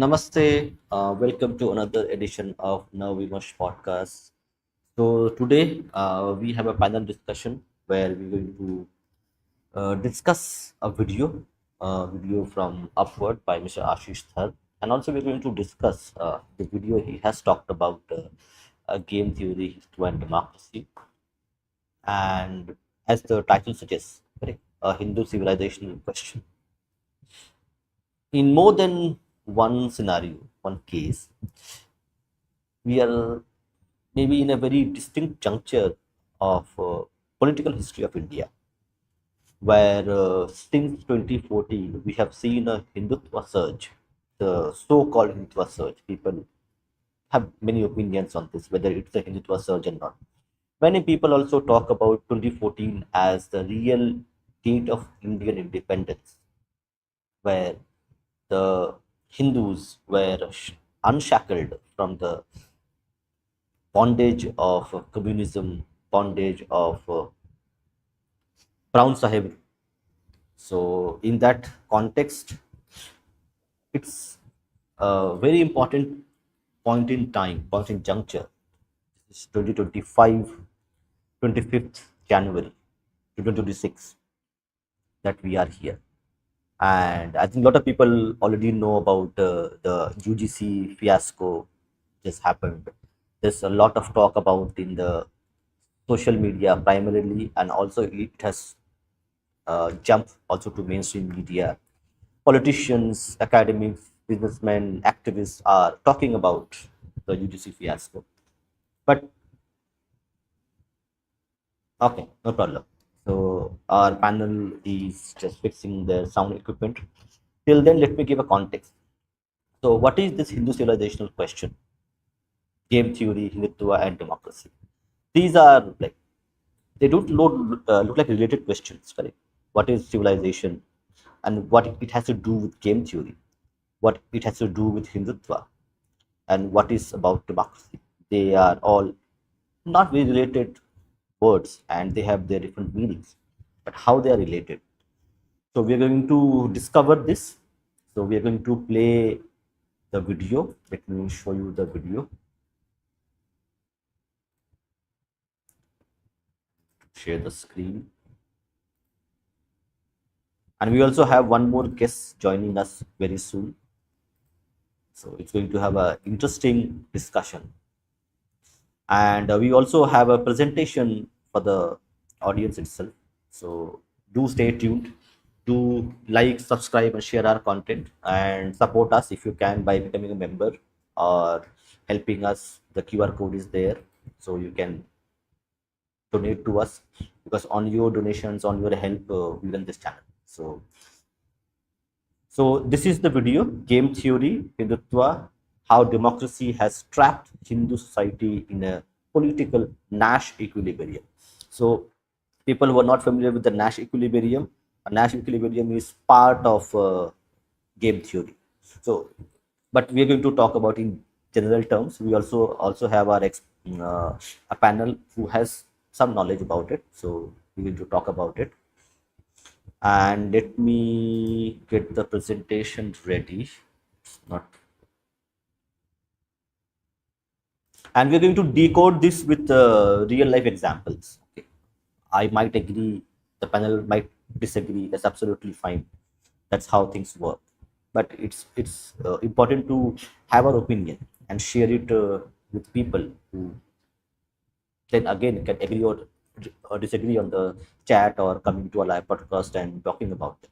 Namaste. Welcome to another edition of Now We Must podcast. So today we have a panel discussion where we're going to discuss a video from Upward by Mr. Ashish Thar, and also we're going to discuss the video he has talked about game theory, history, and democracy. And as the title suggests, correct, a Hindu civilizational question. In more than one scenario, one case, we are maybe in a very distinct juncture of political history of India, where since 2014 we have seen a Hindutva surge, the so-called Hindutva surge. People have many opinions on this, whether it's a Hindutva surge or not. Many people also talk about 2014 as the real date of Indian independence, where the Hindus were unshackled from the bondage of communism, bondage of Brown Sahib. So, in that context, it's a very important point in time, point in juncture. It's 2025, 25th January 2026 that we are here. And I think a lot of people already know about the UGC fiasco just happened. There's a lot of talk about in the social media primarily, and also it has jumped also to mainstream media. Politicians, academics, businessmen, activists are talking about the UGC fiasco. But okay, no problem. So our panel is just fixing their sound equipment. Till then, let me give a context. So, what is this Hindu civilizational question? Game theory, Hindutva, and democracy. These are like they don't look like related questions, correct? What is civilization, and what it has to do with game theory? What it has to do with Hindutva, and what is about democracy? They are all not very related words, and they have their different meanings. But how they are related? So we are going to discover this. So we are going to play the video. Let me show you the video. Share the screen. And we also have one more guest joining us very soon. So it's going to have an interesting discussion. And we also have a presentation for the audience itself. So do stay tuned. Do like, subscribe, and share our content, and support us if you can by becoming a member or helping us. The QR code is there, so you can donate to us, because on your donations, on your help, we run this channel. So this is the video: Game Theory, Hindutva, how democracy has trapped Hindu society in a political Nash equilibrium. So people who are not familiar with the Nash equilibrium, a Nash equilibrium is part of game theory. So, but we are going to talk about in general terms. We also have our a panel who has some knowledge about it. So we're going to talk about it. And let me get the presentation ready. It's not. And we're going to decode this with real life examples. Okay. I might agree, the panel might disagree. That's absolutely fine. That's how things work. But it's important to have our opinion and share it with people who then again can agree or disagree on the chat or coming to a live podcast and talking about it.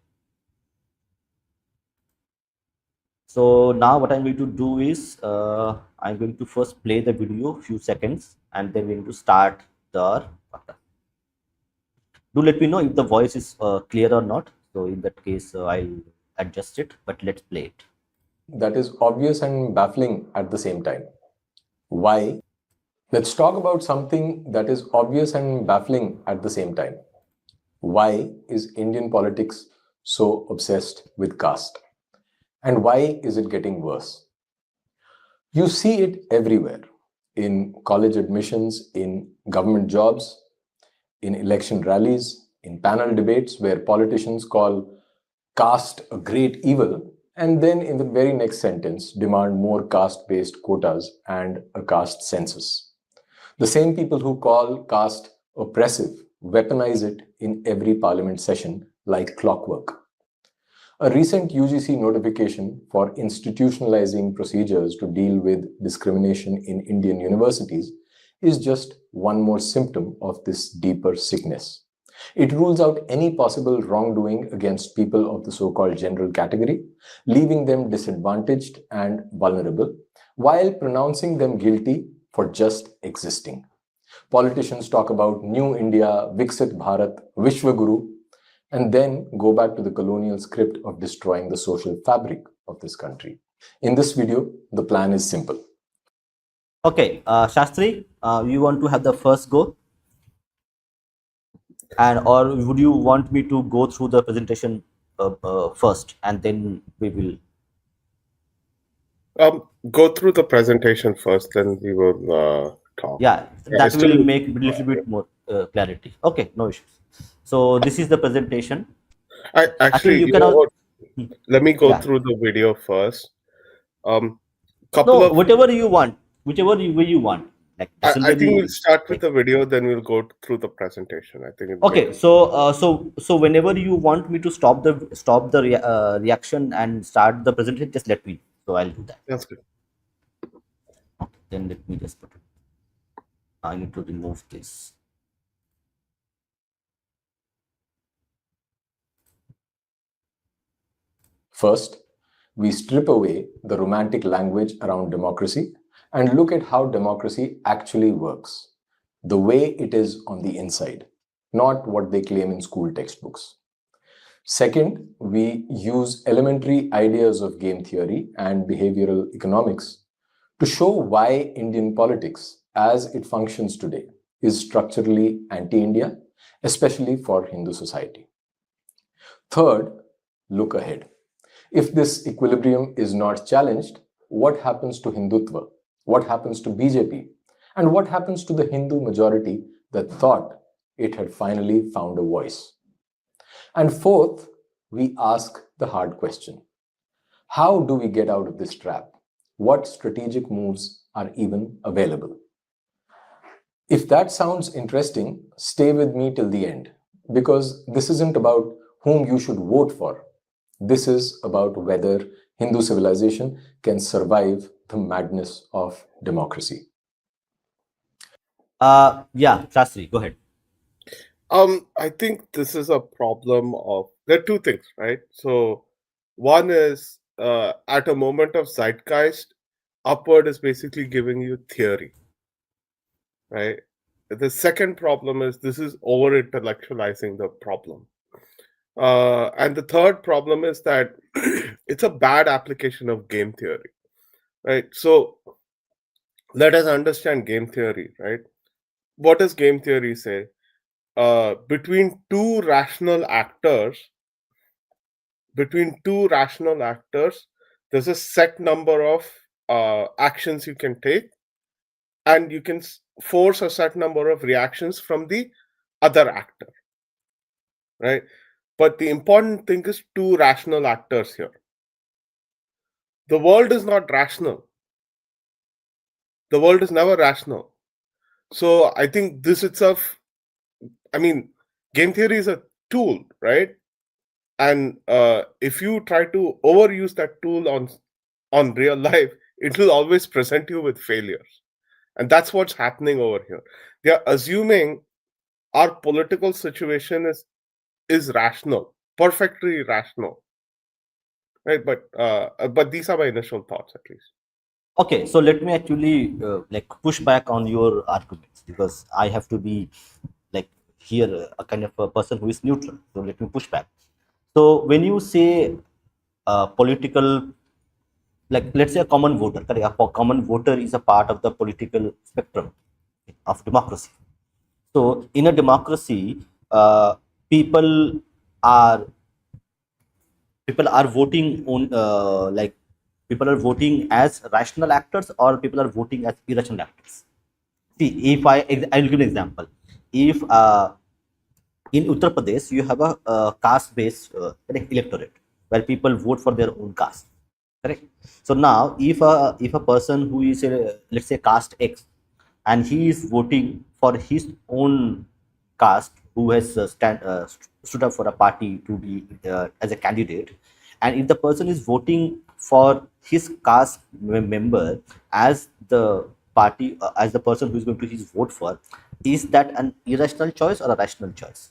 So now what I'm going to do is I'm going to first play the video few seconds, and then we're going to start the podcast. Do let me know if the voice is clear or not. So in that case, I'll adjust it, but let's play it. That is obvious and baffling at the same time. Why? Let's talk about something that is obvious and baffling at the same time. Why is Indian politics so obsessed with caste? And why is it getting worse? You see it everywhere, in college admissions, in government jobs, in election rallies, in panel debates where politicians call caste a great evil and then in the very next sentence demand more caste-based quotas and a caste census. The same people who call caste oppressive weaponize it in every parliament session like clockwork. A recent UGC notification for institutionalizing procedures to deal with discrimination in Indian universities is just one more symptom of this deeper sickness. It rules out any possible wrongdoing against people of the so called general category, leaving them disadvantaged and vulnerable, while pronouncing them guilty for just existing. Politicians talk about New India, Viksit Bharat, Vishwaguru, and then go back to the colonial script of destroying the social fabric of this country. In this video, the plan is simple. Okay, Shastri, you want to have the first go, and or would you want me to go through the presentation first, and then we will? Go through the presentation first, then we will talk. Yeah, that will make a little bit more clarity. Okay, no issues. So this is the presentation. Actually, you can let me go through the video first. Whatever you want, whichever way you want. Like I think we'll start with the video, then we'll go through the presentation. I think. Okay, so whenever you want me to stop the reaction and start the presentation, just let me. So I'll do that. That's good. Okay, then let me just put it. I need to remove this. First, we strip away the romantic language around democracy and look at how democracy actually works, the way it is on the inside, not what they claim in school textbooks. Second, we use elementary ideas of game theory and behavioral economics to show why Indian politics, as it functions today, is structurally anti-India, especially for Hindu society. Third, look ahead. If this equilibrium is not challenged, what happens to Hindutva? What happens to BJP? And what happens to the Hindu majority that thought it had finally found a voice? And fourth, we ask the hard question. How do we get out of this trap? What strategic moves are even available? If that sounds interesting, stay with me till the end, because this isn't about whom you should vote for. This is about whether Hindu civilization can survive the madness of democracy. Yeah, Shastri, go ahead. I think this is a problem of, there are two things, right? So one is at a moment of zeitgeist, upward is basically giving you theory, right? The second problem is this is over intellectualizing the problem. And the third problem is that it's a bad application of game theory, right? So let us understand game theory, right? What does game theory say? Between two rational actors, there's a set number of actions you can take, and you can force a set number of reactions from the other actor, right? But the important thing is two rational actors here. The world is not rational. The world is never rational. So I think this itself, I mean, game theory is a tool, right? And if you try to overuse that tool on real life, it will always present you with failures. And that's what's happening over here. They are assuming our political situation is rational, perfectly rational, right? But these are my initial thoughts, at least. Okay, so let me actually like push back on your arguments, because I have to be like here a kind of a person who is neutral. So let me push back. So when you say political, like let's say a common voter, correct? A common voter is a part of the political spectrum of democracy. So in a democracy, people are voting on like people are voting as rational actors, or people are voting as irrational actors. See, if I'll give an example. If in Uttar Pradesh you have a caste-based electorate where people vote for their own caste. Correct. So now, if a person who is a, let's say, caste X, and he is voting for his own caste, who has stood up for a party to be as a candidate, and if the person is voting for his caste member as the party, as the person who is going to his vote for, is that an irrational choice or a rational choice?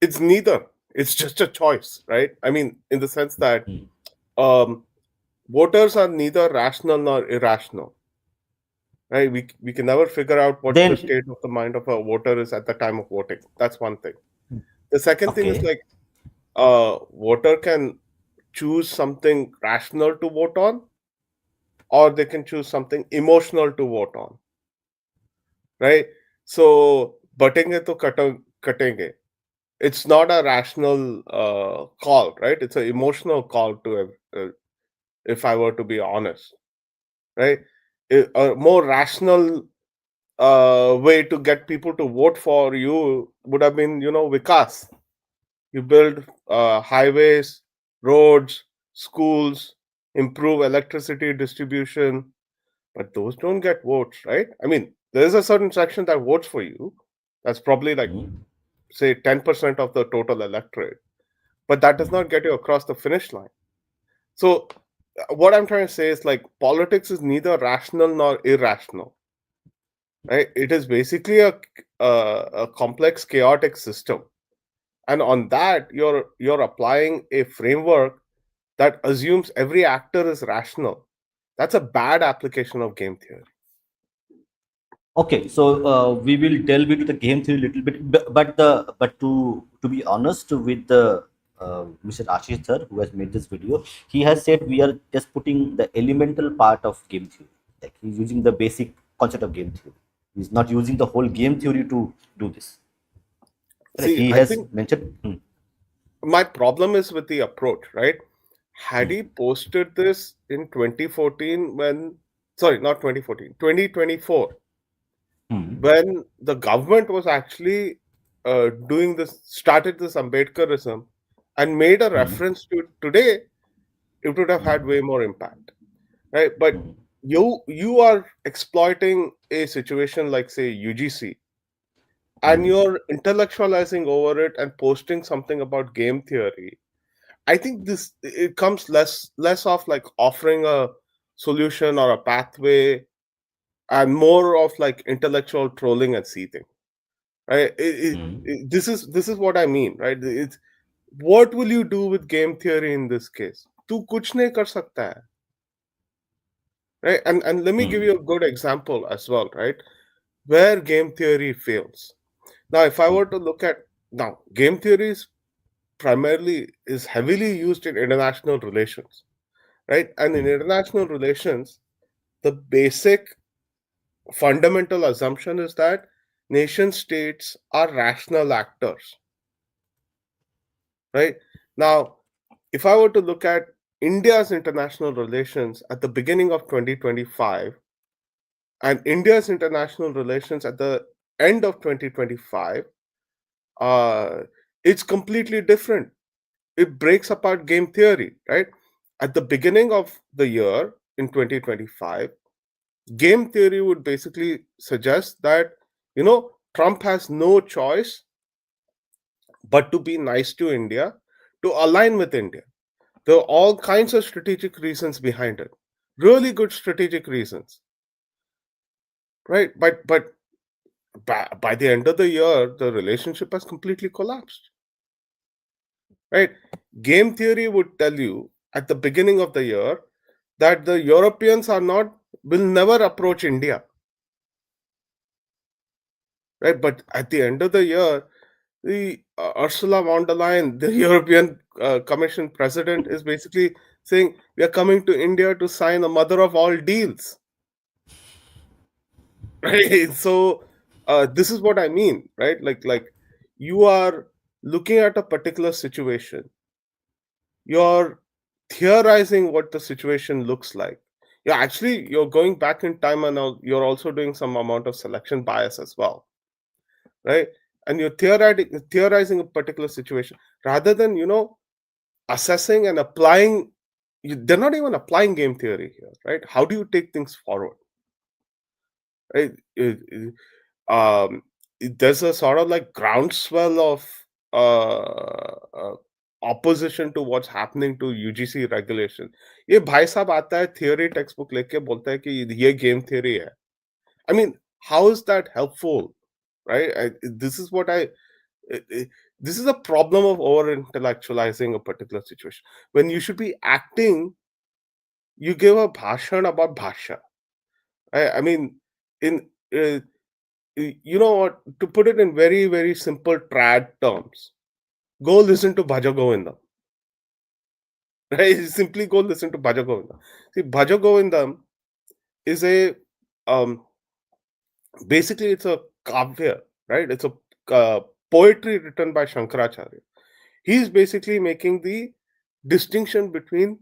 It's neither. It's just a choice, right? I mean, in the sense that Hmm. um, voters are neither rational nor irrational, right? We can never figure out what the Then, state of the mind of a voter is at the time of voting. That's one thing. The second thing is okay. like a voter can choose something rational to vote on, or they can choose something emotional to vote on, right? So, batenge to katenge. It's not a rational call, right? It's an emotional call to, if I were to be honest, right? A more rational way to get people to vote for you would have been, Vikas. You build highways, roads, schools, improve electricity distribution, but those don't get votes, right? I mean, there's a certain section that votes for you. That's probably like, Hmm. say, 10% of the total electorate, but that does not get you across the finish line. So, what I'm trying to say is like politics is neither rational nor irrational, right? It is basically a complex, chaotic system, and on that, you're applying a framework that assumes every actor is rational. That's a bad application of game theory. Okay, so we will delve into the game theory a little bit, but to be honest with the Mr. Ashish sir who has made this video, he has said we are just putting the elemental part of game theory. Like he's using the basic concept of game theory. He's not using the whole game theory to do this. Correct. See, He I has think mentioned. my problem is with the approach, right? Had Hmm, he posted this in 2014 when, sorry, not 2014, 2024, hmm, when the government was actually doing this, started this Ambedkarism and made a hmm, reference to it today, it would have had hmm, way more impact, right? But hmm, you are exploiting a situation like, say, UGC, and hmm, you're intellectualizing over it and posting something about game theory. I think this it comes less of like offering a solution or a pathway, and more of like intellectual trolling and seething. Right? hmm, This is what I mean, right? It's what will you do with game theory in this case? तू कुछ नहीं कर सकता है, right? And let me give hmm, you a good example as well, right? Where game theory fails. Now, if I hmm, were to look at now, game theories primarily is heavily used in international relations, right? And in hmm, international relations, the basic fundamental assumption is that nation states are rational actors, right? Now, if I were to look at India's international relations at the beginning of 2025 and India's international relations at the end of 2025, uh, it's completely different. It breaks apart game theory, right? At the beginning of the year in 2025, game theory would basically suggest that, Trump has no choice but to be nice to India, to align with India. There are all kinds of strategic reasons behind it, really good strategic reasons, right? But by the end of the year, the relationship has completely collapsed, right? Game theory would tell you at the beginning of the year that the Europeans will never approach India, right? But at the end of the year, the Ursula von der Leyen, the European Commission president, is basically saying we are coming to India to sign the mother of all deals, right? So this is what I mean, right? Like you are looking at a particular situation, you're theorizing what the situation looks like. Yeah, actually, you're going back in time, and now you're also doing some amount of selection bias as well, right? And you're theorizing a particular situation rather than assessing and applying they're not even applying game theory here, right? How do you take things forward, right? There's a sort of like groundswell of opposition to what's happening to UGC regulation. ये भाई साहब आता है theory textbook लेके बोलता है कि ये game theory है. I mean, how is that helpful, right? This is what this is a problem of over intellectualizing a particular situation. When you should be acting, you give a bhashan about bhasha. I mean, in you know what, to put it in very, very simple trad terms, go listen to Bhaja Govindam. Right? Simply go listen to Bhaja Govindam. See, Bhaja Govindam is a basically it's a kavya, right? It's a poetry written by Shankaracharya. He's basically making the distinction between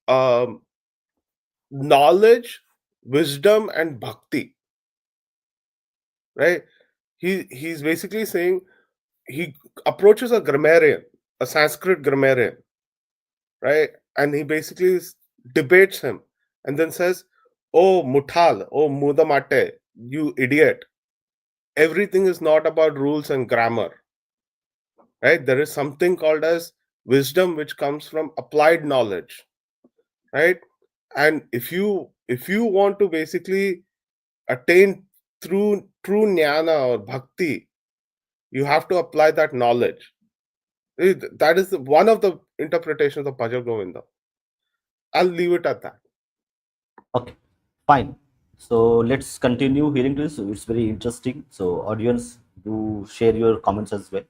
um, knowledge, wisdom, and bhakti, right? He's basically saying, he approaches a grammarian, a Sanskrit grammarian, right? And he basically debates him and then says, "Oh, muthal, oh, mudamate, you idiot. Everything is not about rules and grammar, right? There is something called as wisdom, which comes from applied knowledge, right? And if you want to basically attain through true jnana or bhakti, you have to apply that knowledge." That is one of the interpretations of Bhaja Govinda. I'll leave it at that. Okay, fine. So let's continue hearing this. It's very interesting. So audience, do share your comments as well.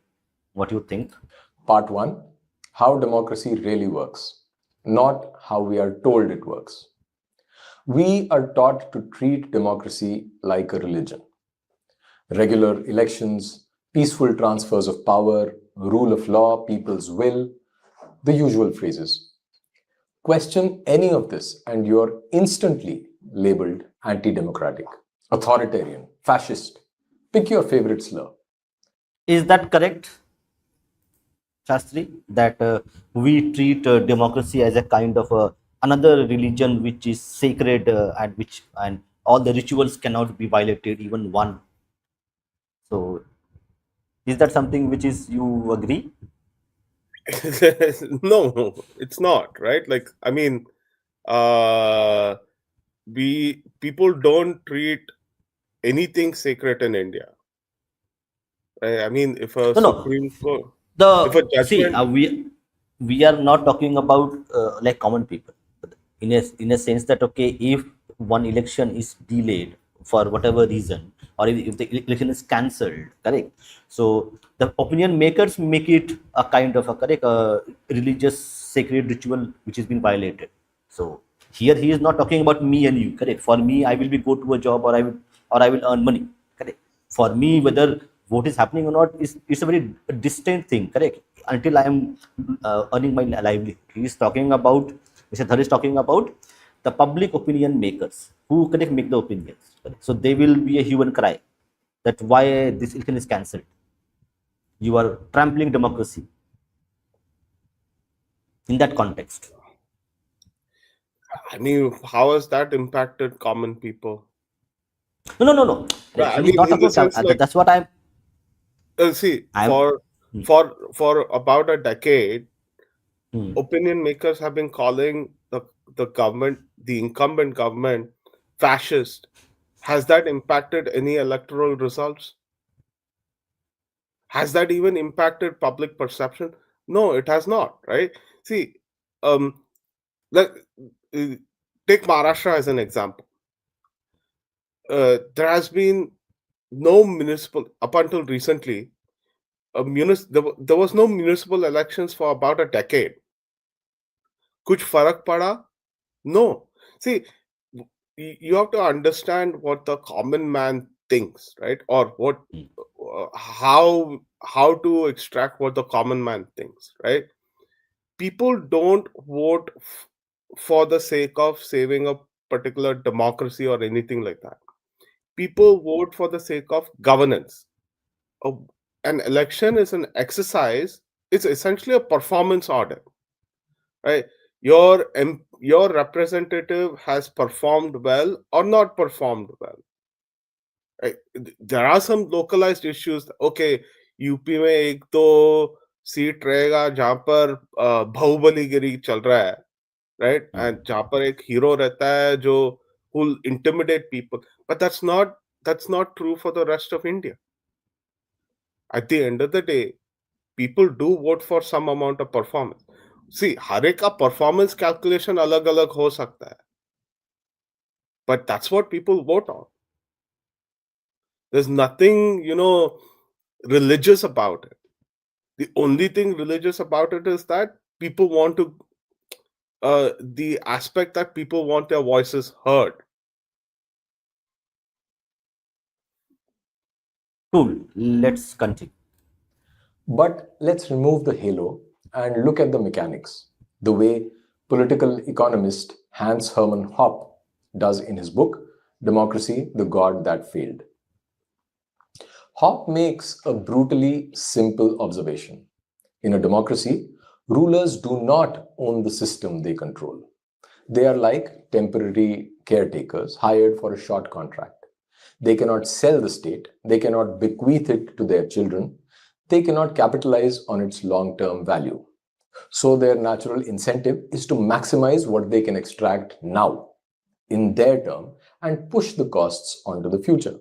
What you think? Part 1: How democracy really works, not how we are told it works. We are taught to treat democracy like a religion. Regular elections, peaceful transfers of power, rule of law, people's will, the usual phrases. Question any of this, and you're instantly labeled anti democratic, authoritarian, fascist. Pick your favorite slur. Is that correct, Shastri? That we treat democracy as a kind of another religion which is sacred and all the rituals cannot be violated, even one. So is that something which is you agree? No, it's not, right? Like, I mean, uh people don't treat anything sacred in India. I mean, if a No, no. Supreme Court, if a The see, judgment, we are not talking about like common people, in a sense that okay, if one election is delayed for whatever reason, or if the election is cancelled, correct. So the opinion makers make it a kind of a correct religious sacred ritual which has been violated. So here he is not talking about me and you, correct. For me, I will be go to a job, or I will earn money, correct. For me, whether vote is happening or not is it's a very distant thing, correct. Until I am earning my livelihood. He is talking about, Mr. Dhar is talking about the public opinion makers who correct make the opinions. Correct? So they will be a hue and cry that why this election is cancelled. You are trampling democracy in that context. I mean, how has that impacted common people? No, no, no, no. I He is mean, not in the talking about sense, like, that's what see, I'm for about a decade, hmm. opinion makers have been calling the government, the incumbent government, fascist. Has that impacted any electoral results? Has that even impacted public perception? No, it has not, right? See, um, let, uh, take Maharashtra as an example. There has been no municipal, up until recently, there was no municipal elections for about a decade. Kuch farak pada? No. See, you have to understand what the common man thinks, right? Or what, how to extract what the common man thinks, right? People don't vote for the sake of saving a particular democracy or anything like that. People vote for the sake of governance. A- an election is an exercise. It's essentially a performance audit, right? your representative has performed well or not performed well. Right? There are some localized issues. Okay, UP में एक दो seat रहेगा जहां पर बाहुबलीगिरी चल रहा है, right? And जहां पर एक हीरो रहता है जो will intimidate people, but that's not true for the rest of India. At the end of the day, people do vote for some amount of performance. See, हर एक का performance calculation अलग अलग हो सकता है, but that's what people vote on. There's nothing, religious about it. The only thing religious about it is that people want to, the aspect that people want their voices heard. Cool. Let's continue. But let's remove the halo and look at the mechanics, the way political economist Hans Hermann Hoppe does in his book, Democracy, the God That Failed. Hoppe makes a brutally simple observation. In a democracy, rulers do not own the system they control. They are like temporary caretakers hired for a short contract. They cannot sell the state, they cannot bequeath it to their children, they cannot capitalize on its long term value. So, their natural incentive is to maximize what they can extract now, in their term, and push the costs onto the future.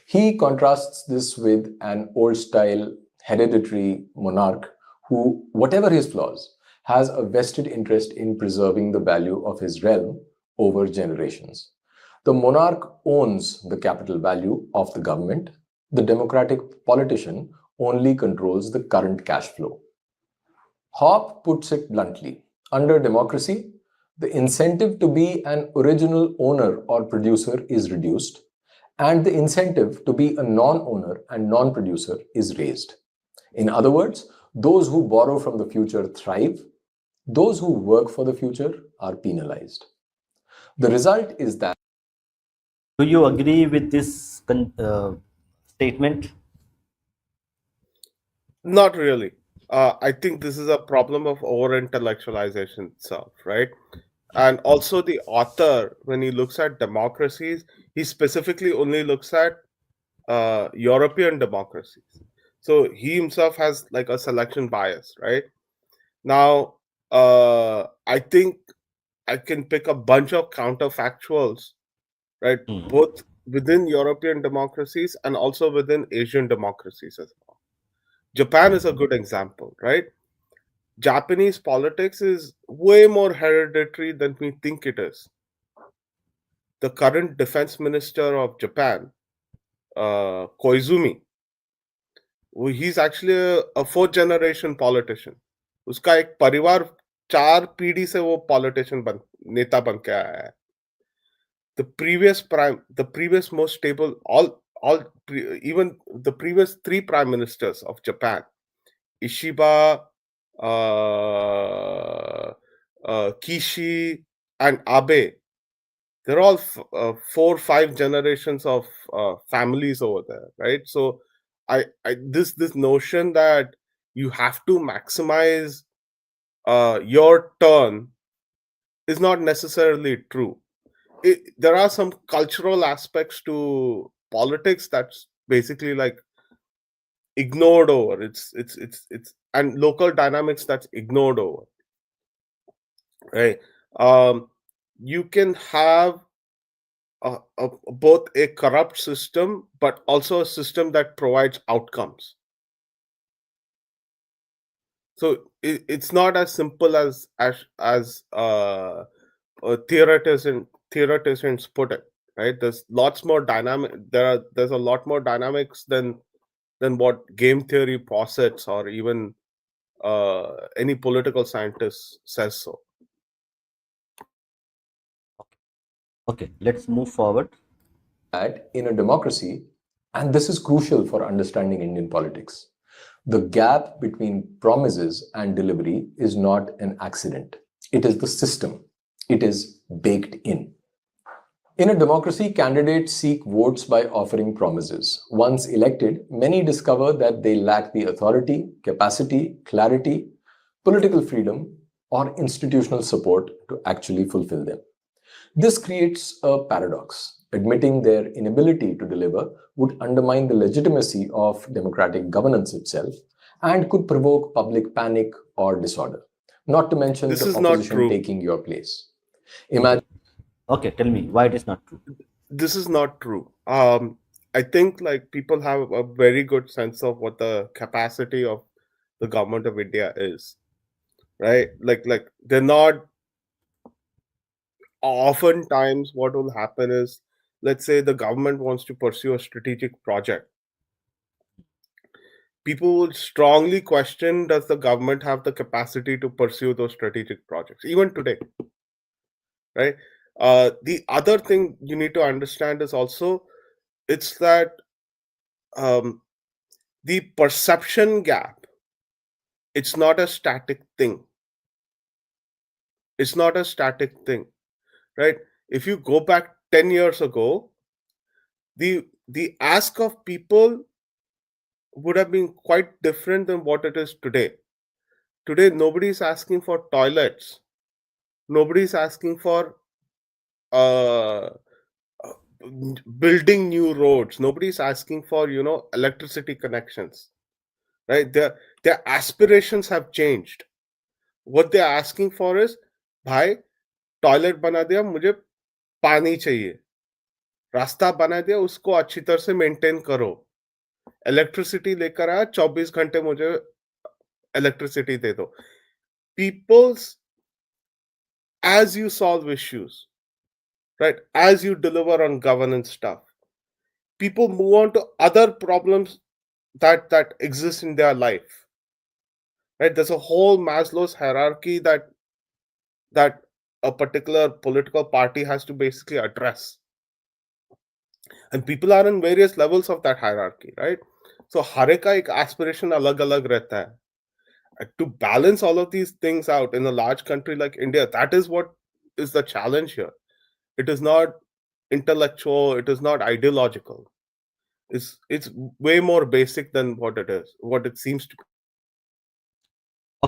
He contrasts this with an old style hereditary monarch who, whatever his flaws, has a vested interest in preserving the value of his realm over generations. The monarch owns the capital value of the government. The democratic politician only controls the current cash flow. Hoppe puts it bluntly. Under democracy, the incentive to be an original owner or producer is reduced, and the incentive to be a non-owner and non-producer is raised. In other words, those who borrow from the future thrive, those who work for the future are penalized. The result is that. Do you agree with this statement? Not really. I think this is a problem of over intellectualization itself, right? And also, the author, when he looks at democracies, he specifically only looks at European democracies. So he himself has like a selection bias, right? Now, I think I can pick a bunch of counterfactuals, right? Both within European democracies and also within Asian democracies as well. Japan is a good example, right? Japanese politics is way more hereditary than we think it is. The current defense minister of Japan, Koizumi, he's actually a fourth generation politician. उसका एक परिवार 4 पीढ़ी से वो politician नेता बन के आया है. The previous most stable, even the previous 3 prime ministers of Japan, Ishiba, Kishi, and Abe, they're all 4-5 generations of families over there, right? So this notion that you have to maximize your turn is not necessarily true. There are some cultural aspects to politics that's basically like ignored over. It's and local dynamics that's ignored over, right? You can have both a corrupt system but also a system that provides outcomes. So it's not as simple as theoreticians put it, right? There's lots more dynamic. There's a lot more dynamics than what game theory posits or even any political scientist says so. Okay, let's move forward. That in a democracy, and this is crucial for understanding Indian politics, the gap between promises and delivery is not an accident. It is the system. It is baked in. In a democracy, candidates seek votes by offering promises. Once elected, many discover that they lack the authority, capacity, clarity, political freedom or institutional support to actually fulfill them. This creates a paradox. Admitting their inability to deliver would undermine the legitimacy of democratic governance itself and could provoke public panic or disorder, not to mention This the is not opposition true. taking your place. Okay. Imagine Okay, tell me why it is not true. This is not true. I think like people have a very good sense of what the capacity of the government of India is, right? Like they're not. Oftentimes, what will happen is, let's say the government wants to pursue a strategic project. People would strongly question, does the government have the capacity to pursue those strategic projects even today, right? The other thing you need to understand is also it's that um, the perception gap, it's not a static thing. It's not a static thing, right? If you go back 10 years ago, the ask of people would have been quite different than what it is today. Today, nobody's asking for toilets. Nobody's asking for uh, building new roads. Nobody's asking for electricity connections, right? Their aspirations have changed. What they're asking for is, भाई toilet बना दिया, मुझे पानी चाहिए. रास्ता बना दिया, उसको अच्छी तरह से मेंटेन करो. इलेक्ट्रिसिटी लेकर आया, 24 घंटे मुझे इलेक्ट्रिसिटी दे दो. People's, as you solve issues, right, as you deliver on governance stuff, people move on to other problems that exist in their life, right? There's a whole Maslow's hierarchy that a particular political party has to basically address, and people are in various levels of that hierarchy, right? So हर एक का एक aspiration अलग अलग रहता है. To balance all of these things out in a large country like India, that is what is the challenge here. It is not intellectual, it is not ideological. It's way more basic than what it seems to be.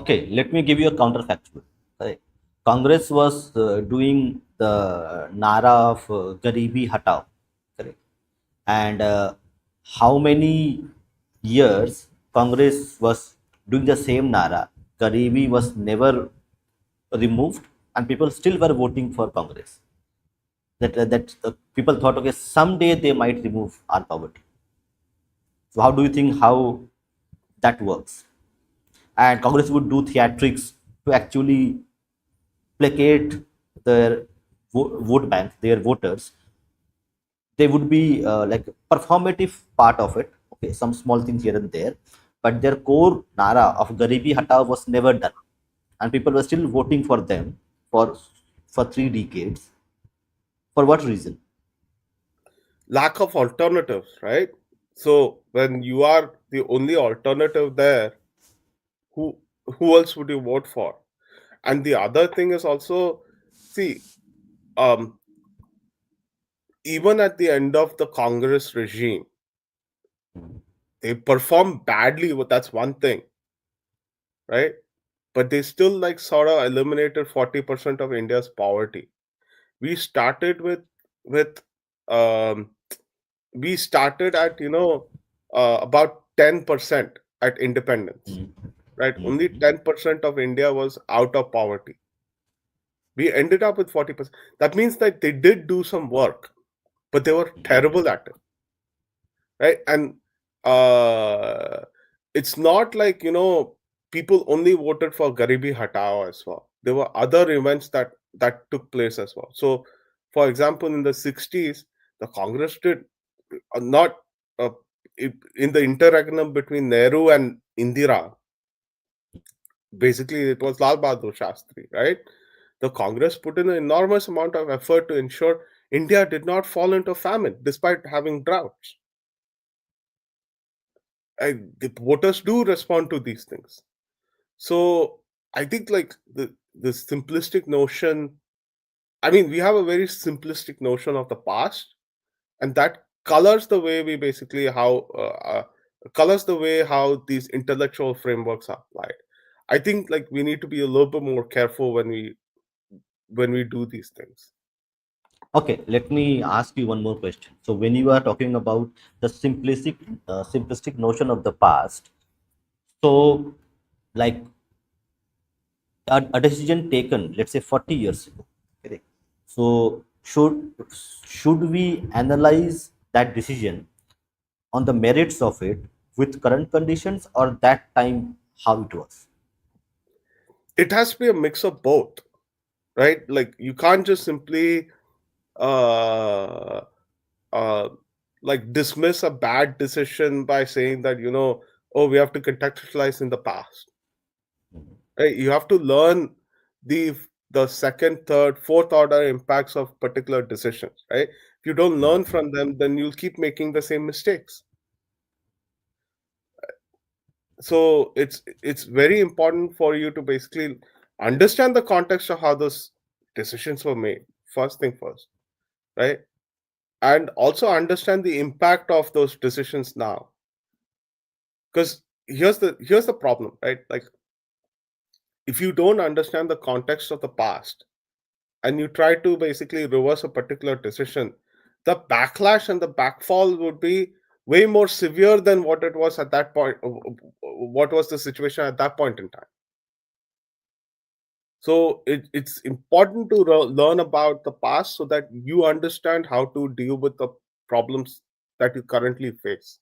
Okay, let me give you a counterfactual. Right. Congress was doing the Nara of Garibi Hatao, correct? And how many years Congress was doing the same Nara? Garibi was never removed, and people still were voting for Congress. That people thought, okay, someday they might remove our poverty. So how do you think how that works? And Congress would do theatrics to actually placate their vote bank, their voters. They would be like performative part of it. Okay, some small things here and there, but their core Nara of Garibi Hatao was never done, and people were still voting for them for 3 decades. For what reason? Lack of alternatives, right? So when you are the only alternative there, who who else would you vote for? And the other thing is also, see, um, even at the end of the Congress regime, they performed badly, but that's one thing, right? But they still like sort of eliminated 40% of India's poverty. We started with um, we started at about 10% at independence, right? Only 10% of India was out of poverty. We ended up with 40%. That means that they did do some work, but they were terrible at it, right? And uh, it's not like people only voted for Garibi Hatao as well. There were other events that took place as well. So, for example, in the 60s, the Congress did not uh, in the interregnum between Nehru and Indira. Basically, it was Lal Bahadur Shastri, right? The Congress put in an enormous amount of effort to ensure India did not fall into famine despite having droughts. And the voters do respond to these things. So I think like the simplistic notion. I mean, we have a very simplistic notion of the past, and that colors the way we basically how colors the way how these intellectual frameworks are applied. I think like we need to be a little bit more careful when we do these things. Okay, let me ask you one more question. So, when you are talking about the simplistic notion of the past, so like a decision taken, let's say 40 years ago, correct? So, should we analyze that decision on the merits of it with current conditions, or that time how it was? It has to be a mix of both, right? Like you can't just simply uh, uh, like dismiss a bad decision by saying that oh, we have to contextualize in the past. Right? You have to learn the the second, third, fourth order impacts of particular decisions. Right? If you don't learn from them, then you'll keep making the same mistakes. So it's very important for you to basically understand the context of how those decisions were made. First thing first, right? And also understand the impact of those decisions now. Because here's the problem, right? Like if you don't understand the context of the past and you try to basically reverse a particular decision, the backlash and the backfall would be way more severe than what it was at that point. What was the situation at that point in time? So it's important to learn about the past so that you understand how to deal with the problems that you currently face.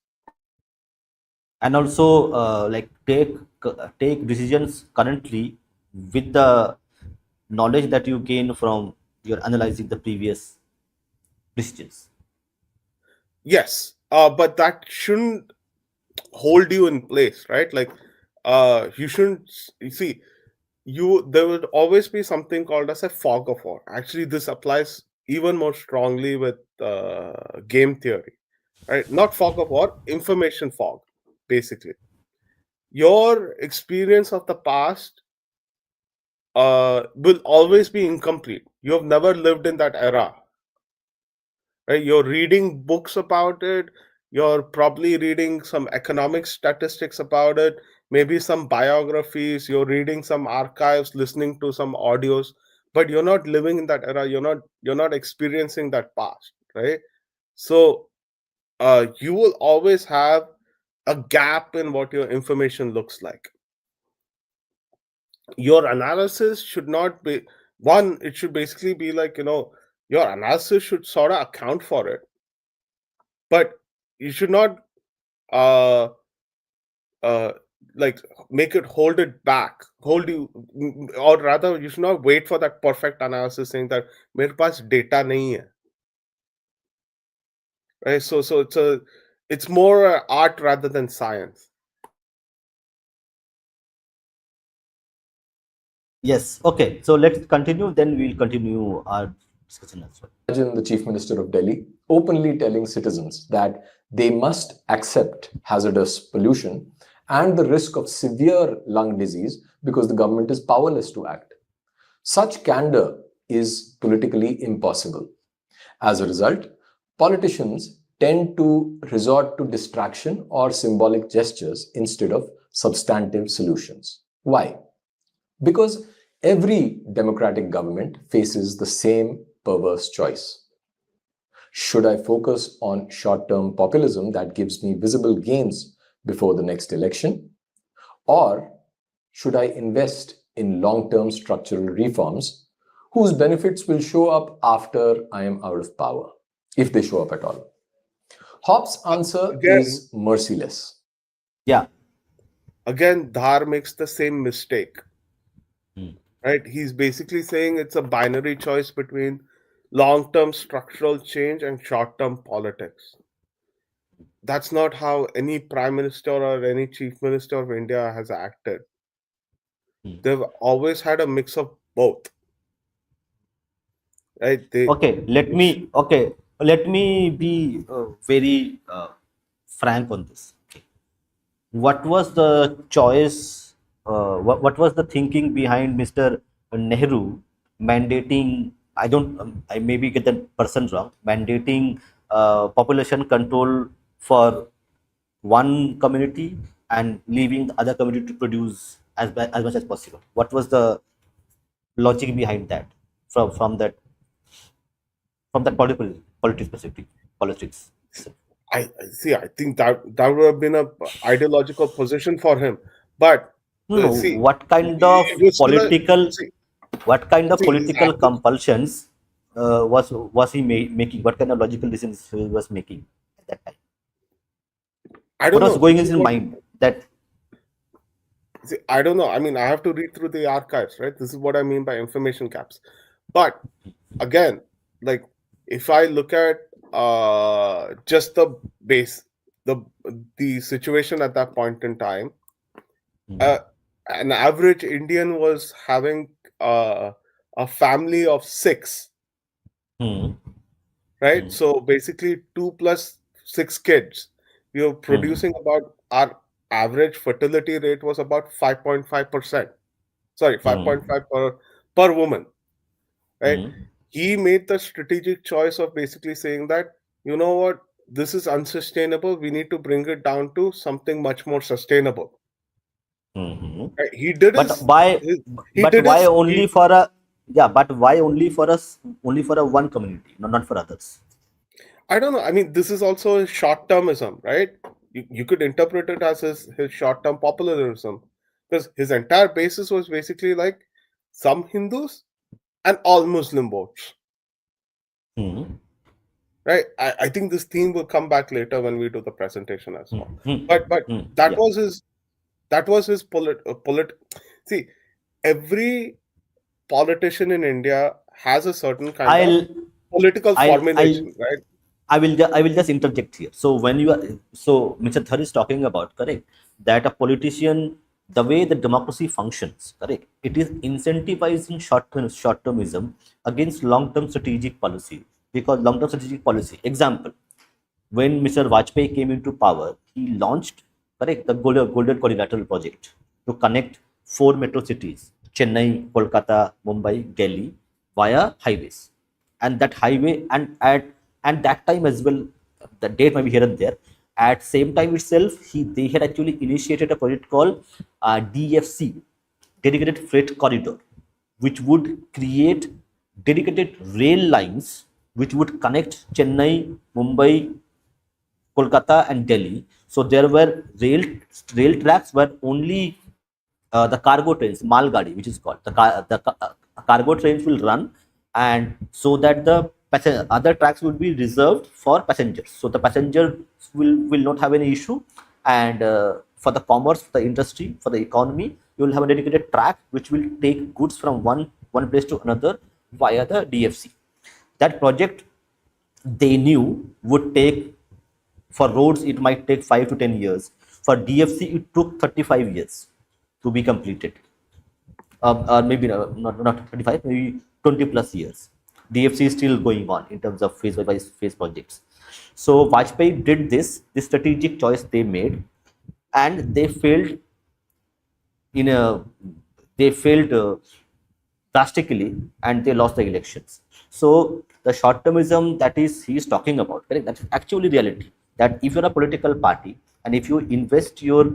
And also like take decisions currently with the knowledge that you gain from your analyzing the previous decisions. Yes, but that shouldn't hold you in place, right? Like you shouldn't you see there would always be something called as a fog of war. Actually, this applies even more strongly with game theory, right? Not fog of war, information fog, basically. Your experience of the past will always be incomplete. You have never lived in that era, right? You're reading books about it. You're probably reading some economic statistics about it, maybe some biographies. You're reading some archives, listening to some audios, but you're not living in that era. You're not experiencing that past, right? So you will always have a gap in what your information looks like. Your analysis should not be one. It should basically be like your analysis should sort of account for it, but you should not uh uh like make it hold it back, hold you, or rather you should not wait for that perfect analysis saying that mere paas data nahi hai, right? So it's more art rather than science. Yes, okay, so let's continue, then we'll continue our discussion as well. Imagine the Chief Minister of Delhi openly telling citizens that they must accept hazardous pollution and the risk of severe lung disease because the government is powerless to act. Such candor is politically impossible. As a result, politicians tend to resort to distraction or symbolic gestures instead of substantive solutions. Why? Because every democratic government faces the same perverse choice. Should I focus on short term populism that gives me visible gains before the next election? Or should I invest in long term structural reforms whose benefits will show up after I am out of power, if they show up at all? Hobbes' answer Again, is merciless. Yeah. Dhar makes the same mistake, right? He's basically saying it's a binary choice between long-term structural change and short-term politics. That's not how any prime minister or any chief minister of India has acted. They've always had a mix of both, right? Okay, let me be very frank on this. What was the choice? What was the thinking behind Mr. Nehru mandating? I don't. I maybe get the person wrong. Mandating population control for one community and leaving the other community to produce as much as possible. What was the logic behind that from that politics perspective, politics? I see. I think that would have been a ideological position for him. But No, no. see, It was still a see, what kind of see, political compulsions was he making? What kind of logical decisions he was making at that time? I What don't was know. going This in is his what mind that see, I don't know. I mean, I have to read through the archives, right? This is what I mean by information gaps. But again, like if I look at just the base, the the situation at that point in time, uh, an average Indian was having a family of six, hmm, right? hmm, So basically, two plus six kids. You're hmm, producing about our average fertility rate was about 5.5%. Sorry, hmm, 5.5 per woman, right? hmm, He made the strategic choice of basically saying that, you know what, this is unsustainable. We need to bring it down to something much more sustainable. hmm, hmm. Right? He did But why? his he But did why his only he for a yeah? But why only for us? Only for a one community, not for others. I don't know. I mean, this is also short termism, right? You could interpret it as his short term popularism, because his entire basis was basically like some Hindus and all Muslim votes, Hmm, right? I think this theme will come back later when we do the presentation as hmm, well. hmm, But hmm. that Yeah. was his polit. See, every politician in India has a certain kind of I'll political I'll formulation, right? I will just interject here. So when you are Mr. Thar is talking about correct that a politician, the way the democracy functions, correct, it is incentivizing short termism against long term strategic policy, because long term strategic policy. Example: when Mr. Vajpayee came into power, he launched correct the Golden Quadrilateral project to connect four metro cities: Chennai, Kolkata, Mumbai, Delhi via highways. And that highway and that time as well, the date might be here and there. At same time itself, they had actually initiated a project called DFC, Dedicated Freight Corridor, which would create dedicated rail lines which would connect Chennai, Mumbai, Kolkata and Delhi. So there were rail tracks where only the cargo trains, Malgadi, which is called cargo trains will run, and so that the other tracks will be reserved for passengers. So the passengers will not have any issue, and for the commerce, for the industry, for the economy, you will have a dedicated track which will take goods from one place to another via the DFC. That project they knew would take, for roads it might take 5 to 10 years. For DFC it took 35 years to be completed, or maybe not 35, maybe 20 plus years. DFC is still going on in terms of phase by phase projects. So Vajpayee did this strategic choice they made, and in a they failed drastically, and they lost the elections. So the short termism that is he is talking about, correct, that's actually reality. That if you're a political party and if you invest your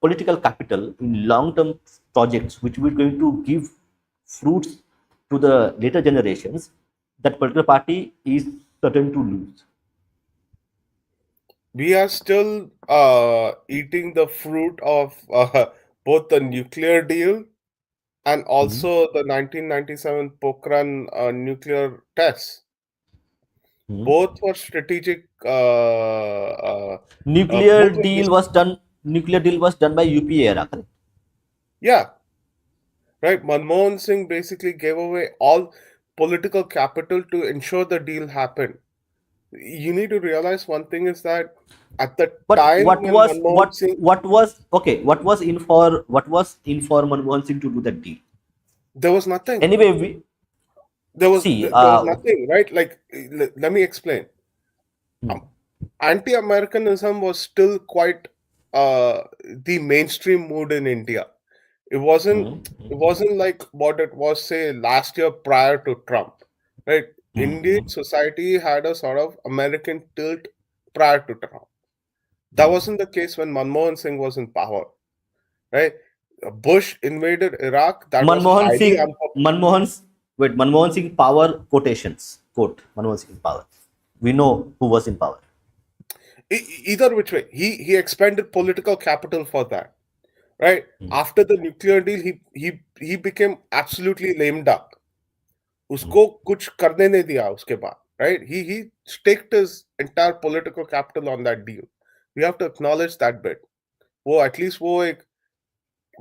political capital in long term projects which will going to give fruits to the later generations, that political party is certain to lose. We are still eating the fruit of both the nuclear deal and Mhm. also the 1997 Pokhran nuclear tests. Mhm. Both were strategic. nuclear Both were deal was done Nuclear deal was done by UPA era, correct? yeah, right. Manmohan Singh basically gave away all political capital to ensure the deal happened. You need to realize one thing is that at the But time when Manmohan Singh, what was okay? What was in for Manmohan Singh to do that deal? there was nothing. Anyway, we see. There was nothing, right? Like, let me explain. Hmm, Um, Anti-Americanism was still quite the mainstream mood in India. It wasn't. hmm, It wasn't like what it was, say, last year prior to Trump, right? hmm, Indian society had a sort of American tilt prior to Trump. That hmm, wasn't the case when Manmohan Singh was in power, right? Bush invaded Iraq, that was Manmohan highly Singh, unpopular. Manmohan Singh power quotations quote Manmohan Singh power. We know who was in power. Either which way, he expended political capital for that, right? Hmm. After the nuclear deal, he became absolutely lame duck. Hmm. उसको कुछ करने नहीं दिया उसके बाद, right? He staked his entire political capital on that deal. We have to acknowledge that bit. वो at least वो एक,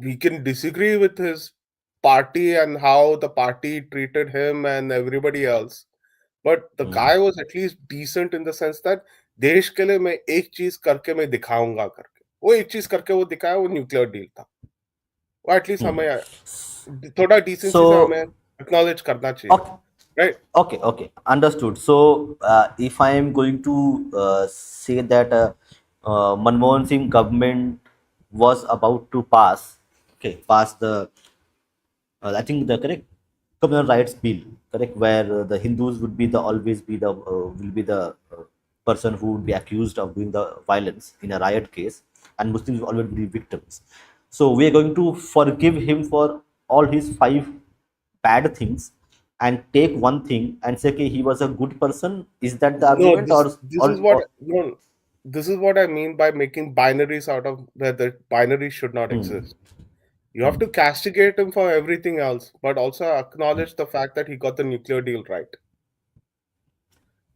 we can disagree with his party and how the party treated him and everybody else, but the Hmm. guy was at least decent in the sense that देश के लिए मैं एक चीज करके मैं दिखाऊंगा करके, वो एक चीज करके वो दिखाया, वो न्यूक्लियर डील था। वो एटलीस्ट Hmm. हमें थोड़ा डिसेंसी से हमें So एक्नॉलेज करना चाहिए, okay, right? okay, understood. So if I am going to say that Manmohan Singh government was about to pass the I think the correct communal rights bill, correct, where the Hindus would be the always be the will be the person who would be accused of doing the violence in a riot case, and Muslims will always be victims. So we are going to forgive him for all his five bad things and take one thing and say, okay, he was a good person. Is that the No, argument, this is what, or no, this is what I mean by making binaries out of where the binaries should not hmm, exist. You have to castigate him for everything else, but also hmm, acknowledge the fact that he got the nuclear deal right.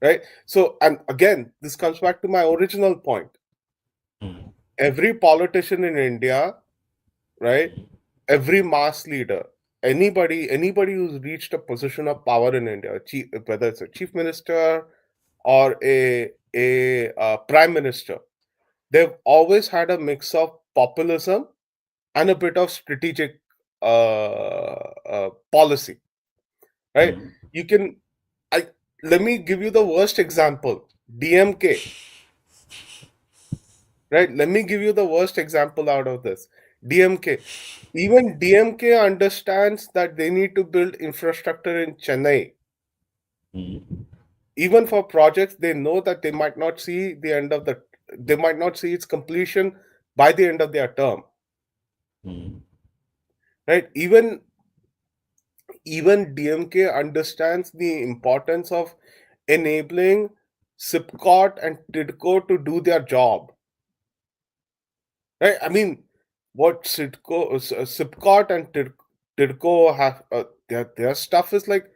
Right? So, and again, this comes back to my original point. hmm, Every politician in India, right? Every mass leader, anybody who's reached a position of power in India, whether it's a chief minister or a prime minister, they've always had a mix of populism and a bit of strategic policy, right? hmm, You can, I let me give you the worst example, DMK, right? Let me give you the worst example out of this, DMK. Even DMK understands that they need to build infrastructure in Chennai. hmm, Even for projects, they know that they might not see its completion by the end of their term, hmm. right? Even DMK understands the importance of enabling SIPCOT and TIDCO to do their job, right? I mean, what SIPCOT and TIDCO have, their stuff is like,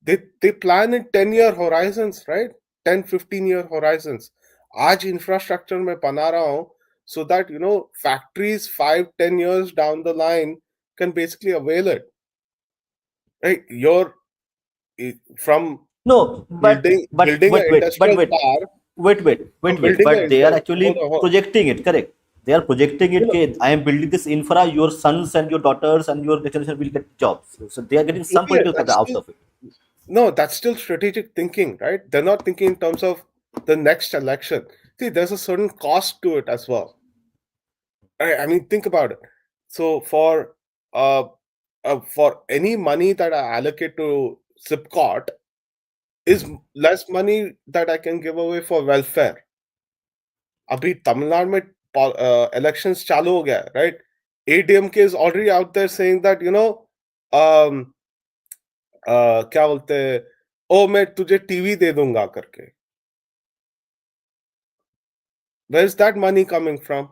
they plan in 10-year horizons, right? 10-15 year horizons. आज infrastructure में बना रहा हूँ so that factories 5-10 years down the line can basically avail it, right? From No, building an industrial park, from building an but they are hold actually on, hold on. projecting it, correct? They are projecting it. No, no, Okay, I am building this infra. Your sons and your daughters and your generation will get jobs. So they are getting some okay, political that's capital out still, of it. no, that's still strategic thinking, right? They're not thinking in terms of the next election. See, there's a certain cost to it as well. I mean, think about it. So uh, for any money that I allocate to SIPCOT is less money that I can give away for welfare. अभी तमिलनाडु में elections चालू हो गया है, right? ADMK is already out there saying that um, क्या बोलते हैं, ओ मैं तुझे टीवी दे दूंगा करके. Where's that money coming from?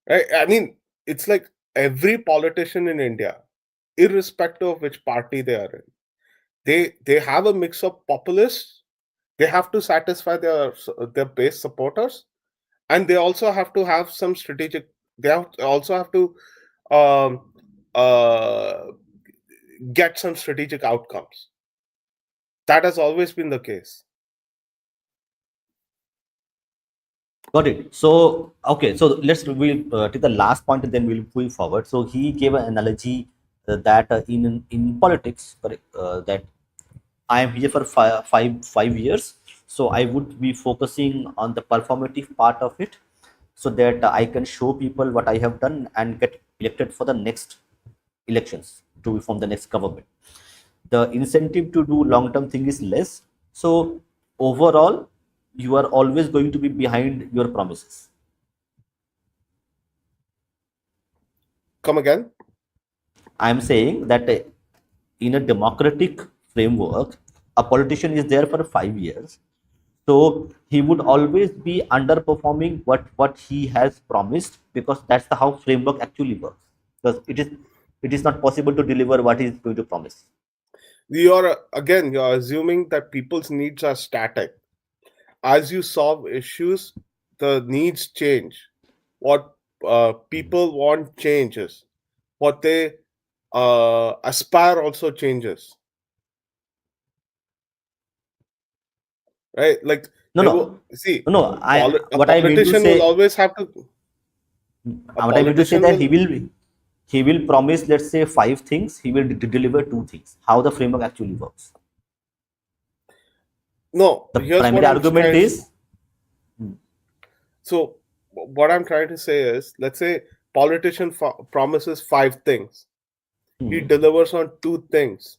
Right? I mean, it's like every politician in India, irrespective of which party they are in, they have a mix of populists. They have to satisfy their base supporters, and they also have to have some strategic. Also have to um, uh, get some strategic outcomes. That has always been the case. Got it. So okay, so we'll take the last point and then we'll move forward. So he gave an analogy that in politics, correct, that I am here for five years, so I would be focusing on the performative part of it, so that I can show people what I have done and get elected for the next elections to form the next government. The incentive to do long term thing is less. So overall, you are always going to be behind your promises. Come again? I'm saying that in a democratic framework, a politician is there for 5 years. So he would always be underperforming what he has promised, because that's the how framework actually works. Because it is not possible to deliver what he is going to promise. You're assuming that people's needs are static. As you solve issues, the needs change. What people want changes. What they aspire also changes. Right? Like No, they no, will see no. a What I mean to politician say, will always have to. A what I mean to say politician that will he will promise, let's say, 5 things. He will deliver 2 things. How the framework actually works. no. The Here's what primary I'm argument trying. is, So what I'm trying to say is, let's say politician promises 5 things. He hmm, delivers on 2 things.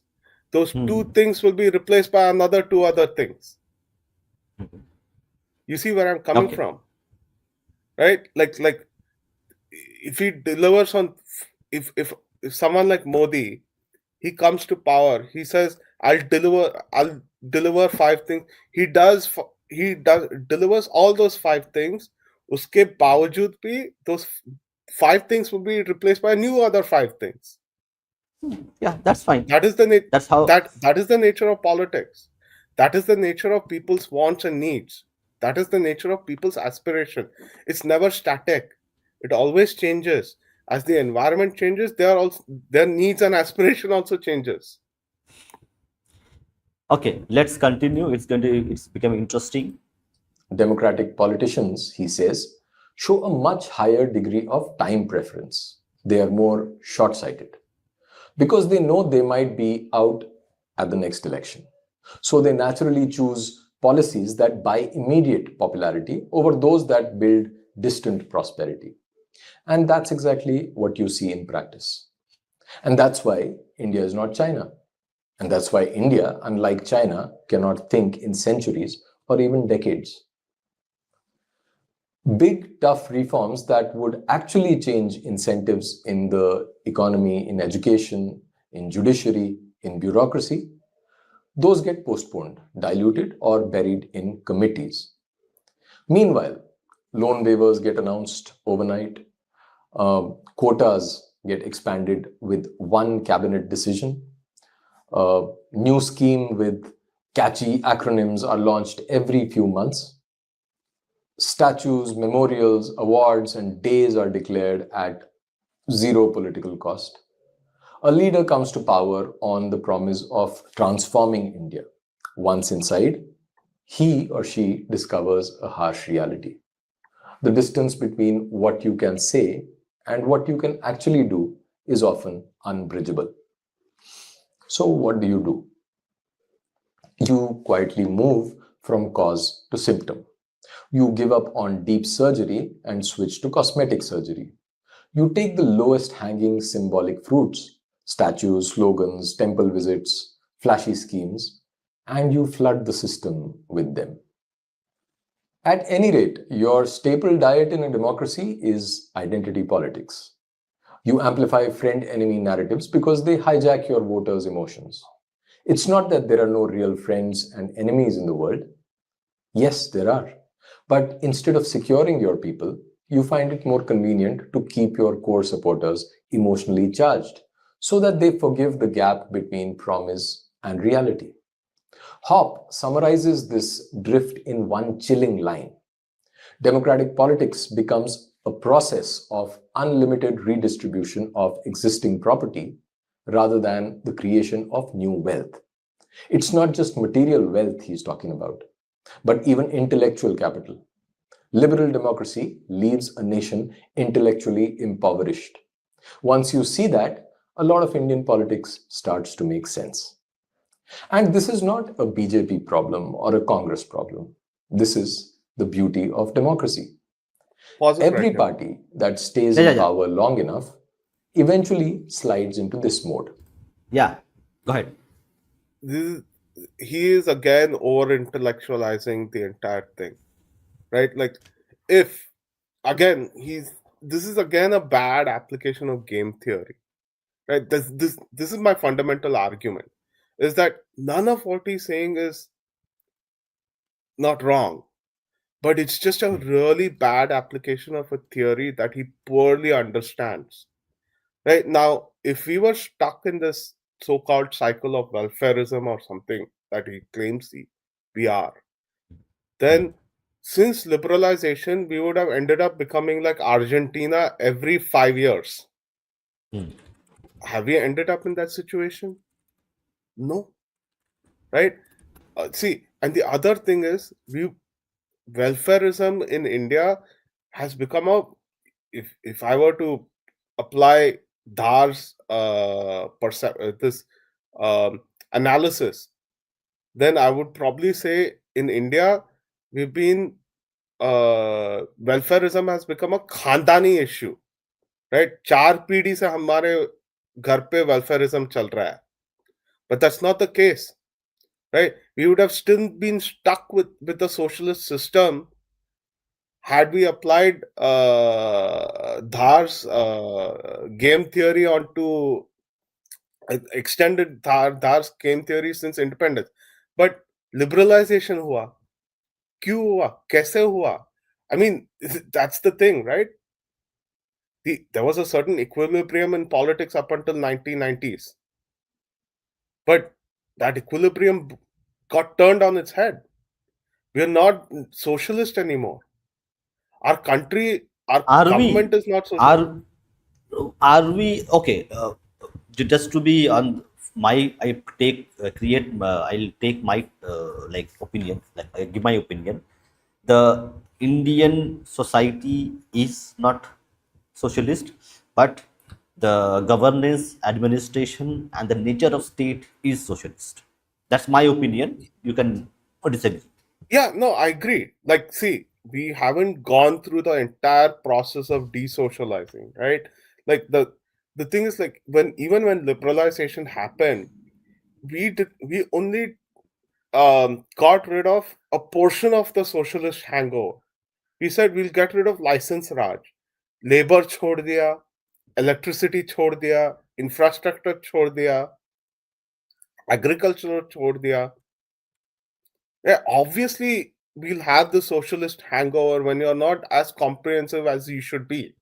Those two hmm, things will be replaced by another 2 other things. You see where I'm coming okay, from, right? Like if he delivers on, if someone like Modi, he comes to power, he says, I'll deliver 5 things. He does delivers all those 5 things. Uske बावजूद भी those 5 things will be replaced by new other 5 things. yeah, that's fine. That is the That's how. that is the nature of politics. That is the nature of people's wants and needs. That is the nature of people's aspiration. It's never static. It always changes. As the environment changes, their needs and aspiration also changes. Okay, let's continue. It's becoming interesting. Democratic politicians, he says, show a much higher degree of time preference. They are more short sighted because they know they might be out at the next election. So they naturally choose policies that buy immediate popularity over those that build distant prosperity. And that's exactly what you see in practice. And that's why India is not China. And that's why India, unlike China, cannot think in centuries or even decades. Big, tough reforms that would actually change incentives in the economy, in education, in judiciary, in bureaucracy, those get postponed, diluted, or buried in committees. Meanwhile, loan waivers get announced overnight, quotas get expanded with one cabinet decision, a new scheme with catchy acronyms are launched every few months. Statues, memorials, awards, and days are declared at zero political cost. A leader comes to power on the promise of transforming India. Once inside, he or she discovers a harsh reality. The distance between what you can say and what you can actually do is often unbridgeable. So, what do? You quietly move from cause to symptom. You give up on deep surgery and switch to cosmetic surgery. You take the lowest hanging symbolic fruits, statues, slogans, temple visits, flashy schemes, and you flood the system with them. At any rate, your staple diet in a democracy is identity politics. You amplify friend enemy narratives because they hijack your voters' emotions. It's not that there are no real friends and enemies in the world. Yes, there are. But instead of securing your people, you find it more convenient to keep your core supporters emotionally charged so that they forgive the gap between promise and reality. Hoppe summarizes this drift in one chilling line. Democratic politics becomes a process of unlimited redistribution of existing property rather than the creation of new wealth. It's not just material wealth he's talking about, but even intellectual capital. Liberal democracy leaves a nation intellectually impoverished. Once you see that, a lot of Indian politics starts to make sense. And this is not a BJP problem or a Congress problem. This is the beauty of democracy. Pause it right Every here. party that stays Yeah, yeah, in yeah. power long enough eventually slides into this mode. Yeah, go ahead. He is again over intellectualizing the entire thing, right? Like, if again, this is again a bad application of game theory, right? This is my fundamental argument, is that none of what he's saying is not wrong, but it's just a really bad application of a theory that he poorly understands. Right now, if we were stuck in this so-called cycle of welfareism or something that he claims we are, then since liberalization, we would have ended up becoming like Argentina every 5 years. Hmm. Have we ended up in that situation? No, right? See, and the other thing is, welfareism in India has become a, if I were to apply Dhar's this analysis, then I would probably say in India we've been welfareism has become a खानदानी issue, right? 4 पीढ़ी से हमारे घर पे welfareism चल रहा है, but that's not the case, right? We would have still been stuck with the socialist system had we applied Dhar's game theory onto extended Dhar's game theory since independence. But liberalization हुआ, क्यों हुआ, कैसे हुआ? I mean, that's the thing, right? There was a certain equilibrium in politics up until 1990s, but that equilibrium got turned on its head. We are not socialist anymore. Our country, our Are we? government is not socialist. Are are we okay? Just to be on my, I take create. I'll take my like opinion. Like I give my opinion. The Indian society is not socialist, but the governance, administration, and the nature of state is socialist. That's my opinion. You can disagree. Yeah, no, I agree. Like, see, we haven't gone through the entire process of desocializing, right? Like the thing is, like, when liberalization happened, we only got rid of a portion of the socialist hangover. We said we'll get rid of license Raj, labor छोड़ दिया, electricity छोड़ दिया, infrastructure छोड़ दिया, agriculture छोड़ दिया. Yeah, obviously we'll have the socialist hangover when you're not as comprehensive as you should be.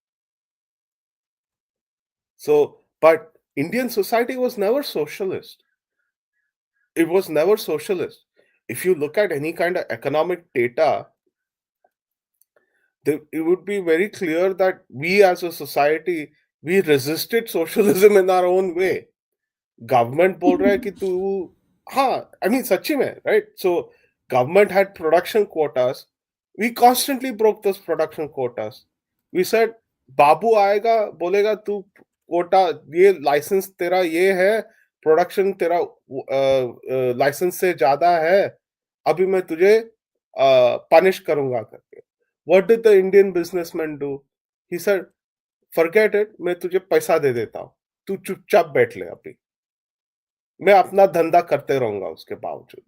So, but Indian society was never socialist. It was never socialist. If you look at any kind of economic data, it would be very clear that we as a society, we resisted socialism in our own way. Government बोल रहा है कि तू, हाँ, I mean सच्ची में, right? So government had production quotas. We constantly broke those production quotas. We said बाबू आएगा बोलेगा तू कोटा, ये लाइसेंस तेरा ये है, प्रोडक्शन तेरा लाइसेंस से ज्यादा है, अभी मैं तुझे पनिश करूंगा करके. What did the Indian businessman do? He said, forget it, मैं तुझे पैसा दे देता हूँ, तू चुपचाप बैठ ले अभी, मैं अपना धंधा करते रहूंगा उसके बावजूद.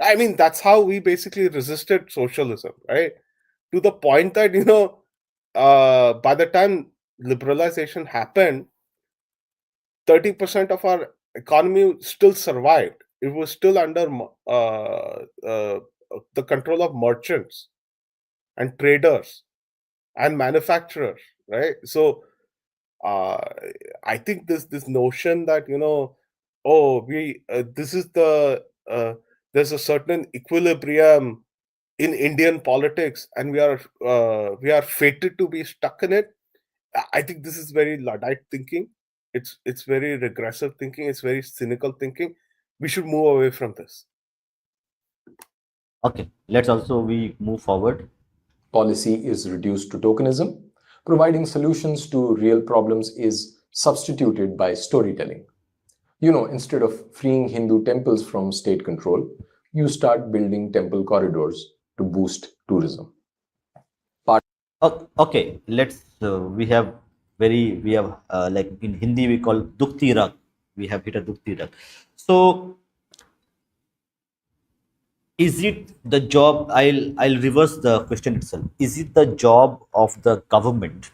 I mean, that's how we basically resisted socialism, right? To the point that, by the time liberalization happened, 30% of our economy still survived. It was still under the control of merchants and traders and manufacturers, right? So uh, I think this notion that, oh, this is there's a certain equilibrium in Indian politics, and we are fated to be stuck in it. I think this is very Luddite thinking. It's very regressive thinking. It's very cynical thinking. We should move away from this. Okay, let's also we move forward. Policy is reduced to tokenism. Providing solutions to real problems is substituted by storytelling. Instead of freeing Hindu temples from state control, you start building temple corridors to boost tourism. Okay, let's we have like in Hindi we call dukti rag. We have hit a dukti rag. So is it the job? I'll reverse the question itself. Is it the job of the government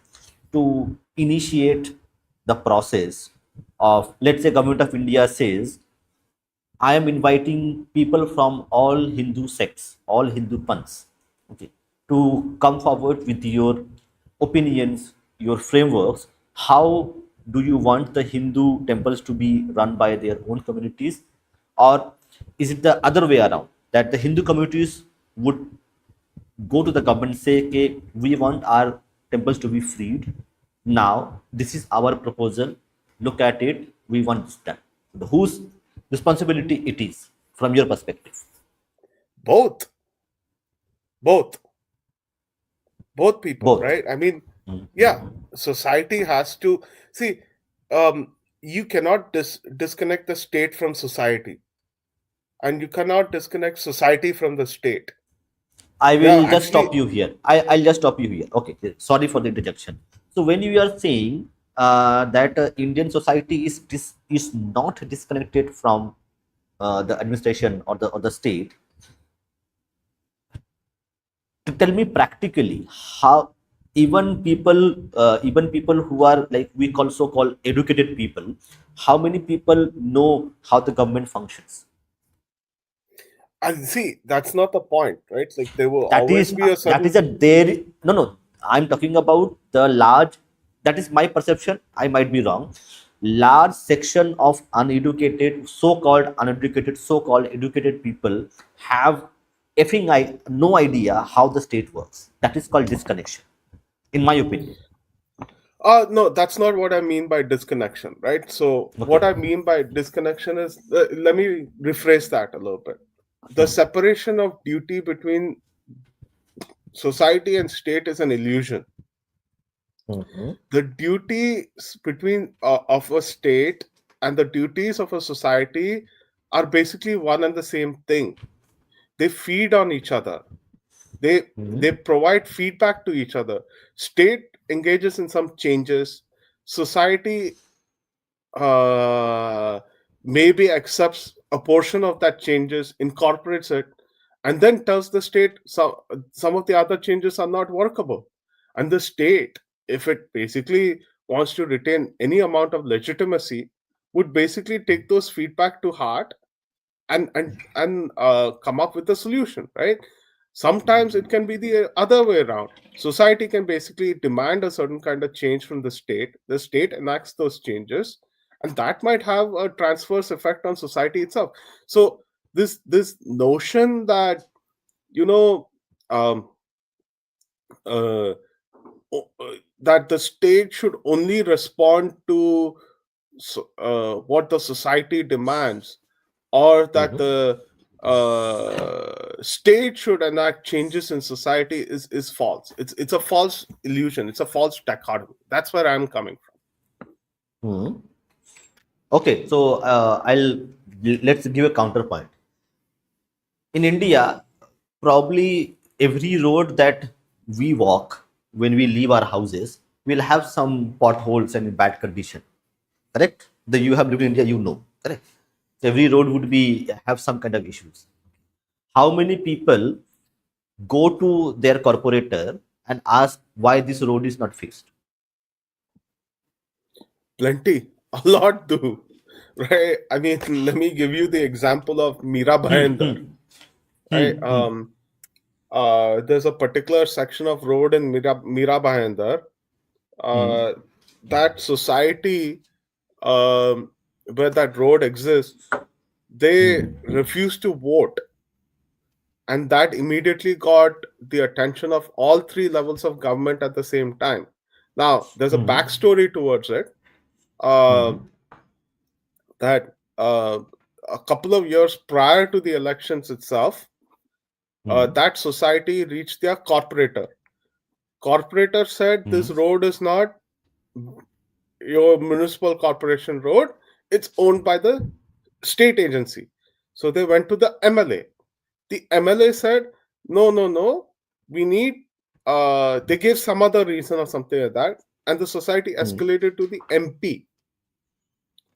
to initiate the process of, let's say, government of India says, I am inviting people from all Hindu sects, all Hindu panths, okay, to come forward with your opinions, your frameworks. How do you want the Hindu temples to be run by their own communities? Or is it the other way around, that the Hindu communities would go to the government and say, okay, we want our temples to be freed. Now, this is our proposal. Look at it. We want this done. Whose responsibility it is from your perspective? Both, both, both people, Both. right? I mean, yeah, society has to see. You cannot disconnect the state from society, and you cannot disconnect society from the state. I Yeah, will just stop actually, you here. I'll just stop you here. Okay. Sorry for the interjection. So when you are saying that Indian society is not disconnected from the administration or the state, to tell me practically how even people who are like we call so called educated people, how many people know how the government functions? and see, that's not the point, right? Like there will that always is be a that is certain. a there no, I'm talking about the large, that is my perception, I might be wrong, large section of uneducated, so called educated people have effing no idea how the state works. That is called disconnection, in my opinion. No, that's not what I mean by disconnection, right? So Okay. what I mean by disconnection is, let me rephrase that a little bit. The separation of duty between society and state is an illusion. Mhm. The duties between of a state and the duties of a society are basically one and the same thing. They feed on each other. They Mhm. provide feedback to each other. State engages in some changes. Society uh, maybe accepts a portion of that changes, incorporates it, and then tells the state some of the other changes are not workable. And the state, if it basically wants to retain any amount of legitimacy, would basically take those feedback to heart and come up with a solution, right? Sometimes it can be the other way around. Society can basically demand a certain kind of change from the state enacts those changes, and that might have a transverse effect on society itself. So this notion that, you know um, uh, that the state should only respond to what the society demands, or that Mhm. the state should enact changes in society is false. It's a false illusion. It's a false dichotomy. That's where I'm coming from. Mhm. Okay, so let's give a counterpoint. In India, probably every road that we walk when we leave our houses will have some potholes and in bad condition. Correct? The you have lived in India, you know. Correct. So every road would be have some kind of issues. How many people go to their corporator and ask why this road is not fixed? Plenty, a lot do, right? I mean, let me give you the example of Mira Bhayandar, right? There's a particular section of road in Mira Bhayandar, uh, that society, um, where that road exists, they refused to vote, and that immediately got the attention of all three levels of government at the same time. Now, there's a backstory towards it. Um that a couple of years prior to the elections itself, that society reached their corporator. Corporator said this road is not your municipal corporation road, it's owned by the state agency. So they went to the MLA. The MLA said, no, no, no, we need, they gave some other reason or something like that. And the society escalated to the MP,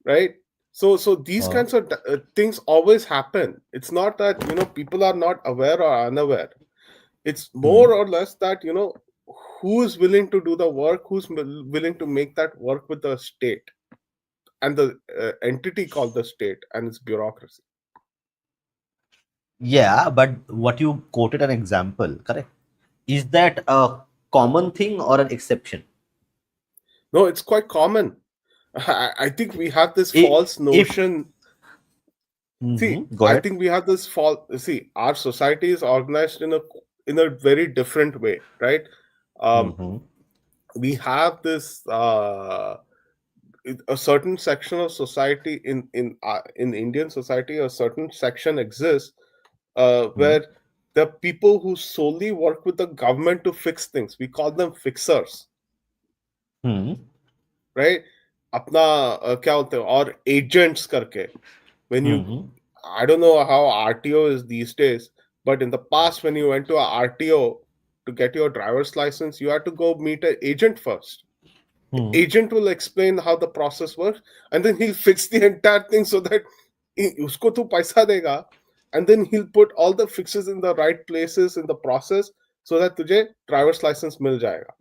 right? So these kinds of things always happen. It's not that, people are not aware or unaware. It's more or less that, who's willing to do the work, who's willing to make that work with the state and the entity called the state and its bureaucracy. Yeah, but what you quoted an example, correct? Is that a common thing or an exception? No, it's quite common. I think we have this false If notion. See, go I ahead. think we have this false. See, our society is organized in a very different way, right? Um, Mm-hmm. we have this a certain section of society in Indian society. A certain section exists where the people who solely work with the government to fix things. We call them fixers, Hmm. right? अपना क्या होते हैं और agents करके when you Hmm. I don't know how RTO is these days, but in the past when you went to a RTO to get your driver's license, you had to go meet an agent first. The Hmm. agent will explain how the process works, and then he'll fix the entire thing so that usko tu paisa dega, and then he'll put all the fixes in the right places in the process so that tujhe driver's license mil jayega.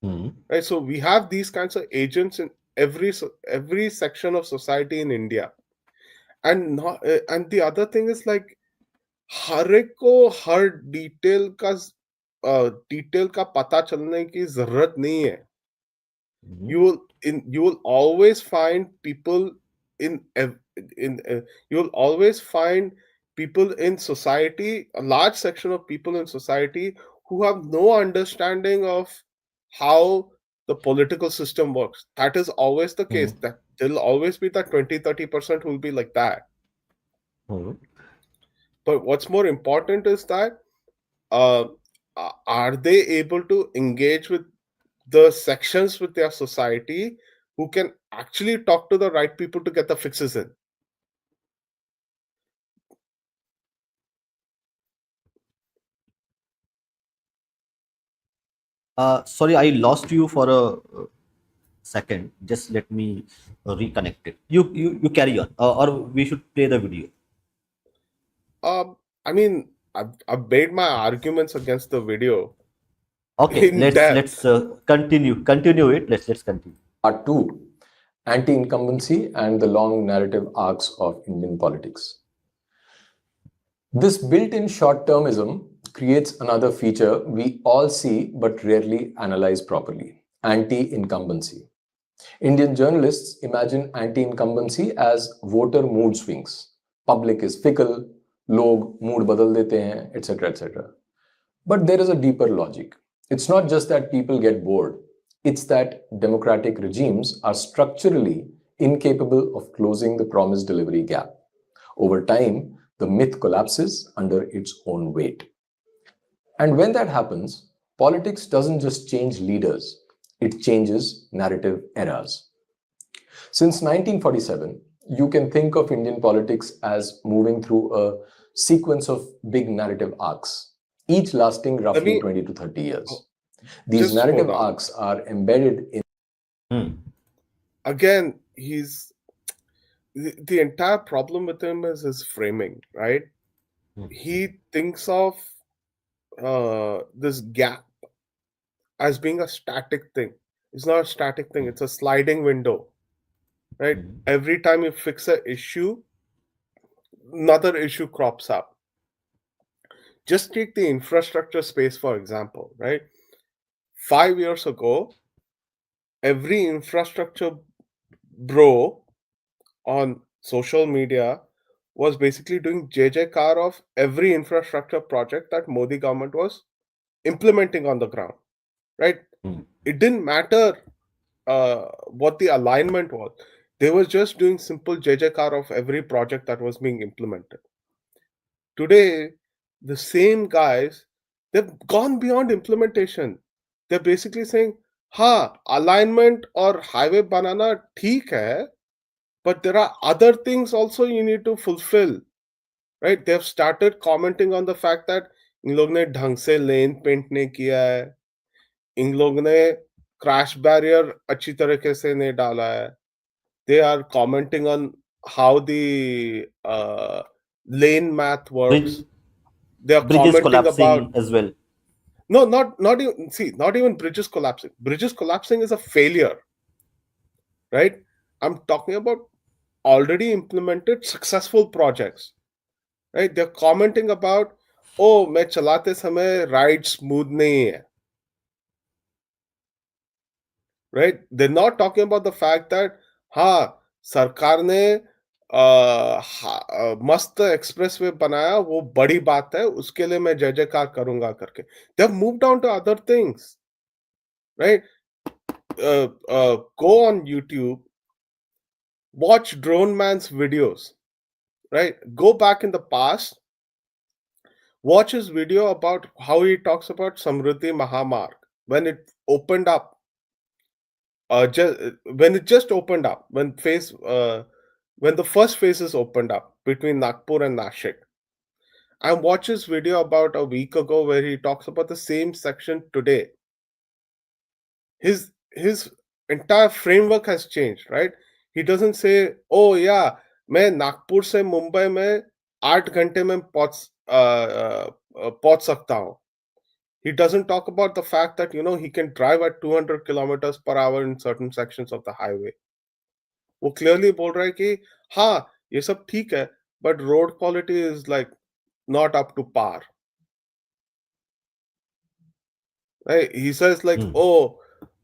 Hmm. Right? So we have these kinds of agents in every section of society in India, and not, and the other thing is like हर एक को हर detail का पता चलने की जरूरत नहीं है. Hmm. You will always find people in you will always find people in society, a large section of people in society who have no understanding of how the political system works. That is always the Hmm. case. That there'll always be that 20-30% who will be like that. Hmm. But what's more important is that uh, are they able to engage with the sections with their society who can actually talk to the right people to get the fixes in? Sorry, I lost you for a second. Just let me reconnect it. You carry on, or we should play the video. I mean, I've made my arguments against the video Okay, in let's depth. continue it. Let's continue. Part 2, Anti-incumbency and the long narrative arcs of Indian politics. This built-in short-termism creates another feature we all see but rarely analyze properly: anti-incumbency. Indian journalists imagine anti-incumbency as voter mood swings. Public is fickle, log mood badal dete hain, etc., etc. But there is a deeper logic. It's not just that people get bored, it's that democratic regimes are structurally incapable of closing the promise delivery gap. Over time, the myth collapses under its own weight. And when that happens, politics doesn't just change leaders, it changes narrative eras. Since 1947, you can think of Indian politics as moving through a sequence of big narrative arcs, each lasting Let roughly me 20 to 30 years. These just hold narrative on. arcs are embedded in Again, the entire problem with him is his framing, right? He thinks of this gap as being a static thing. It's not a static thing, it's a sliding window, right? Every time you fix an issue, another issue crops up. Just take the infrastructure space, for example, right? 5 years ago, every infrastructure bro on social media was basically doing JJK of every infrastructure project that Modi government was implementing on the ground, right? It didn't matter what the alignment was. They were just doing simple JJK of every project that was being implemented. Today, the same guys, they've gone beyond implementation. They're basically saying, "Ha, alignment or highway banana theek hai, but there are other things also you need to fulfill." Right? They've started commenting on the fact that इन लोग ने ढंग से लेन paint नहीं किया है, इन लोग ने crash barrier अच्छी तरीके से नहीं डाला है. They are commenting on how the lane math Bridge works. They are bridges commenting collapsing about as well. No, not even, see, not even bridges collapsing. Bridges collapsing is a failure, right? I'm talking about already implemented successful projects, right? They're commenting about, oh, मैं चलाते समय ride smooth नहीं है, right? They're not talking about the fact that हाँ, सरकार ने मस्त expressway बनाया, वो बड़ी बात है, उसके लिए मैं जय जयकार करूंगा करके. They have moved on to other things, right? Go on YouTube, watch Drone Man's videos, right? Go back in the past, watch his video about how he talks about Samruddhi Mahamarg when it opened up. When it just opened up, when the first phases opened up between Nagpur and Nashik. I watched his video about a week ago where he talks about the same section today. His entire framework has changed, right? He doesn't say, oh yeah, मैं नागपुर से मुंबई में 8 घंटे में पहुंच सकता हूं. He doesn't talk about the fact that, he can drive at 200 kilometers per hour in certain sections of the highway. वो clearly बोल रहा है कि हाँ, ये सब ठीक है, but road quality is like not up to par. Right? He says like, oh,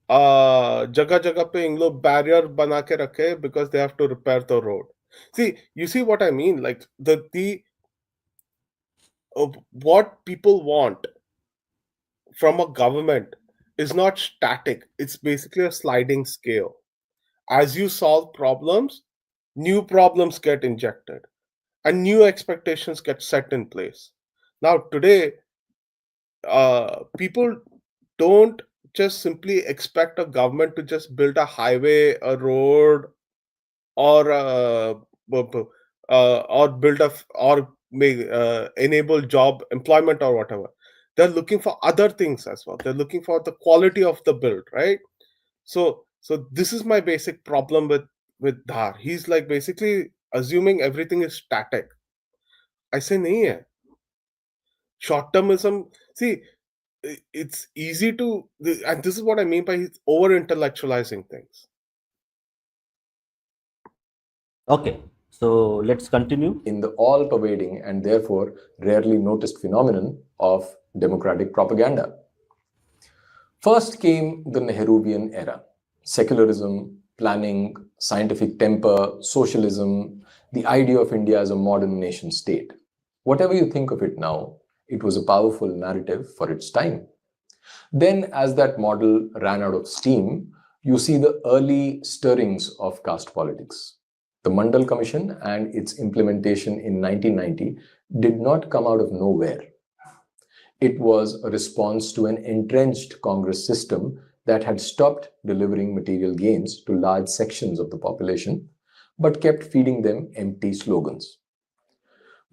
जगह जगह पे इन लोग बैरियर बना के रखे because they have to repair the road. See, you see what I mean? Like the what people want from a government is not static. It's basically a sliding scale. As you solve problems, new problems get injected and new expectations get set in place. Now, today, people don't just simply expect a government to just build a highway, a road, or or build a or make enable job employment or whatever. They're looking for other things as well. They're looking for the quality of the build, right? So this is my basic problem with Dhar. He's like basically assuming everything is static. ऐसे नहीं है. Short termism. See, it's easy to, and this is what I mean by he's over intellectualizing things. Okay, so let's continue. In the all-pervading and therefore rarely noticed phenomenon of democratic propaganda. First came the Nehruvian era. Secularism, planning, scientific temper, socialism, the idea of India as a modern nation state. Whatever you think of it now, it was a powerful narrative for its time. Then, as that model ran out of steam, you see the early stirrings of caste politics. The Mandal Commission and its implementation in 1990 did not come out of nowhere. It was a response to an entrenched Congress system that had stopped delivering material gains to large sections of the population, but kept feeding them empty slogans.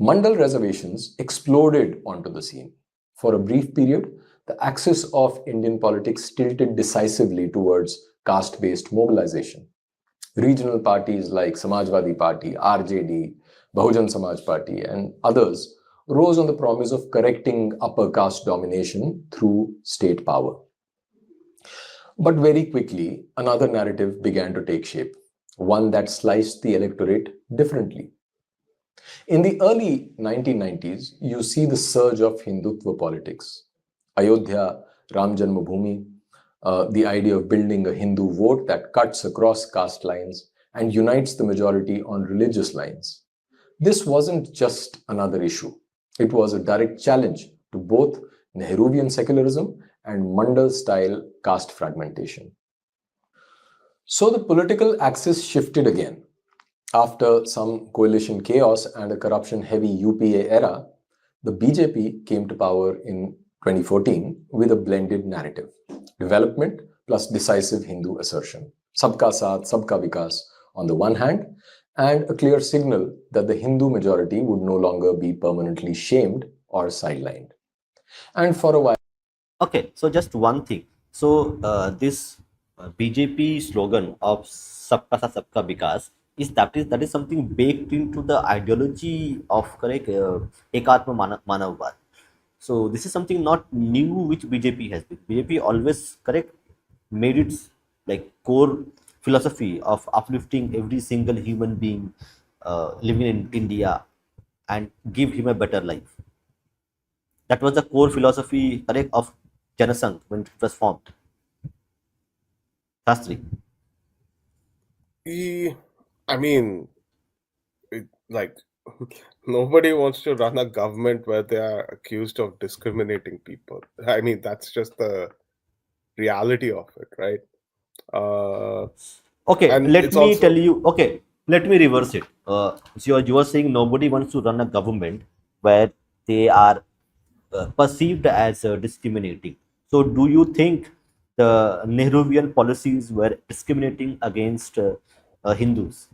Mandal reservations exploded onto the scene. For a brief period, the axis of Indian politics tilted decisively towards caste-based mobilization. Regional parties like Samajwadi Party, RJD, Bahujan Samaj Party, and others rose on the promise of correcting upper caste domination through state power. But very quickly, another narrative began to take shape, one that sliced the electorate differently. In the early 1990s, you see the surge of Hindutva politics. Ayodhya, Ram Janmabhoomi, the idea of building a Hindu vote that cuts across caste lines and unites the majority on religious lines. This wasn't just another issue. It was a direct challenge to both Nehruvian secularism and Mandal-style caste fragmentation. So the political axis shifted again. After some coalition chaos and a corruption-heavy UPA era, the BJP came to power in 2014 with a blended narrative. Development plus decisive Hindu assertion. Sabka Saath, Sabka Vikas on the one hand, and a clear signal that the Hindu majority would no longer be permanently shamed or sidelined. And for a while... Okay, so just one thing. So this BJP slogan of Sabka Saath Sabka Vikas that is something baked into the ideology of correct Ekatma Manavvad. So this is something not new which BJP has been. BJP always correct made its like core philosophy of uplifting every single human being living in India and give him a better life. That was the core philosophy correct of Janasangh when it was formed. Shastri. E- I mean, like nobody wants to run a government where they are accused of discriminating people. I mean, that's just the reality of it, right? Uh, Okay, and let it's me tell also you. Okay, let me reverse it. So you are saying nobody wants to run a government where they are perceived as discriminating. So do you think the Nehruvian policies were discriminating against Hindus?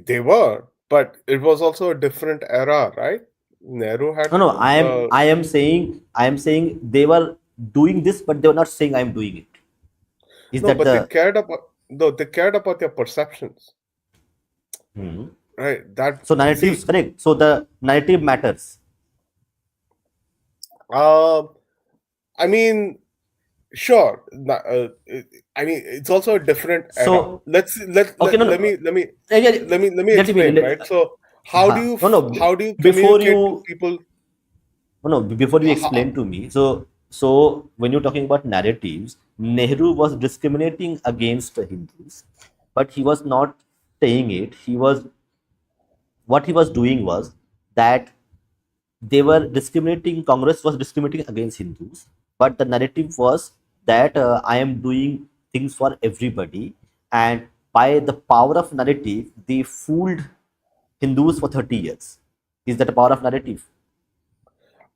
they were, but it was also a different era, right? Nehru had, No, no. uh, I am saying they were doing this, but they were not saying I am doing it. Is no, that but they the cared about, no, they cared about their perceptions, hmm. right? That, So narratives see, correct? So the narrative matters. uh, I mean, sure. I mean, it's also a different era. So Let's okay, no, no. Yeah, let me let me explain, let, right? So no, no. how do you Before communicate to you people? no, no, before you How, explain to me, so when you're talking about narratives, Nehru was discriminating against the Hindus, but he was not saying it. What he was doing was that they were discriminating. Congress was discriminating against Hindus, but the narrative was that I am doing things for everybody, and by the power of narrative, they fooled Hindus for 30 years. Is that a power of narrative?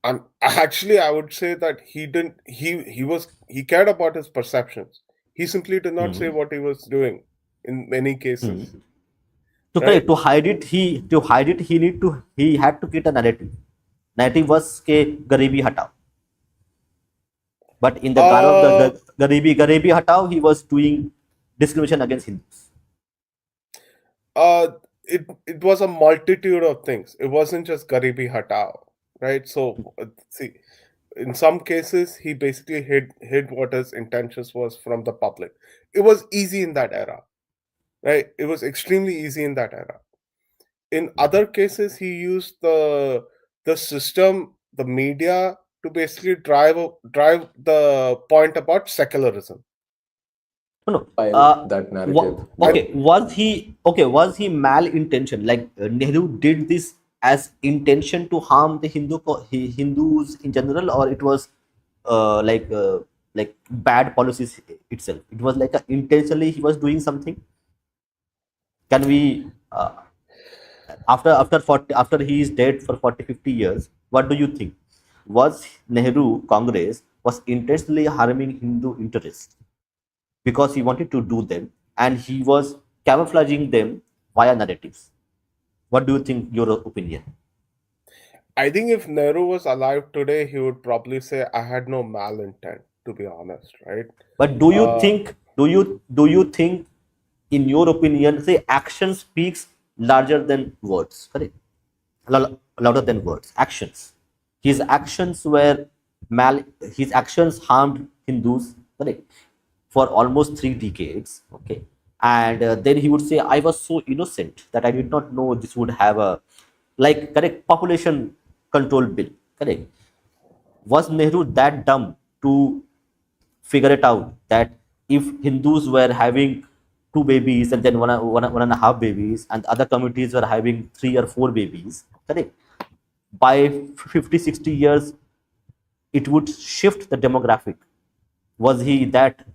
and actually, I would say that he didn't. He cared about his perceptions. He simply did not say Hmm. what he was doing in many Hmm. cases, To right? correct he had to create a narrative. Narrative was ke garibi hatao. But in the garb of the Uh, garibi hatao, he was doing discrimination against Hindus. uh, it was a multitude of things. It wasn't just Garibi Hatao, right? So see, in some cases, he basically hid what his intentions was from the public. It was easy in that era, right? It was extremely easy in that era. In other cases, he used the system, the media, to basically drive the point about secularism. No, no. While that narrative And Okay, may was he malintention? Like Nehru did this as intention to harm the Hindus in general, or it was like bad policies itself? It was like intentionally he was doing something. Can we after he is dead for 40-50 years, what do you think? Was Nehru Congress was intentionally harming Hindu interests because he wanted to do them and he was camouflaging them via narratives? What do you think, your opinion? I think if Nehru was alive today, he would probably say, I had no malintent, to be honest, right? But do you Uh, think, in your opinion, say action speaks larger than words, correct? Louder than words. Actions. His actions were his actions harmed Hindus, correct, for almost 3 decades. Okay, and then he would say, "I was so innocent that I did not know this would have a like correct population control bill." Correct. Was Nehru that dumb to figure it out that if Hindus were having two babies and then one and a half babies, and other communities were having 3 or 4 babies, correct? By 50, 60 years, it would shift the demographic. Was he that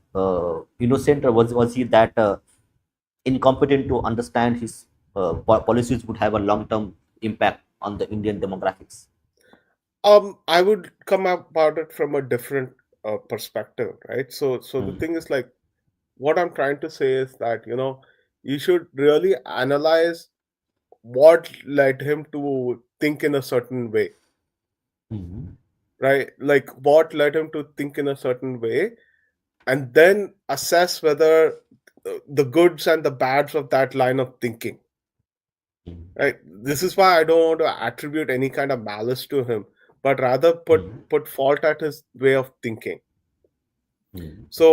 innocent, or was he that incompetent to understand his policies would have a long term impact on the Indian demographics? I would come about it from a different perspective, right? So the Hmm. thing is like, what I'm trying to say is that, you should really analyze what led him to think in a certain way, Mhm. right? Like what led him to think in a certain way, and then assess whether the goods and the bads of that line of thinking, Mhm. right? This is why I don't want to attribute any kind of malice to him, but rather Hmm. put fault at his way of thinking. Hmm. So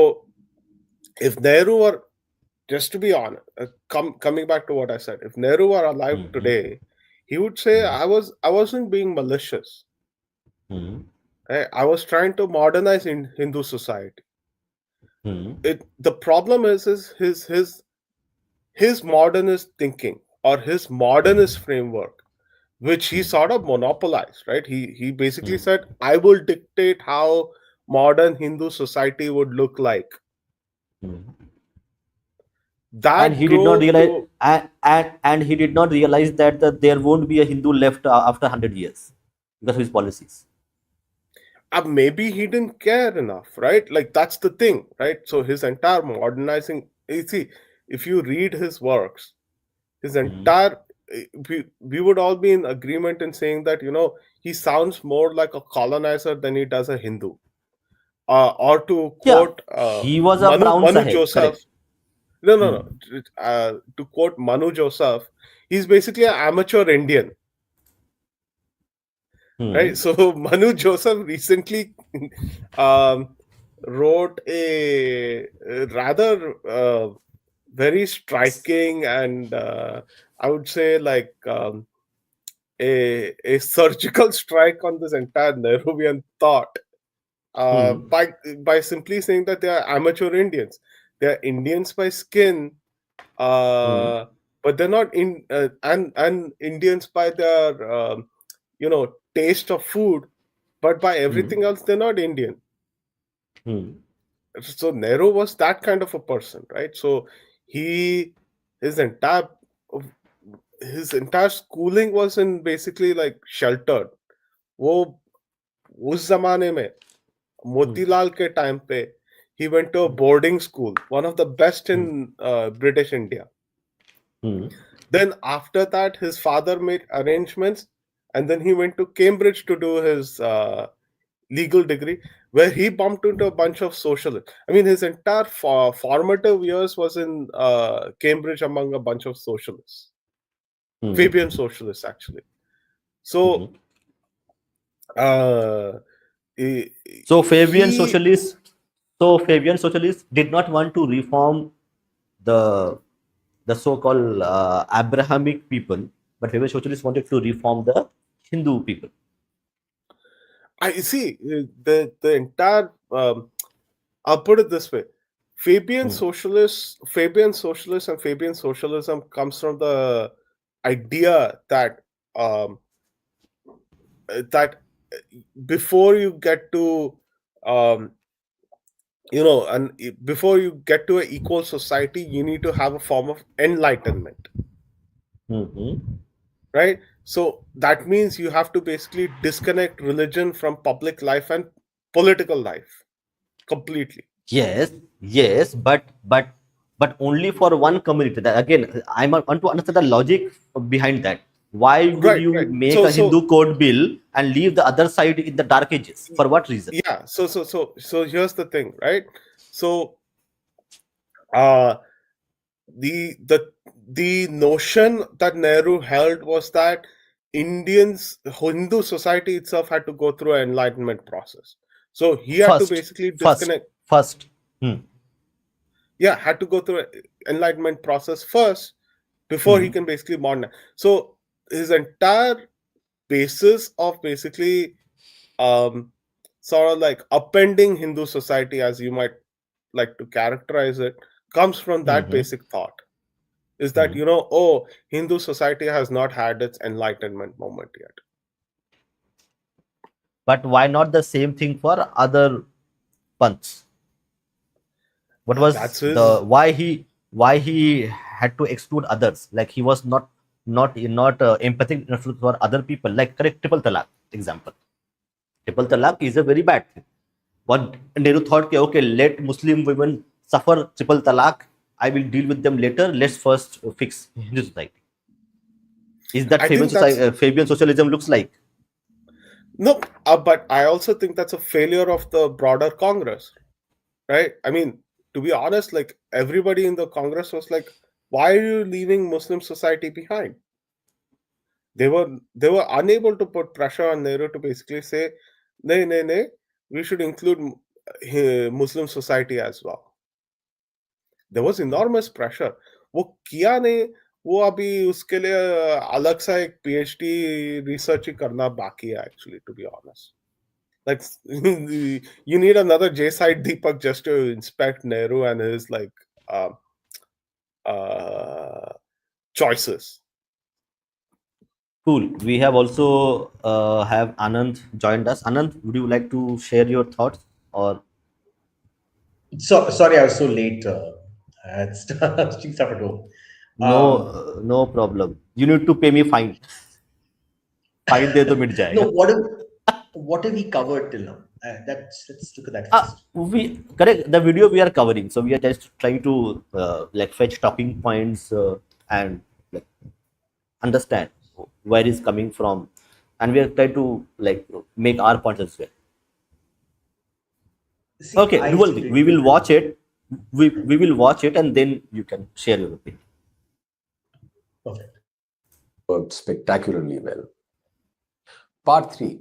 if Nehru were, just to be honest, coming back to what I said, if Nehru were alive Hmm. today, he would say, Hmm. I wasn't being malicious. Hmm. I was trying to modernize in Hindu society. Hmm. The problem is his modernist thinking or his modernist framework, which he Hmm. sort of monopolized, right? He basically Hmm. said, I will dictate how modern Hindu society would look like. Hmm. And That he did not drove realize, to and he did not realize that, there won't be a Hindu left after 100 years because of his policies. maybe he didn't care enough, right? Like that's the thing, right? So his entire modernizing, you see, if you read his works, his Hmm. entire we would all be in agreement in saying that he sounds more like a colonizer than he does a Hindu. Or to Yeah, quote he was a brown Manu Saheb, Joseph, correct. no, no, Hmm. no. To quote Manu Joseph, he's basically an amateur Indian, right? Hmm. So Manu Joseph recently um, wrote a rather very striking and I would say like a surgical strike on this entire Nehruvian thought uh, Hmm. by by simply saying that they are amateur Indians. They are Indians by skin, Hmm. uh, but they're not in and Indians by their taste of food, but by Hmm. everything else they're not Indian. Hmm. So Nehru was that kind of a person, right? So he his entire his entire schooling was in basically like sheltered. वो उस जमाने में Hmm. Motilal के time पे he went to a boarding school, one of the best in Hmm. British India. Hmm. Then after that, his father made arrangements, and then he went to Cambridge to do his legal degree, where he bumped into a bunch of socialists. I mean, his entire formative years was in Cambridge among a bunch of socialists, Hmm. Fabian socialists, actually. Hmm. So, uh, he, So he Fabian socialists did not want to reform the so-called Abrahamic people, but Fabian socialists wanted to reform the Hindu people. I see the entire. I'll put it this way: Hmm. Fabian socialists, and Fabian socialism comes from the idea that um, that before you get to um, and before you get to an equal society, you need to have a form of enlightenment, Hmm. right? So that means you have to basically disconnect religion from public life and political life completely. Yes, yes, but only for one community. That again, I want to understand the logic behind that. Why would Right, you right. make So a so Hindu code bill and leave the other side in the dark ages? For what reason? yeah, so here's the thing, right? So uh the notion that Nehru held was that Hindu society itself had to go through an enlightenment process. So he had to First, basically first, disconnect. first. Hmm. Yeah, had to go through an enlightenment process first before he Hmm. can basically modernize. So his entire basis of basically um sort of like upending Hindu society, as you might like to characterize it, comes from that Hmm. basic thought. Is that Hmm. oh, Hindu society has not had its enlightenment moment yet. But why not the same thing for other panths? What was That's the his. why he had to exclude others? Like he was not empathic enough for other people. Like correct triple talaq example. Triple talaq is a very bad thing. What Nehru thought, okay, okay, let Muslim women suffer triple talaq. I will deal with them later. Let's first fix Hindu society. Is that I think that's Fabian socialism looks like? no, but I also think that's a failure of the broader Congress, right? I mean, to be honest, like everybody in the Congress was like, "Why are you leaving Muslim society behind?" They were unable to put pressure on Nehru to basically say, nay, we should include Muslim society as well. There was enormous pressure. वो किया नहीं, वो अभी उसके लिए अलग सा एक PhD रिसर्च ही करना बाकी है actually, to be honest. Like you need another J side Deepak just to inspect Nehru and his choices. Cool. We have also have Anand joined us. Anand, would you like to share your thoughts or So sorry, I was so late. I had stuff at home. no? No problem. You need to pay me fine. Fine दे तो मिट No, जाएगा. what have we covered till now? Let's look at that Ah, first. we correct the video we are covering. So we are just trying to like fetch talking points and like understand where is coming from, and we are trying to like make our points as well. See, Okay, I do one still thing. didn't We will look at watch it. We will watch it, and then you can share your opinion. perfect. Worked spectacularly well. Part 3.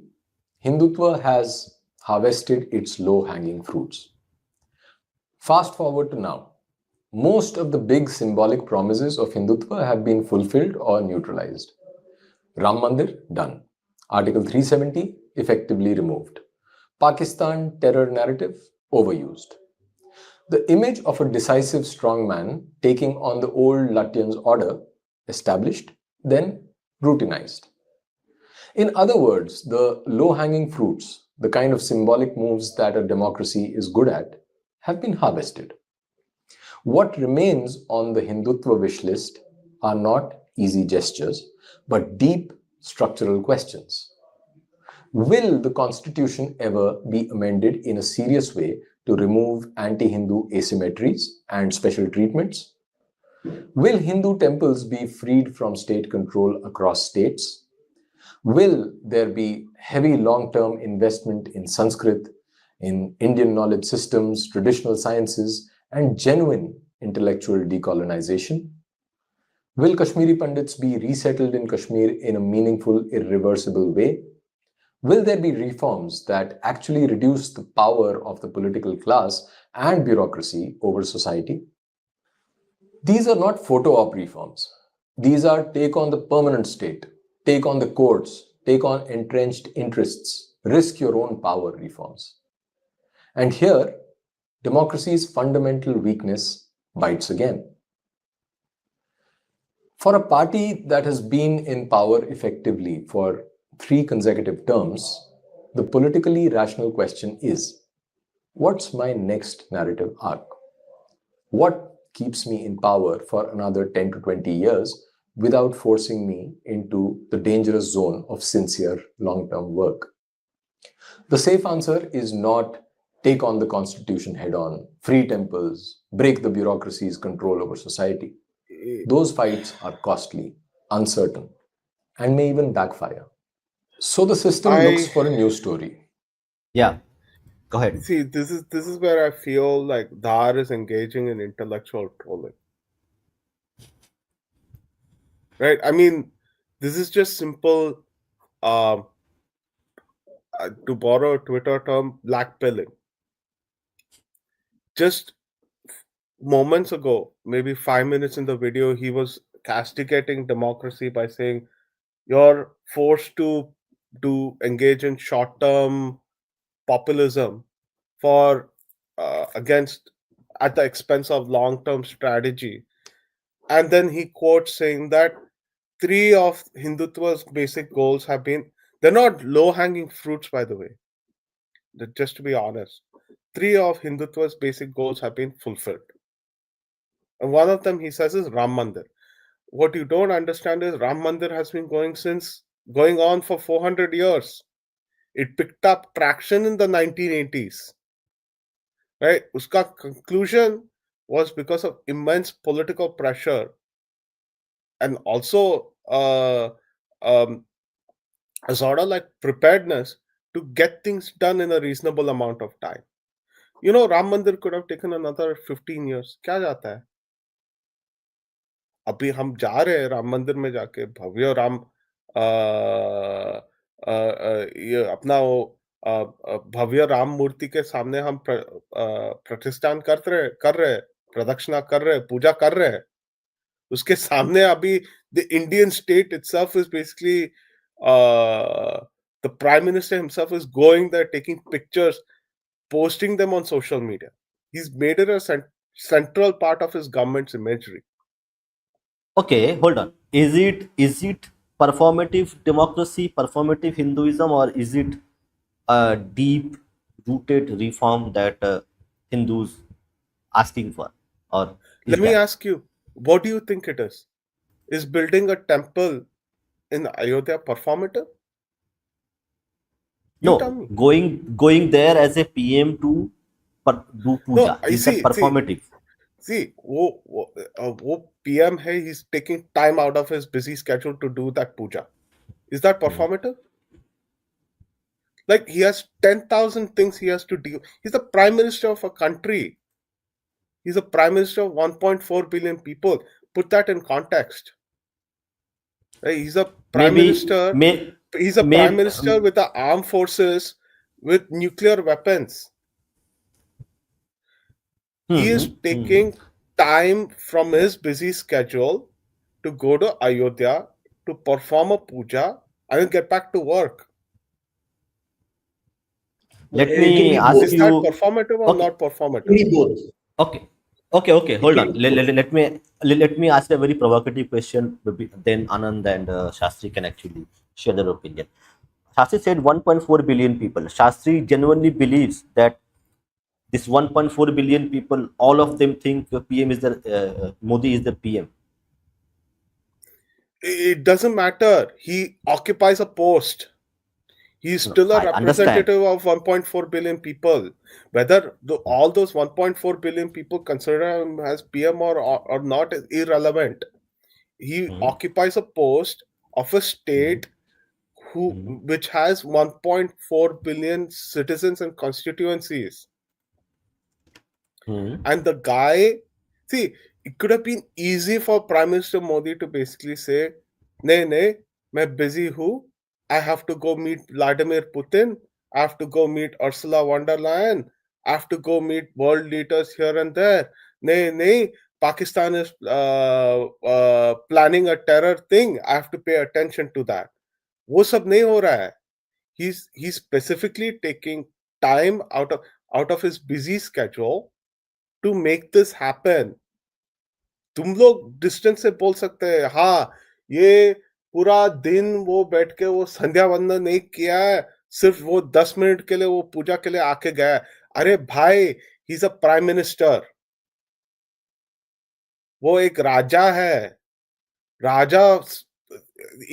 Hindutva has harvested its low-hanging fruits. Fast forward to now. Most of the big symbolic promises of Hindutva have been fulfilled or neutralized. Ram Mandir, done. Article 370, effectively removed. Pakistan terror narrative, overused. The image of a decisive strongman taking on the old Lutyens' order, established, then routinized. In other words, the low-hanging fruits, the kind of symbolic moves that a democracy is good at, have been harvested. What remains on the Hindutva wish list are not easy gestures, but deep structural questions. Will the constitution ever be amended in a serious way to remove anti-Hindu asymmetries and special treatments? Will Hindu temples be freed from state control across states? Will there be heavy long-term investment in Sanskrit, in Indian knowledge systems, traditional sciences, and genuine intellectual decolonization? Will Kashmiri Pandits be resettled in Kashmir in a meaningful, irreversible way? Will there be reforms that actually reduce the power of the political class and bureaucracy over society? These are not photo op reforms. These are take on the permanent state, take on the courts, take on entrenched interests, risk your own power reforms. And here, democracy's fundamental weakness bites again. For a party that has been in power effectively for 3 consecutive terms, the politically rational question is, what's my next narrative arc? What keeps me in power for another 10 to 20 years without forcing me into the dangerous zone of sincere long-term work? The safe answer is not take on the constitution head-on, free temples, break the bureaucracy's control over society. Those fights are costly, uncertain, and may even backfire. So the system looks for a new story. Yeah, go ahead. See, this is where I feel like Dhar is engaging in intellectual trolling. Right? I mean, this is just simple, to borrow a Twitter term, blackpilling. Just moments ago, maybe 5 minutes in the video, he was castigating democracy by saying you're forced to engage in short-term populism for against at the expense of long-term strategy. And then he quotes saying that 3 of Hindutva's basic goals have been, they're not low-hanging fruits, by the way. Just to be honest, 3 of Hindutva's basic goals have been fulfilled. And one of them, he says, is Ram Mandir. What you don't understand is Ram Mandir has been going on for 400 years. It picked up traction in the 1980s. Right? Uska conclusion was because of immense political pressure and also a sort of like preparedness to get things done in a reasonable amount of time. You know, Ram Mandir could have taken another 15 years. क्या जाता है? अभी हम जा रहे हैं राम मंदिर में जाके भव्य राम ये अपना वो भव्य राम मूर्ति के सामने हम प्रतिष्ठान कर रहे, प्रदक्षिणा कर रहे, पूजा कर रहे हैं, उसके सामने अभी the Indian state itself is basically the prime minister himself is going there, taking pictures, posting them on social media. He's made it a central part of his government's imagery. Okay, hold on. Is it performative democracy, performative Hinduism, or is it a deep rooted reform that Hindus asking for, or is Let me that ask you, what do you think it is? Is building a temple in Ayodhya performative? You tell no me. going there as a PM to do No, puja? I Is that see. performative? See, wo PM hai, he's taking time out of his busy schedule to do that puja. Is that Hmm. performative? Like he has 10,000 things he has to do. He's the prime minister of a country. He's a prime minister of 1.4 billion people. Put that in context. Right? He's a prime Maybe minister. may He's a prime may minister with the armed forces with nuclear weapons. He is taking time from his busy schedule to go to Ayodhya to perform a puja and then get back to work. let It can me be ask both. Is that you. performative or Okay, not It performative? can be both. okay, okay. It Hold can on. be both. Let me ask a very provocative question. Then Anand and Shastri can actually share their opinion. Shastri said 1.4 billion people. Shastri genuinely believes that this 1.4 billion people, all of them think PM is the Modi is the PM. It doesn't matter. He occupies a post. He's No, still a I understand. representative of 1.4 billion people. Whether all those 1.4 billion people consider him as PM or not is irrelevant. He Hmm, occupies a post of a hmm, state hmm, which has 1.4 billion citizens and constituencies. hmm, And the guy, see, it could have been easy for Prime Minister Modi to basically say, "Nay, nay, मैं busy हूँ. I have to go meet Vladimir Putin. I have to go meet Ursula von der Leyen. I have to go meet world leaders here and there. Nay, nay, Pakistan is planning a terror thing. I have to pay attention to that." वो सब नहीं हो रहा है. He's specifically taking time out of his busy schedule to make this happen. तुम लोग distance से बोल सकते हैं, हाँ, ये पूरा दिन वो बैठ के वो संध्या वंदन नहीं किया है, सिर्फ वो 10 मिनट के लिए वो पूजा के लिए आके गया है. अरे भाई, he is a prime minister. वो एक राजा है. Raja,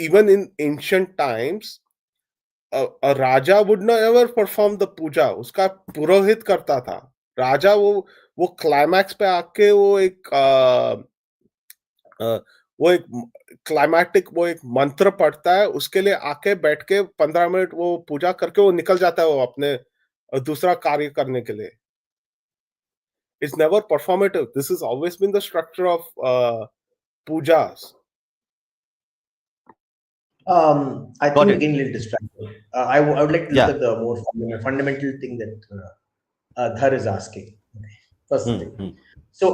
even in ancient times, a raja would not ever perform the puja. उसका पुरोहित करता था. राजा वो क्लाइमैक्स पे आके वो एक क्लाइमैटिक वो एक मंत्र पढ़ता है, उसके लिए आके बैठ के 15 मिनट वो पूजा करके वो निकल जाता है वो अपने दूसरा कार्य करने के लिए. It's never performative. This has always been the structure of pujas. I got think it. again a little distracted. I would like to look Yeah. at the more fundamental thing that Dhar is asking. Okay. First Hmm, thing. hmm, So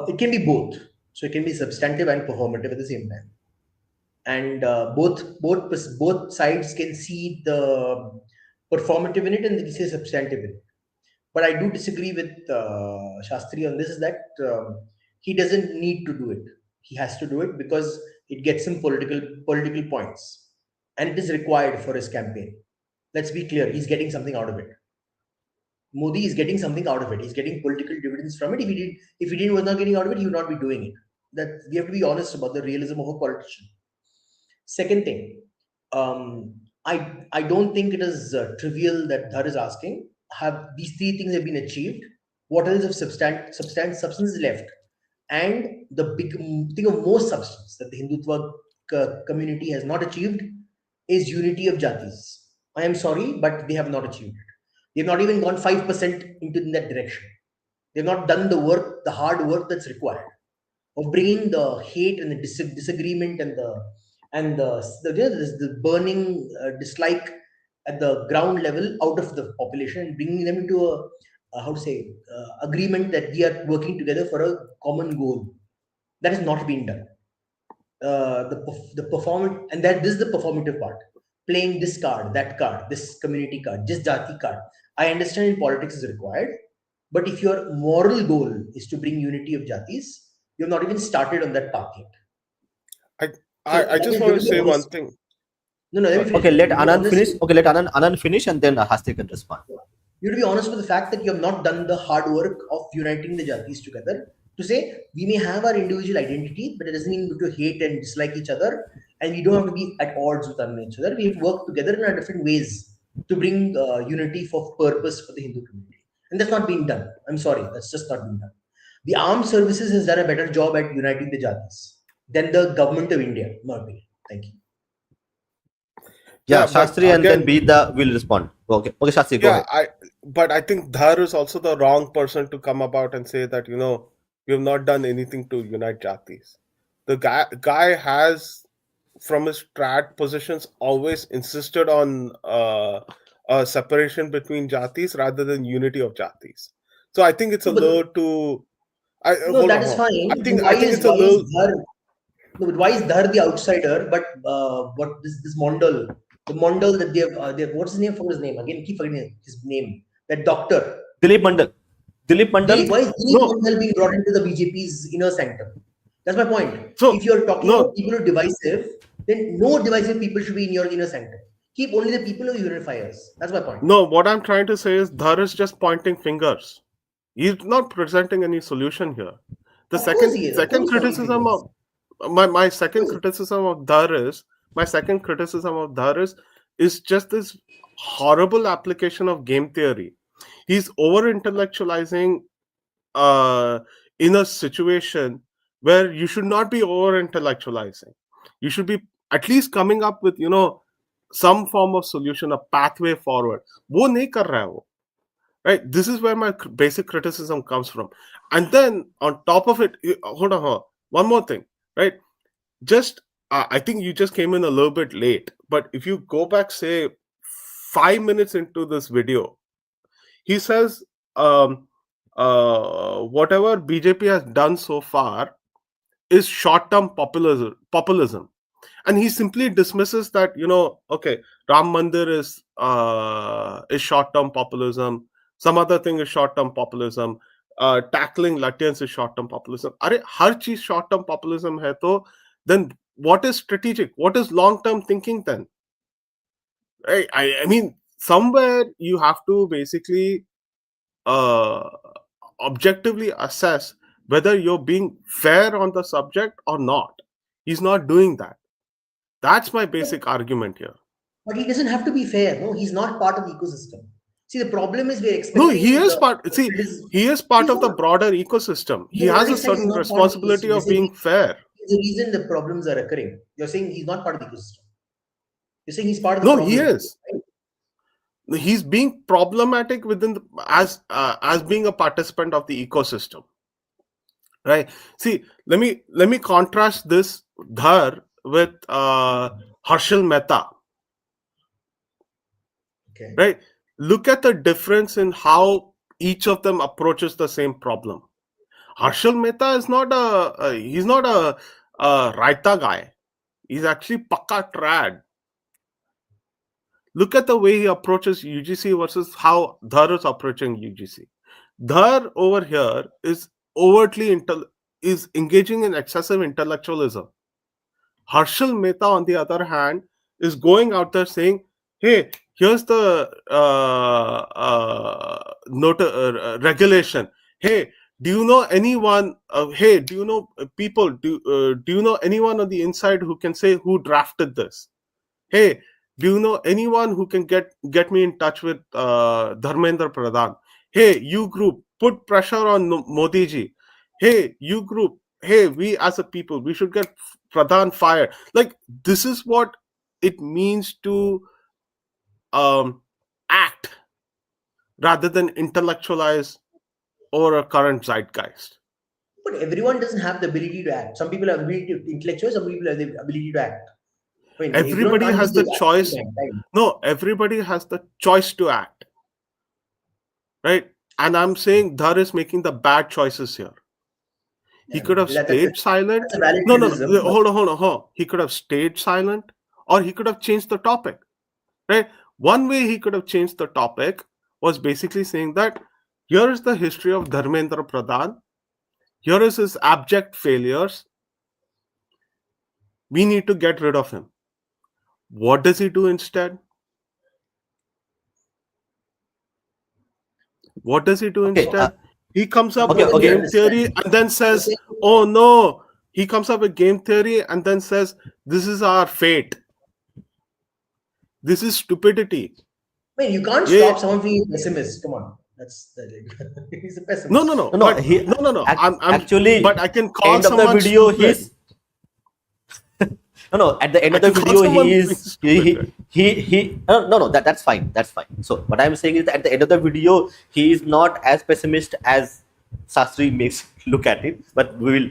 it can be both. So it can be substantive and performative at the same time, and both sides can see the performative in it and they can see substantive in it. But I do disagree with Shastri on this. Is that he doesn't need to do it. He has to do it because it gets him political points, and it is required for his campaign. Let's be clear. He's getting something out of it. Modi is getting something out of it. He's getting political dividends from it. If he didn't was not getting out of it, he would not be doing it. That we have to be honest about the realism of a politician. Second thing, I don't think it is trivial that Dhar is asking. Have these three things have been achieved? What else of substance is left? And the big thing of most substance that the Hindutva community has not achieved is unity of jatis. I am sorry, but they have not achieved it. They've not even gone 5% into that direction. They've not done the work, the hard work that's required of bringing the hate and the disagreement and the and the burning dislike at the ground level out of the population and bringing them into a how to say agreement that we are working together for a common goal. That has not been done. The performance, and that this is the performative part, playing this card, that card, this community card, this jati card. I understand in politics is required, but if your moral goal is to bring unity of jatis, you have not even started on that path yet. I So I that just is want to very say one honest. thing. No, let me Sorry. finish. Okay, let You be Anand honest. finish. Okay, let Anand finish, and then Hasti can respond. You have to be honest with the fact that you have not done the hard work of uniting the jatis together to say we may have our individual identity, but it doesn't mean we have to hate and dislike each other, and we don't have to be at odds with each other. We have to work together in our different ways to bring unity for purpose for the Hindu community, and that's not been done. I'm sorry, that's just not been done. The armed services has done a better job at uniting the jatis than the government of India, in my opinion. Thank you. Yeah, Yeah, but Shastri, and then again, Bida will respond. Okay, okay, Shastri, go yeah, ahead. but I think Dhar is also the wrong person to come about and say that, we have not done anything to unite jatis. The guy has, from his strat positions, always insisted on a separation between jatis rather than unity of jatis. So I think it's a No, but little too. no, Hold that on, is hold on. fine. I Then think I think it's a why is little. Dhar? No, but why is Dhar the outsider? But what this Mondal, the Mondal that they have what's his name? For his name again, keep forgetting his name. That doctor. Dilip Mandal. Dilip Mandal. Why is Dilip No, Mondal being brought into the BJP's inner center? That's my point. so If you're talking about no, people who are divisive, then no divisive people should be in your inner center. Keep only the people who are unifiers. That's my point. no. What I'm trying to say is Dhar is just pointing fingers. He's not presenting any solution here. The Of course second he is. Of course second he's pointing criticism fingers. of my Of second course. criticism of Dhar is just this horrible application of game theory. He's over intellectualizing uh, in a situation where you should not be over intellectualizing. You should be at least coming up with some form of solution, a pathway forward. वो नहीं कर रहा है वो. Right, this is where my basic criticism comes from. And then on top of it, hold on, one more thing, right? Just I think you just came in a little bit late, but if you go back, say 5 minutes into this video, he says whatever BJP has done so far is short-term populism, and he simply dismisses that, okay, Ram Mandir is short-term populism, some other thing is short-term populism, tackling Latvians is short-term populism. Are har cheez short-term populism hai to then what is strategic, what is long-term thinking then, right? I mean, somewhere you have to basically uh, objectively assess whether you're being fair on the subject or not. He's not doing that. That's my basic argument here. But he doesn't have to be fair. No, he's not part of the ecosystem. See, the problem is we're No, expecting he is the part. See, criticism. he is part He's of the not. broader ecosystem. He No, has when I a said he's certain not part of the responsibility ecosystem, you're of saying being fair. he's the reason the problems are occurring. You're saying he's not part of the ecosystem. You're saying he's part of the No, he problem. is. Right? He's being problematic within as being a participant of the ecosystem, right? See, let me contrast this Dhar with Harshal Mehta, Okay. right? Look at the difference in how each of them approaches the same problem. Harshal Mehta is not he's not a Raita guy. He's actually pakka trad. Look at the way he approaches UGC versus how Dhar is approaching UGC. Dhar over here is overtly is engaging in excessive intellectualism. Harshal Mehta, on the other hand, is going out there saying, "Hey, here's the regulation. Hey, do you know anyone? Hey, do you know people? Do you know anyone on the inside who can say who drafted this? Hey, do you know anyone who can get me in touch with Dharmendra Pradhan? Hey, you group, put pressure on Modi ji. Hey, you group, hey, we as a people, we should get Pradhan fired." Like, this is what it means to act rather than intellectualize over a current zeitgeist. But everyone doesn't have the ability to act. Some people have the ability to intellectual, some people have the ability to act. I mean, if you don't Everybody can't has just the give absolute choice. time. No, everybody has the choice to act, right? And I'm saying Dhar is making the bad choices here. He Yeah, could have stayed silent. that's a valid No, no, criticism. no. Hold on. He could have stayed silent, or he could have changed the topic, right? One way he could have changed the topic was basically saying that here is the history of Dharmendra Pradhan. Here is his abject failures. We need to get rid of him. What does he do instead? What does he do Okay. instead? He comes up Okay. with Let me Okay. game understand. theory and then You're says, saying, oh no. He comes up with game theory and then says, this is our fate. This is stupidity. I mean, you can't Yeah. stop someone from being a pessimist. Come on, that's he's a No, no, pessimist. no. No, no. But He no. actually, But I can call end of the someone video, stupid. he's no, no. At the end I of the can call video, someone he being is stupid, right? no, no, no. That's fine. That's fine. So what I'm saying is that at the end of the video, he is not as pessimist as Sastri makes look at it. But we'll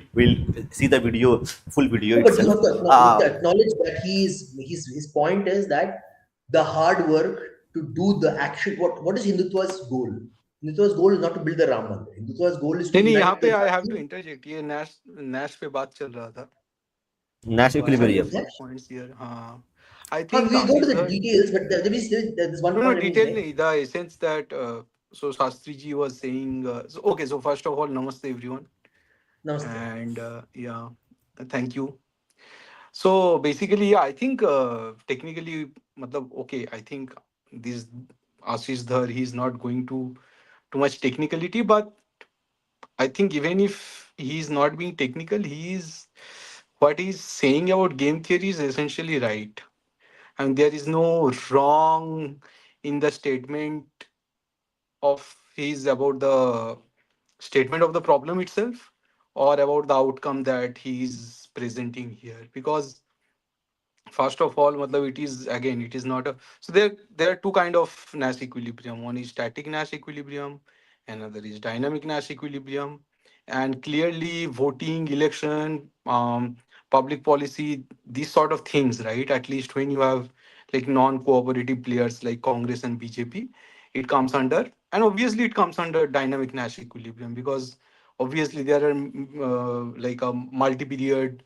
see the video, full video No, but itself. you have to acknowledge that his point is that the hard work to do the action. What is Hindutva's goal? Hindutva's goal is not to build the Ram Mandir. Hindutva's goal is to नहीं नहीं यहाँ unite पे the I have to country. Interject ये नैश नैश पे बात चल रहा था Nash so I have a equilibrium. few points here हाँ I Huh, think we'll go to Ashish the Dhar details, but there's one no point I need to detail make. नहीं the essence that so Shastri ji was saying so, okay so first of all namaste everyone Namaste. and yeah thank you so basically yeah I think technically matlab, okay I think this Ashish Dhar he's not going to too much technicality but I think even if he's not being technical, he's what he's saying about game theory is essentially right. And there is no wrong in the statement of his about the statement of the problem itself or about the outcome that he's presenting here. Because first of all matlab it is again it is not a so there are two kind of Nash equilibrium. One is static Nash equilibrium, another is dynamic Nash equilibrium. And clearly voting election public policy these sort of things, right, at least when you have like non-cooperative players like Congress and BJP, it comes under, and obviously it comes under dynamic Nash equilibrium because obviously there are like a multi-period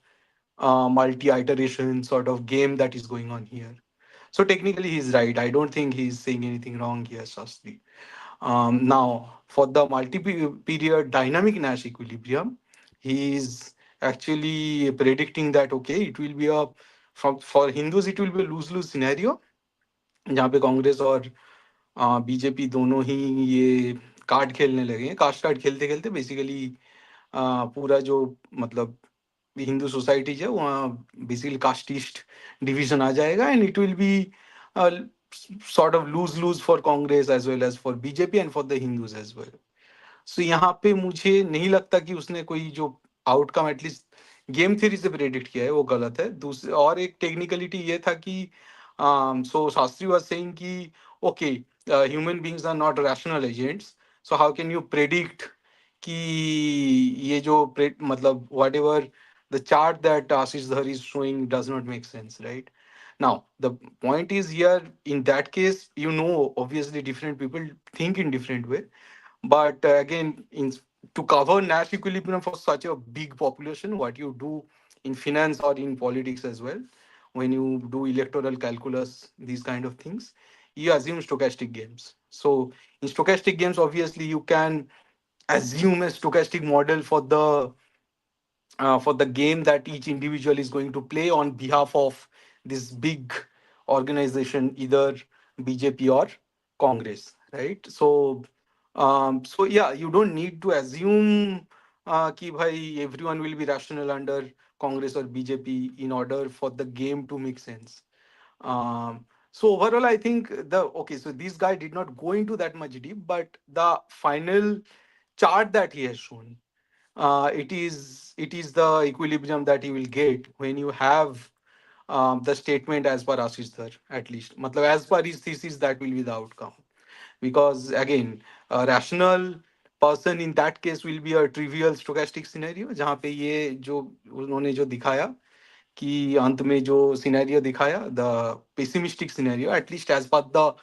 multi-iteration sort of game that is going on here. So technically, he's right. I don't think he's saying anything wrong here, Shastri. Now, for the multi-period dynamic Nash equilibrium, he's actually predicting that okay, it will be a for Hindus it will be a lose-lose scenario जहाँ पे कांग्रेस और BJP दोनों ही ये card खेलने लगे हैं cast card खेलते खेलते बेसिकली पूरा जो मतलब हिंदू सोसाइटी है वहाँ बेसिकली कास्टिस्ट डिवीजन आ जाएगा and it will be sort of lose lose for Congress as well as for BJP and for the Hindus as well. सो यहाँ पे मुझे नहीं लगता कि उसने कोई जो आउटकम एटलीस्ट गेम थ्योरी से प्रेडिक्ट किया है वो गलत है दूसरे और एक टेक्निकलिटी ये था कि सो शास्त्री वाज सेइंग कि okay human beings are not rational agents so how can you predict कि ये जो मतलब what the chart that Ashish Dhar is showing does not make sense right now the point is here in that case you know obviously different people think in different way but again, to cover Nash equilibrium for such a big population, what you do in finance or in politics as well, when you do electoral calculus, these kind of things, you assume stochastic games. So in stochastic games, obviously you can assume a stochastic model for the game that each individual is going to play on behalf of this big organization, either BJP or Congress, right? So yeah, you don't need to assume कि भाई everyone will be rational under Congress or BJP in order for the game to make sense. So overall, I think the okay. So this guy did not go into that much deep, but the final chart that he has shown it is the equilibrium that you will get when you have the statement as per Ashish Dhar, at least. Matlab, as per his thesis, that will be the outcome. Because again, a rational person in that case will be a trivial stochastic scenario, जहाँ पे ये जो उन्होंने जो दिखाया कि अंत में जो सिनेरियो दिखाया, the pessimistic scenario, at least as per the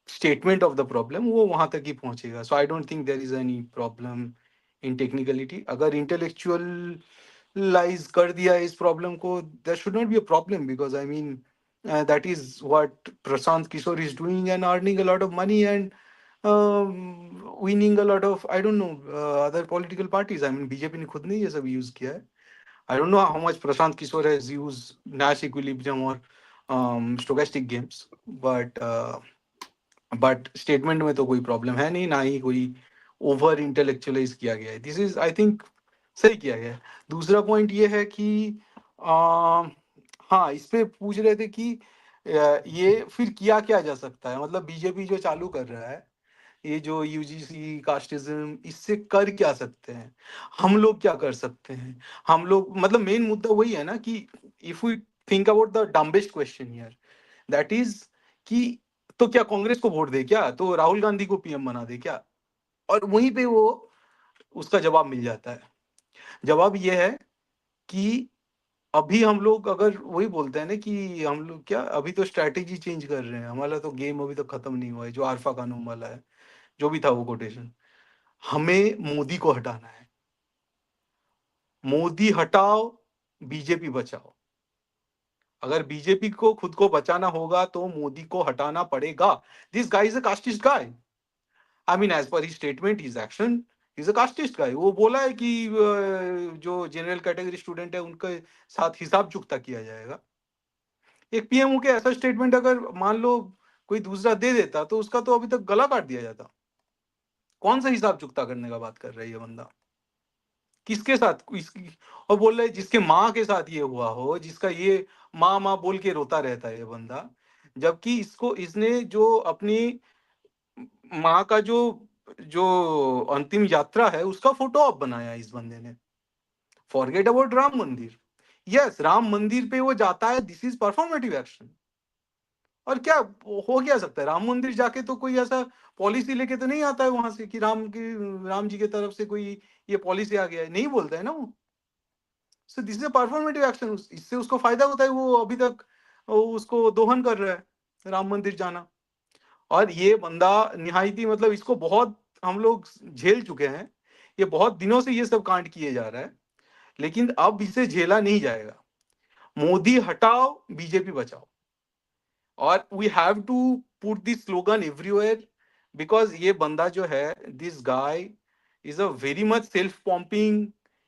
statement of the problem, वो वहां तक ही पहुंचेगा. So I don't think there is any problem in technicality. अगर इंटेलेक्चुअलाइज कर दिया इस प्रॉब्लम को, there should not be a problem, because I mean that is what Prashant Kishor is doing and earning a lot of money and winning a lot of, I don't know, other political parties. I mean, BJP ने खुद ने ये सब use किया है. I don't know how much Prashant Kishore has used Nash equilibrium or stochastic games, but statement में तो कोई प्रॉब्लम है नहीं, ना ही कोई ओवर इंटेलेक्चुअलाइज किया गया है. दिस इज, आई थिंक, सही किया गया है. दूसरा पॉइंट ये है कि हाँ, इस पे पूछ रहे थे कि ये फिर किया क्या जा सकता है. मतलब बीजेपी जो चालू कर रहा है, ये जो यूजीसी कास्टिज्म, इससे कर क्या सकते हैं, हम लोग क्या कर सकते हैं. हम लोग, मतलब मेन मुद्दा वही है ना कि if we think about the dumbest question here, that is कि तो क्या कांग्रेस को वोट दे क्या, तो राहुल गांधी को पीएम बना दे क्या. और वहीं पे वो उसका जवाब मिल जाता है. जवाब ये है कि अभी हम लोग अगर वही बोलते हैं ना कि हम लोग क्या अभी तो स्ट्रैटेजी चेंज कर रहे हैं, हमारा तो गेम अभी तो खत्म नहीं हुआ है, जो आरफा कानून वाला है, जो भी था वो कोटेशन. हमें मोदी को हटाना है. मोदी हटाओ, बीजेपी बचाओ. अगर बीजेपी को खुद को बचाना होगा तो मोदी को हटाना पड़ेगा. This guy is a castist guy. I mean, as per his statement, his action, is a castist guy. वो बोला है कि जो जनरल कैटेगरी स्टूडेंट है उनके साथ हिसाब चुकता किया जाएगा. एक पीएमओ के ऐसा स्टेटमेंट अगर मान लो कोई दूसरा दे देता तो उसका तो अभी तक गला काट दिया जाता. कौन सा हिसाब चुकता करने का बात कर रहा है ये बंदा, किसके साथ इसकी. और बोल रहे जिसके माँ के साथ ये हुआ हो, जिसका ये माँ माँ बोल के रोता रहता है ये बंदा, जबकि इसको इसने जो अपनी माँ का जो जो अंतिम यात्रा है उसका फोटो ऑप बनाया इस बंदे ने. फॉरगेट अबाउट राम मंदिर. यस, राम मंदिर पे वो जाता है, दिस इज परफॉर्मेटिव एक्शन. और क्या हो क्या सकता है, राम मंदिर जाके तो कोई ऐसा पॉलिसी लेके तो नहीं आता है वहां से कि राम जी की तरफ से कोई ये पॉलिसी आ गया है, नहीं बोलता है ना वो. So this is a performative action. इससे उसको फायदा होता है, वो अभी तक उसको दोहन कर रहा है राम मंदिर जाना. और ये बंदा निहायती, मतलब इसको बहुत हम लोग झेल चुके हैं. ये बहुत दिनों से ये सब कांड किए जा रहा है, लेकिन अब इसे झेला नहीं जाएगा. मोदी हटाओ, बीजेपी बचाओ. और we have to put this slogan everywhere, because ये बंदा जो है, this guy is a very much self pumping,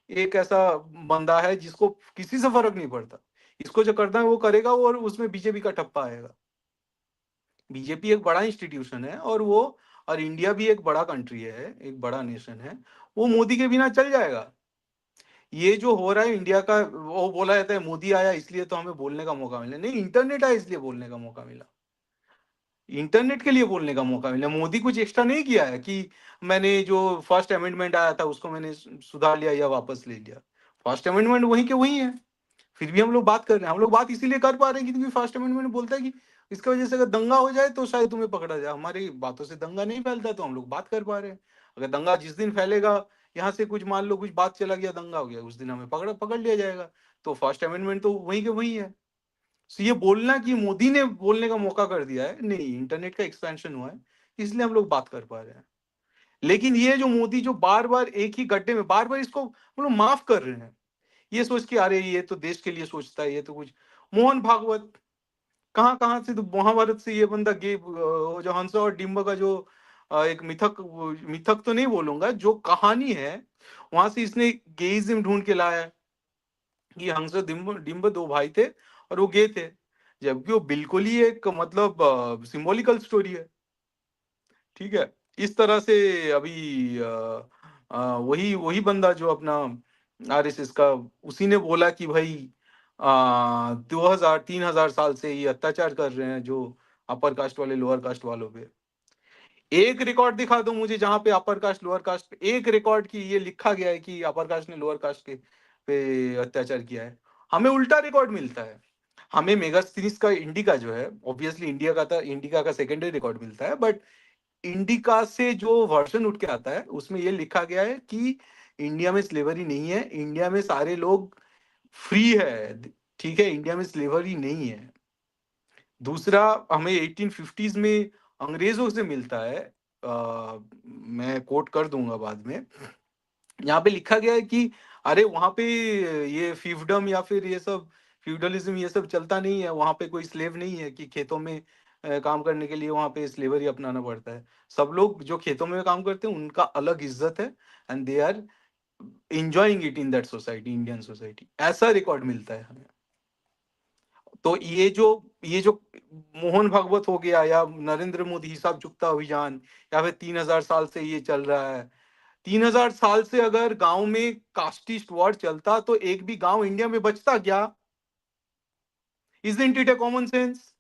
एक ऐसा बंदा है जिसको किसी से फर्क नहीं पड़ता. इसको जो करना है वो करेगा, और उसमें बीजेपी का ठप्पा आएगा. बीजेपी एक बड़ा इंस्टीट्यूशन है, और इंडिया भी एक बड़ा कंट्री है, एक बड़ा नेशन है. वो मोदी के बिना चल जाएगा. ये जो हो रहा है इंडिया का, वो बोला जाता है मोदी आया इसलिए तो हमें बोलने का मौका मिला. नहीं, इंटरनेट आया इसलिए बोलने का मौका मिला. इंटरनेट के लिए बोलने का मौका मिला. मोदी कुछ एक्स्ट्रा नहीं किया है कि मैंने जो फर्स्ट अमेंडमेंट आया था उसको मैंने सुधार लिया या वापस ले लिया. फर्स्ट अमेंडमेंट वही के वही है. फिर भी हम लोग बात कर रहे हैं. हम लोग बात इसीलिए कर पा रहे हैं क्योंकि फर्स्ट अमेंडमेंट बोलता है कि इसकी वजह से अगर दंगा हो जाए तो शायद तुम्हें पकड़ा जाए. हमारी बातों से दंगा नहीं फैलता तो हम लोग बात कर पा रहे हैं. अगर दंगा जिस दिन फैलेगा, यहाँ से कुछ मान लो कुछ बात चला गया, दंगा हो गया, उस दिन हमें पकड़ पकड़ लिया जाएगा. तो फर्स्ट अमेंडमेंट तो वही के वही है. तो ये बोलना कि मोदी ने बोलने का मौका कर दिया है, नहीं, इंटरनेट का एक्सपेंशन हुआ है इसलिए हम लोग बात कर पा रहे हैं. लेकिन ये जो मोदी जो बार बार एक ही गड्ढे में बार बार इसको हम लोग माफ कर रहे हैं, ये सोच के अरे ये तो देश के लिए सोचता है, ये तो कुछ मोहन भागवत कहाँ कहाँ से, तो महाभारत से ये बंदा जो हंस और डिम्ब का जो एक मिथक, मिथक तो नहीं बोलूंगा, जो कहानी है वहां से इसने गेइज्म ढूंढ के लाया है कि हंस और डिम्ब डिम्ब दो भाई थे और वो गे थे. जबकि वो बिल्कुल ही एक मतलब सिंबॉलिकल स्टोरी है. ठीक है. इस तरह से अभी वही वही बंदा जो अपना आरएसएस का, उसी ने बोला कि भाई 2000 3000 साल से ये अत्याचार कर रहे हैं जो अपर कास्ट वाले लोअर कास्ट वालों पे. एक रिकॉर्ड दिखा दो मुझे जहां पे अपर कास्ट लोअर कास्ट पे एक रिकॉर्ड की ये लिखा गया है कि अपर कास्ट ने लोअर कास्ट के पे अत्याचार किया है. हमें उल्टा रिकॉर्ड मिलता है. हमें मेगास्थनीस का इंडिका जो है, ऑब्वियसली इंडिका का सेकेंडरी रिकॉर्ड मिलता है, बट इंडिका से जो वर्जन उठ के आता है उसमें ये लिखा गया है कि इंडिया में स्लेवरी नहीं है, इंडिया में सारे लोग फ्री है. ठीक है, इंडिया में स्लेवरी नहीं है। दूसरा, हमें 1850s में अंग्रेजों से मिलता है, मैं कोट कर दूंगा बाद में, यहाँ पे लिखा गया है कि अरे वहां पे ये फीवडम या फिर ये सब फ्यूडलिज्म ये सब चलता नहीं है, वहां पे कोई स्लेव नहीं है कि खेतों में काम करने के लिए वहां पे स्लेवरी अपनाना पड़ता है। सब लोग जो खेतों में काम करते हैं उनका अलग इज्जत है, and they are enjoying it in that society, Indian society, ऐसा रिकॉर्ड मिलता है हमें। तो ये जो मोहन भागवत हो गया या नरेंद्र मोदी हिसाब चुकता अभियान, या फिर 3,000 साल से ये चल रहा है, 3,000 साल से अगर गांव में कास्टिस्ट वॉर चलता तो एक भी गांव इंडिया में बचता क्या? Isn't it A common sense?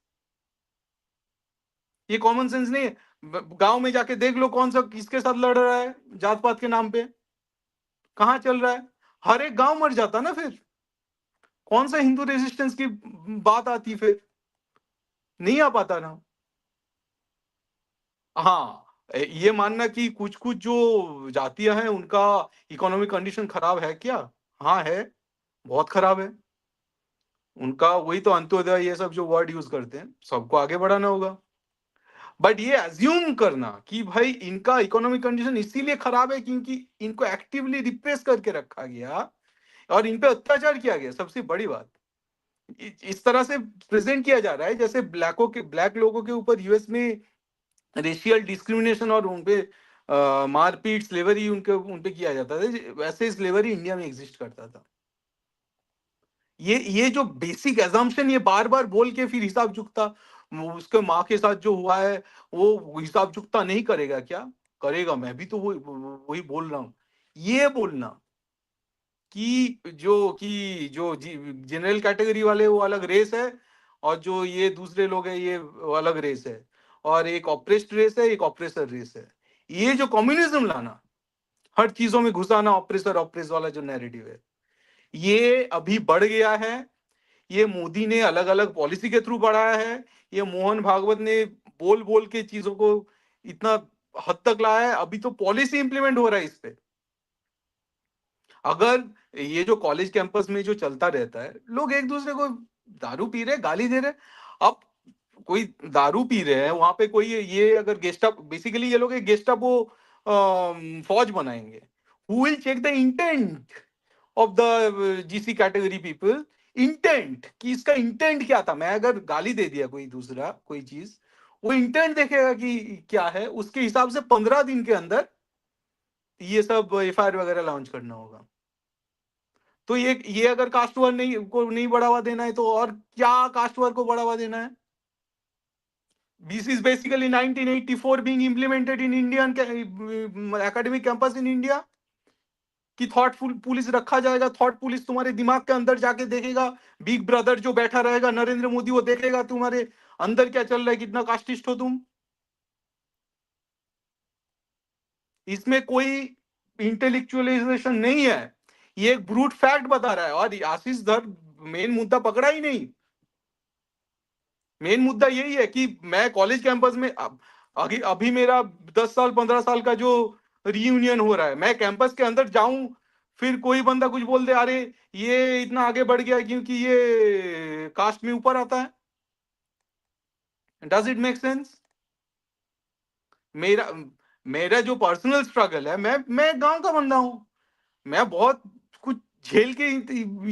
ये कॉमन सेंस नहीं है? गांव में जाके देख लो कौन सा किसके साथ लड़ रहा है जात पात के नाम पे, कहां चल रहा है? हर एक गांव मर जाता ना फिर। कौन सा हिंदू रेजिस्टेंस की बात आती फिर? नहीं आ पाता ना। हाँ, ये मानना कि कुछ कुछ जो जातियां हैं उनका इकोनॉमिक कंडीशन खराब है क्या? हाँ है, बहुत खराब है उनका। वही तो अंत्योदय ये सब जो वर्ड यूज करते हैं, सबको आगे बढ़ाना होगा। बट ये अज्यूम करना कि भाई इनका इकोनॉमिक कंडीशन इसीलिए खराब है क्योंकि इनको एक्टिवली रिप्रेस करके रखा गया और इन पे अत्याचार किया गया, सबसे बड़ी बात इस तरह से प्रेजेंट किया जा रहा है जैसे ब्लैक लोगों के ऊपर यूएस में रेशियल डिस्क्रिमिनेशन और उनपे मारपीट स्लेवरी उनपे किया जाता था, वैसे स्लेवरी इंडिया में एग्जिस्ट करता था। ये जो बेसिक एजम्पशन ये बार बार बोल के फिर हिसाब चुकता, उसके माँ के साथ जो हुआ है वो हिसाब चुकता नहीं करेगा क्या? करेगा। मैं भी तो वही बोल रहा हूँ। ये बोलना कि जो जनरल कैटेगरी वाले वो अलग रेस है और जो ये दूसरे लोग हैं ये अलग रेस है, और एक ऑपरेस्ड रेस है एक ऑपरेसर रेस है, ये जो कम्युनिज्म लाना, हर चीजों में घुसाना, ऑपरेसर ऑपरेस वाला जो नैरेटिव है, ये अभी बढ़ गया है। ये मोदी ने अलग अलग पॉलिसी के थ्रू बढ़ाया है। ये मोहन भागवत ने बोल बोल के चीजों को इतना हद तक लाया है। अभी तो पॉलिसी इंप्लीमेंट हो रहा है इस पे। अगर ये जो कॉलेज कैंपस में जो चलता रहता है, लोग एक दूसरे को दारू पी रहे गाली दे रहे, अब कोई दारू पी रहे हैं वहां पे, कोई ये अगर गेस्टअप, बेसिकली ये लोग एक गेस्टअप वो फौज बनाएंगे। Who will check the intent of the GC category people? Intent, कि इसका इंटेंट क्या था। मैं अगर गाली दे दिया कोई दूसरा कोई चीज, वो इंटेंट देखेगा कि क्या है, उसके हिसाब से 15 दिन के अंदर ये सब एफआईआर वगैरह लॉन्च करना होगा। तो ये अगर कास्ट वार नहीं बढ़ावा देना है तो और क्या कास्ट वार को बढ़ावा देना है? This is basically 1984 being implemented in Indian academic campus in India, कि थॉटफुल पुलिस रखा जाएगा। थॉट पुलिस तुम्हारे दिमाग के अंदर जाके देखेगा। बिग ब्रदर जो बैठा रहेगा नरेंद्र मोदी, वो देखेगा तुम्हारे अंदर क्या चल रहा है, कितना कास्टिस्ट हो तुम। इसमें कोई इंटेलेक्चुअलाइजेशन नहीं है, ये एक ब्रूट फैक्ट बता रहा है। और आशीष धर मेन मुद्दा पकड़ा ही नहीं। मेन मुद्दा यही है कि मैं कॉलेज कैंपस में अभी मेरा 10 साल 15 साल का जो रियूनियन हो रहा है, मैं कैंपस के अंदर जाऊं, फिर कोई बंदा कुछ बोल दे, अरे ये इतना आगे बढ़ गया क्योंकि ये कास्ट में ऊपर आता है। Does it make sense? मेरा मेरा जो पर्सनल स्ट्रगल है, मैं गांव का बंदा हूं, मैं बहुत कुछ झेल के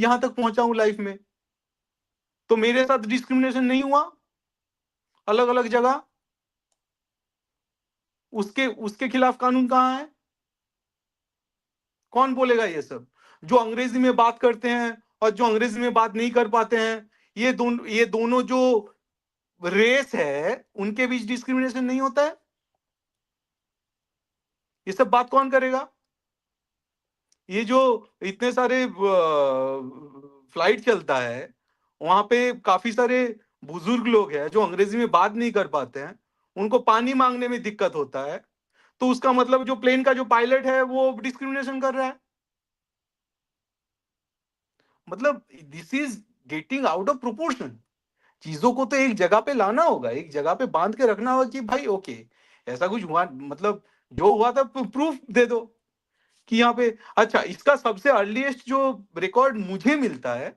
यहां तक पहुंचा हूं लाइफ में। तो मेरे साथ डिस्क्रिमिनेशन नहीं हुआ अलग अलग जगह? उसके उसके खिलाफ कानून कहां है? कौन बोलेगा ये सब? जो अंग्रेजी में बात करते हैं और जो अंग्रेजी में बात नहीं कर पाते हैं, ये दोनों जो रेस है उनके बीच डिस्क्रिमिनेशन नहीं होता है? ये सब बात कौन करेगा? ये जो इतने सारे फ्लाइट चलता है, वहां पे काफी सारे बुजुर्ग लोग हैं जो अंग्रेजी में बात नहीं कर पाते हैं, उनको पानी मांगने में दिक्कत होता है, तो उसका मतलब जो प्लेन का जो पायलट है वो डिस्क्रिमिनेशन कर रहा है। मतलब this is getting out of proportion. चीजों को तो एक जगह पे लाना होगा, एक जगह पे बांध के रखना होगा कि भाई ओके, ऐसा कुछ हुआ, मतलब जो हुआ था प्रूफ दे दो कि यहाँ पे। अच्छा, इसका सबसे अर्लीस्ट जो रिकॉर्ड मुझे मिलता है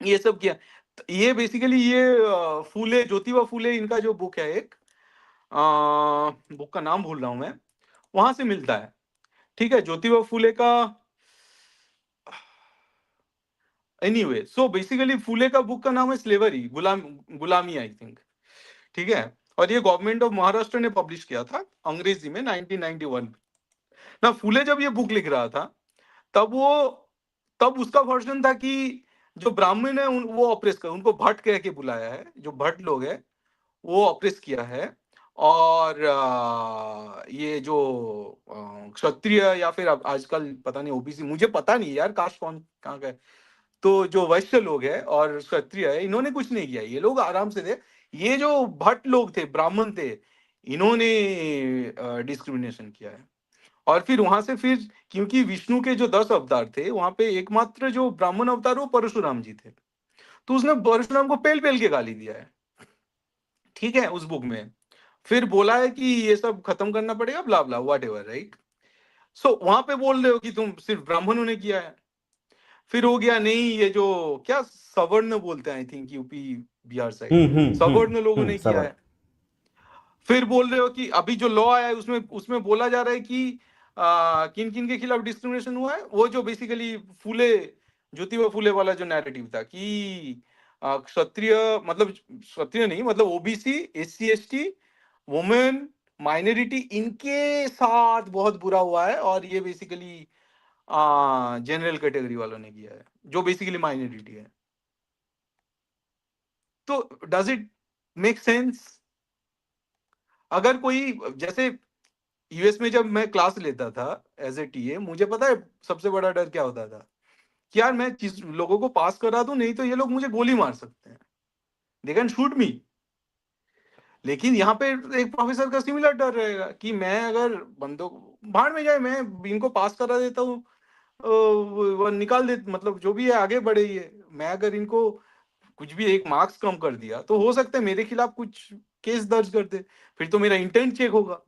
ये सब किया। ये बेसिकली ये फूले, ज्योतिबा फूले, इनका जो बुक है एक, बुक का नाम भूल रहा हूं मैं, वहां से मिलता है। ठीक है, ज्योतिबा फूले का, एनीवे, सो बेसिकली फूले का बुक का नाम है स्लेवरी, गुलामी आई थिंक। ठीक है, और ये गवर्नमेंट ऑफ महाराष्ट्र ने पब्लिश किया था अंग्रेजी में 1991 में। ना फूले जब ये बुक लिख रहा था, तब वो, तब उसका वर्जन था कि जो ब्राह्मण है वो ऑप्रेस कर, उनको भट्ट कह के बुलाया है, जो भट्ट लोग है वो ऑप्रेस किया है। और ये जो क्षत्रिय या फिर अब आजकल पता नहीं ओबीसी, मुझे पता नहीं यार कास्ट कौन कहाँ का है, तो जो वैश्य लोग है और क्षत्रिय है, इन्होंने कुछ नहीं किया, ये लोग आराम से थे। ये जो भट्ट लोग थे, ब्राह्मण थे, इन्होंने डिस्क्रिमिनेशन किया है। और फिर वहां से फिर, क्योंकि विष्णु के जो 10 अवतार थे, वहां पे एकमात्र जो ब्राह्मण अवतार वो परशुराम जी थे, तो उसने परशुराम को पेल पेल के गाली दिया है। ठीक है, उस बुक में फिर बोला है कि ये सब खत्म करना पड़ेगा, ब्ला ब्ला व्हाट एवर, राइट। सो वहां पे बोल रहे हो कि तुम सिर्फ ब्राह्मणों ने किया है। फिर हो गया नहीं, ये जो क्या सवर्ण बोलते हैं, I think UP Bihar side, सवर्ण लोगों ने किया सबर। है। फिर बोल रहे हो कि अभी जो लॉ आया है उसमें उसमें बोला जा रहा है कि किन किन के खिलाफ डिस्क्रिमिनेशन हुआ है, वो जो बेसिकली फूले, ज्योतिबा फूले वाला जो नैरेटिव था कि क्षत्रिय, मतलब क्षत्रिय नहीं, मतलब OBC, SC ST, women, minority, इनके साथ बहुत बुरा हुआ है, और ये बेसिकली जनरल कैटेगरी वालों ने किया है, जो बेसिकली माइनॉरिटी है। तो डज इट मेक सेंस? अगर कोई, जैसे यूएस में जब मैं क्लास लेता था एज ए टीए, मुझे पता है सबसे बड़ा डर क्या होता था, कि यार मैं लोगों को पास करा दूं, नहीं तो ये लोग मुझे गोली मार सकते हैं, दे कैन शूट मी। लेकिन यहाँ पे एक प्रोफेसर का सिमिलर डर रहेगा कि मैं अगर बंदों भाड़ में जाए, मैं इनको पास करा देता हूँ, वो निकाल दे, मतलब जो भी है आगे बढ़े, ये मैं अगर इनको कुछ भी एक मार्क्स कम कर दिया, तो हो सकता है मेरे खिलाफ कुछ केस दर्ज कर दे, फिर तो मेरा इंटेंट चेक होगा।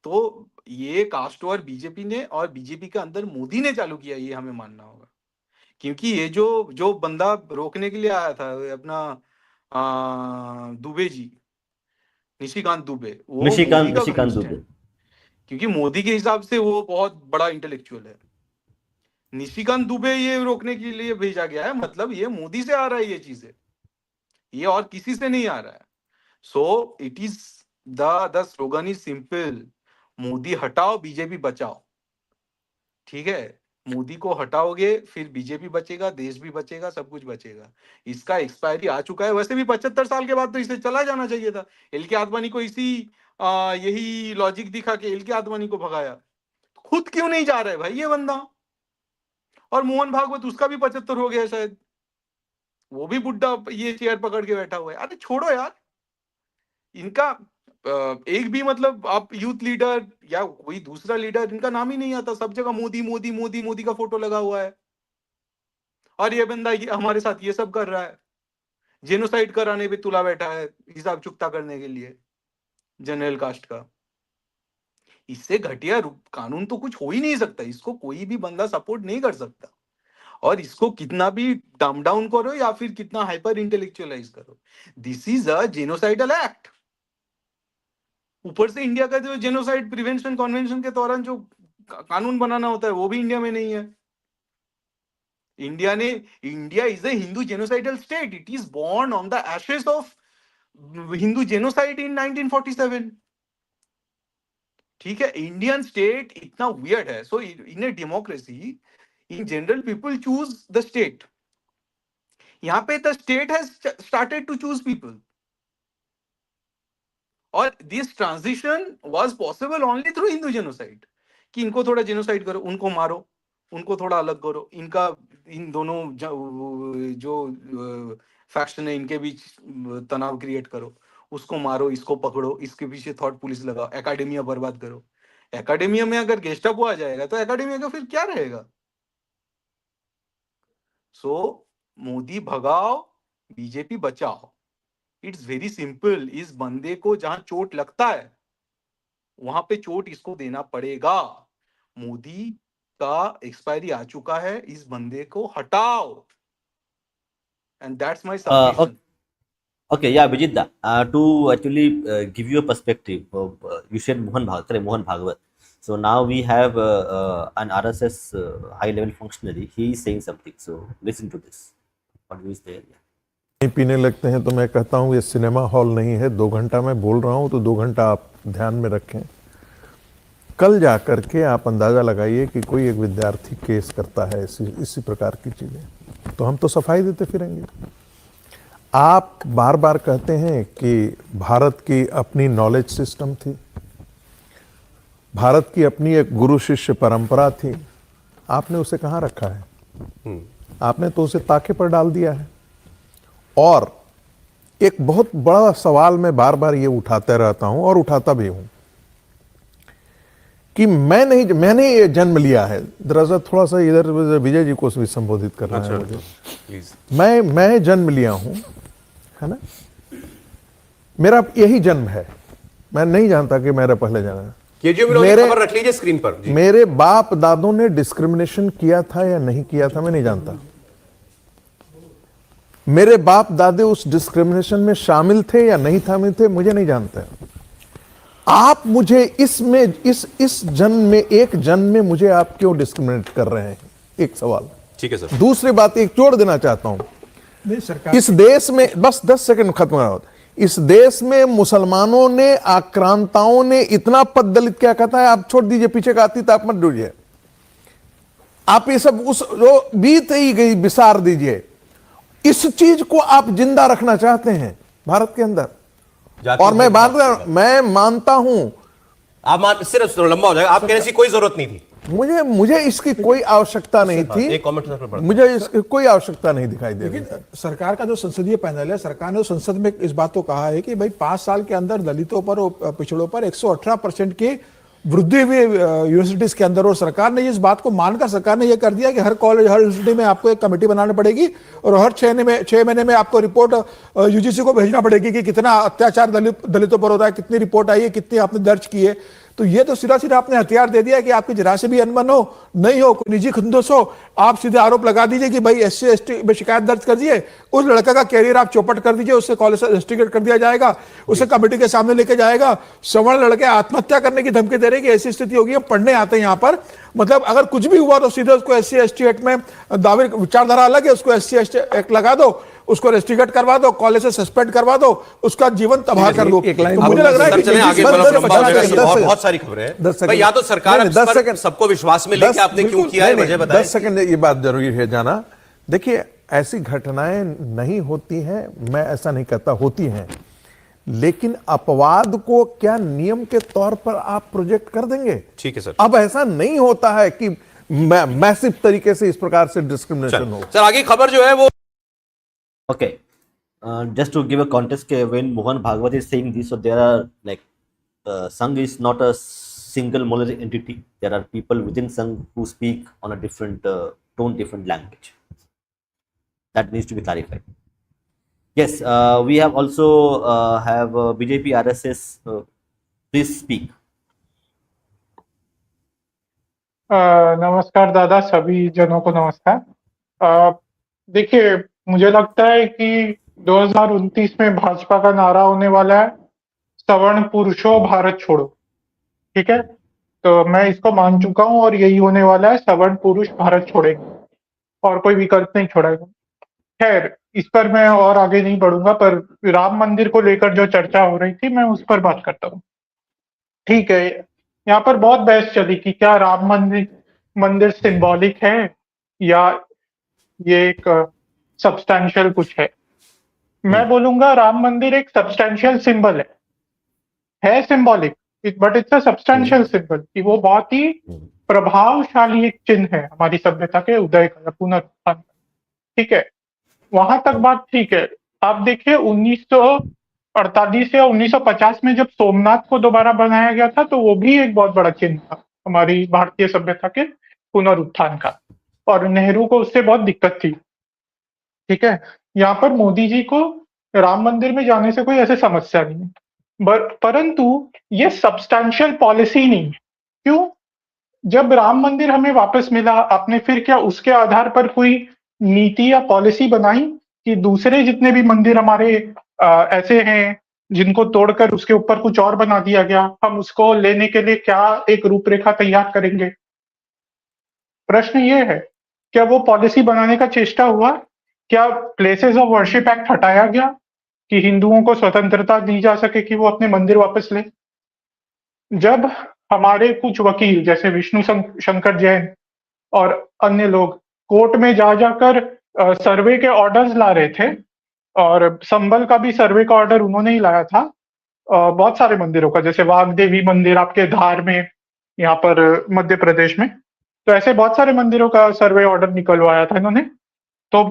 तो ये कास्ट वॉर बीजेपी ने और बीजेपी के अंदर मोदी ने चालू किया, ये हमें मानना होगा। क्योंकि ये जो जो बंदा रोकने के लिए आया था, अपना दुबे जी, निशिकांत दुबे, वो मोदी निशिकांत का निशिकांत घनिष्ठ है। दुबे। क्योंकि मोदी के हिसाब से वो बहुत बड़ा इंटेलेक्चुअल है। निशिकांत दुबे ये रोकने के लिए भेजा गया है, मतलब ये मोदी से आ रहा है ये चीजें, ये और किसी से नहीं आ रहा है। So it is the slogan is simple, Modi हटाओ बीजेपी बचाओ। ठीक है, मोदी को हटाओगे फिर बीजेपी बचेगा, देश भी बचेगा, सब कुछ बचेगा। इसका एक्सपायरी आ चुका है, वैसे भी 75 साल के बाद तो इसे चला जाना चाहिए था। एल के आडवाणी को इसी यही लॉजिक दिखा के एल के आडवाणी को भगाया, खुद क्यों नहीं जा रहा है भाई ये बंदा? और मोहन भागवत, उसका भी 75 हो गया शायद, वो भी बुढ़ा ये चेयर पकड़ के बैठा हुआ है। अरे छोड़ो यार इनका, एक भी मतलब आप यूथ लीडर या कोई दूसरा लीडर, इनका नाम ही नहीं आता, सब जगह मोदी मोदी मोदी मोदी का फोटो लगा हुआ है। और ये बंदा ये हमारे साथ ये सब कर रहा है, जेनोसाइड कराने पे तुला बैठा है हिसाब चुकता करने के लिए जनरल कास्ट का। इससे घटिया कानून तो कुछ हो ही नहीं सकता, इसको कोई भी बंदा सपोर्ट नहीं कर सकता। और इसको कितना भी डम डाउन करो या फिर कितना हाइपर इंटेलेक्चुअलाइज करो, this is a genocidal act. ऊपर से इंडिया का जो जेनोसाइड प्रिवेंशन कन्वेंशन के दौरान जो कानून बनाना होता है वो भी इंडिया में नहीं है। इंडिया ने, India is a Hindu genocidal state, it is born on the ashes of Hindu genocide in 1947। ठीक है, इंडियन स्टेट इतना वियर्ड है। So in a democracy, in general people choose the state, यहाँ पे the state has started to choose people. और this transition was possible only through Hindu genocide, कि इनको थोड़ा जेनोसाइड करो, उनको मारो, उनको थोड़ा अलग करो, इनका, इन दोनों जो फैक्शन है इनके बीच तनाव क्रिएट करो, उसको मारो, इसको पकड़ो, इसके पीछे थॉट पुलिस लगाओ, एकेडमिया बर्बाद करो। एकेडमिया में अगर गेस्टापो आ जाएगा तो एकेडमिया का फिर क्या रहेगा? सो मोदी भगाओ, बीजेपी बचाओ, इट्स वेरी सिंपल। इस बंदे को जहां चोट लगता है वहां पे चोट इसको देना पड़ेगा। मोदी का एक्सपायरी आ चुका है, इस बंदे को हटाओ। and that's my Uh, submission. Okay, yeah, Vijitda. To actually give you a perspective, you said Mohan Bhagwat. So now we have an RSS high level functionary. He is saying something. So listen to this. What is there? Yeah. नहीं पीने लगते हैं तो मैं कहता हूँ ये cinema hall नहीं है, 2 घंटा मैं बोल रहा हूँ तो 2 घंटा आप ध्यान में रखें। कल जा करके आप अंदाजा लगाइए कि कोई एक विद्यार्थी केस करता है इसी प्रकार की चीजें, तो हम तो सफाई देते फिरेंगे। आप बार बार कहते हैं कि भारत की अपनी नॉलेज सिस्टम थी, भारत की अपनी एक गुरु शिष्य परंपरा थी, आपने उसे कहाँ रखा है? आपने तो उसे ताके पर डाल दिया है। और एक बहुत बड़ा सवाल मैं बार बार ये उठाते रहता हूं और उठाता भी हूं कि मैंने ये जन्म लिया है। दरअसल थोड़ा सा इधर विजय जी को भी संबोधित कर रहा है मुझे। प्लीज। मैं जन्म लिया हूं, है ना, मेरा यही जन्म है, मैं नहीं जानता कि मेरा पहले जन्म है। ये जो मेरे खबर रख लीजिए स्क्रीन पर जी। मेरे बाप दादों ने डिस्क्रिमिनेशन किया था या नहीं किया था मैं नहीं जानता। मेरे बाप दादे उस डिस्क्रिमिनेशन में शामिल थे या नहीं शामिल थे मुझे नहीं जानते। आप मुझे इस जन्म में, एक जन्म में मुझे आप क्यों डिस्क्रिमिनेट कर रहे हैं? एक सवाल। ठीक है सर। दूसरी बात एक जोड़ देना चाहता हूं, इस देश में, बस 10 सेकंड खत्म हो रहा होता, इस देश में मुसलमानों ने, आक्रांताओं ने इतना पद दलित क्या कहता है, आप छोड़ दीजिए, पीछे का अतीत आप मत ढूंढिए, आप ये सब उस जो बीत ही गई विसार दीजिए। इस चीज को आप जिंदा रखना चाहते हैं भारत के अंदर। और मैं मानता हूं, आप सिर्फ लंबा हो जाएगा, आप कहने की कोई जरूरत नहीं थी। मुझे इसकी कोई आवश्यकता नहीं थी। एक कमेंट मुझे इसकी कोई आवश्यकता नहीं दिखाई दे रही। सरकार का जो संसदीय पैनल है, सरकार ने संसद में इस बात को कहा है कि भाई 5 साल के अंदर दलितों पर और पिछड़ों पर 118% की वृद्धि हुई यूनिवर्सिटीज के अंदर। और सरकार ने इस बात को मानकर सरकार ने यह कर दिया कि हर कॉलेज, हर यूनिवर्सिटी में आपको एक कमेटी बनानी पड़ेगी और हर 6 महीने में आपको रिपोर्ट यूजीसी को भेजना पड़ेगी कि कितना अत्याचार दलितों पर होता है, कितनी रिपोर्ट आई है, कितनी आपने दर्ज की है। तो ये तो सीधा आपने हथियार दे दिया कि आपकी जरा से भी अनबन हो, नहीं हो, कोई निजी खुंदस हो, आप सीधे आरोप लगा दीजिए कि भाई SC ST में शिकायत दर्ज कर दिए, उस लड़का का कैरियर आप चौपट कर दीजिए, उससे कॉलेज से रेस्ट्रिक्ट कर दिया जाएगा, उसे कमेटी के सामने लेके जाएगा। सवर्ण लड़के आत्महत्या करने की धमकी दे रहे कि ऐसी स्थिति होगी। हम पढ़ने आते हैं यहाँ पर, मतलब अगर कुछ भी हुआ तो सीधे उसको SC ST एक्ट में दावे, विचारधारा अलग है, उसको SC ST एक्ट लगा दो, उसको रेस्ट्रिक्ट करवा दो, कॉलेज से सस्पेंड करवा दो, उसका जीवन तबाह कर दो। तो मुझे लग रहा है कि बहुत सारी खबरें हैं। या तो सरकार 10 सेकंड सबको विश्वास में लेके आपने क्यों किया है मुझे बताएं। 10 सेकंड ये बात जरूरी है जाना। देखिए, ऐसी घटनाएं नहीं होती हैं, मैं ऐसा नहीं कहता, होती हैं, लेकिन अपवाद को क्या नियम के तौर पर आप प्रोजेक्ट कर देंगे? ठीक है सर। अब ऐसा नहीं होता है कि मैसिव तरीके से इस प्रकार से डिस्क्रिमिनेशन हो। सर आगे खबर जो है वो Okay, just to give a context, when Mohan Bhagwat is saying this, so there are like Sangh is not a single monolithic entity. There are people within Sangh who speak on a different tone, different language. That needs to be clarified. Yes, we have also have BJP RSS. Please speak. नमस्कार दादा, सभी जनों को नमस्कार। देखिए, मुझे लगता है कि 2029 में भाजपा का नारा होने वाला है, सवर्ण पुरुषों भारत छोड़ो। ठीक है, तो मैं इसको मान चुका हूं और यही होने वाला है, सवर्ण पुरुष भारत छोड़ेंगे और कोई विकल्प नहीं छोड़ेगा। खैर, इस पर मैं और आगे नहीं बढ़ूंगा, पर राम मंदिर को लेकर जो चर्चा हो रही थी मैं उस पर बात करता हूँ। ठीक है, यहाँ पर बहुत बहस चली कि क्या राम मंदिर सिंबॉलिक है या ये एक सब्सटैंशियल कुछ है। मैं बोलूंगा राम मंदिर एक सब्सटैंशियल सिंबल है symbolic, but it's a substantial symbol कि वो बहुत ही प्रभावशाली एक चिन्ह है हमारी सभ्यता के उदय का, पुनरुत्थान का। ठीक है, वहां तक बात ठीक है। आप देखिए 1948 या 1950 में जब सोमनाथ को दोबारा बनाया गया था, तो वो भी एक बहुत बड़ा चिन्ह था हमारी भारतीय सभ्यता के पुनरुत्थान का, और नेहरू को उससे बहुत दिक्कत थी। ठीक है, यहाँ पर मोदी जी को राम मंदिर में जाने से कोई ऐसे समस्या नहीं है, परंतु ये सब्सटैंशियल पॉलिसी नहीं है। क्यों? जब राम मंदिर हमें वापस मिला, आपने फिर क्या उसके आधार पर कोई नीति या पॉलिसी बनाई कि दूसरे जितने भी मंदिर हमारे ऐसे हैं जिनको तोड़कर उसके ऊपर कुछ और बना दिया गया, हम उसको लेने के लिए क्या एक रूपरेखा तैयार करेंगे? प्रश्न ये है, क्या वो पॉलिसी बनाने का चेष्टा हुआ? क्या प्लेसेस ऑफ वर्शिप एक्ट हटाया गया कि हिंदुओं को स्वतंत्रता दी जा सके कि वो अपने मंदिर वापस लें? जब हमारे कुछ वकील जैसे विष्णु शंकर जैन और अन्य लोग कोर्ट में जा जाकर सर्वे के ऑर्डर्स ला रहे थे, और संभल का भी सर्वे का ऑर्डर उन्होंने ही लाया था, बहुत सारे मंदिरों का, जैसे वाघ देवी मंदिर आपके धार में, यहाँ पर मध्य प्रदेश में, तो ऐसे बहुत सारे मंदिरों का सर्वे ऑर्डर निकलवाया था इन्होंने। तो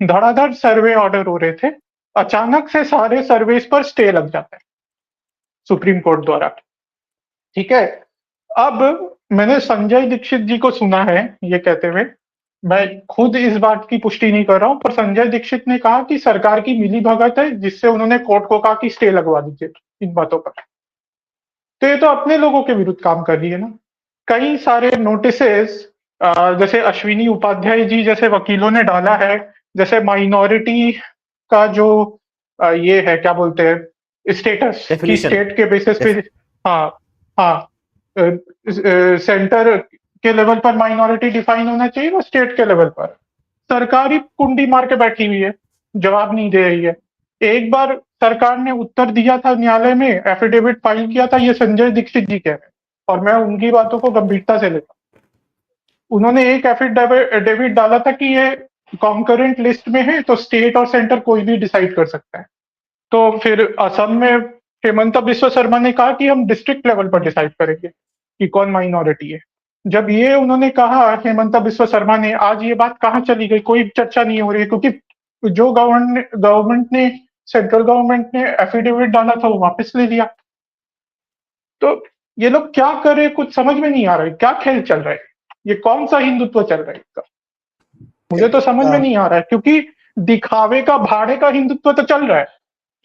धड़ाधड़ सर्वे ऑर्डर हो रहे थे, अचानक से सारे सर्वेस पर स्टे लग जाता है सुप्रीम कोर्ट द्वारा। ठीक है, अब मैंने संजय दीक्षित जी को सुना है ये कहते हुए, मैं खुद इस बात की पुष्टि नहीं कर रहा हूं, पर संजय दीक्षित ने कहा कि सरकार की मिलीभगत है, जिससे उन्होंने कोर्ट को कहा कि स्टे लगवा दीजिए इन बातों पर। तो ये तो अपने लोगों के विरुद्ध काम कर रही है ना। कई सारे नोटिसेस जैसे अश्विनी उपाध्याय जी जैसे वकीलों ने डाला है, जैसे माइनॉरिटी का जो ये है क्या बोलते हैं स्टेटस की, Definition. स्टेट के बेसिस पे, हाँ हाँ, सेंटर के लेवल पर माइनॉरिटी डिफाइन होना चाहिए, वो स्टेट के लेवल पर। सरकार ही कुंडी मार के बैठी हुई है, जवाब नहीं दे रही है। एक बार सरकार ने उत्तर दिया था न्यायालय में, एफिडेविट फाइल किया था, ये संजय दीक्षित जी कह रहे हैं, और मैं उनकी बातों को गंभीरता से लेता हूं। उन्होंने एक एफिडेविट डाला था कि ये कॉन्करेंट लिस्ट में है, तो स्टेट और सेंटर कोई भी डिसाइड कर सकता है। तो फिर असम में हेमंत बिस्वा शर्मा ने कहा कि हम डिस्ट्रिक्ट लेवल पर डिसाइड करेंगे कि कौन माइनॉरिटी है। जब ये उन्होंने कहा हेमंत बिस्वा शर्मा ने, आज ये बात कहाँ चली गई? कोई चर्चा नहीं हो रही है, क्योंकि जो गवर्नमेंट ने, सेंट्रल गवर्नमेंट ने एफिडेविट डाला था वो वापस ले लिया। तो ये लोग क्या करे, कुछ समझ में नहीं आ रहा है, क्या खेल चल रहा है, ये कौन सा हिंदुत्व चल रहा है इसका, मुझे तो समझ में नहीं आ रहा है। क्योंकि दिखावे का, भाड़े का हिंदुत्व तो चल रहा है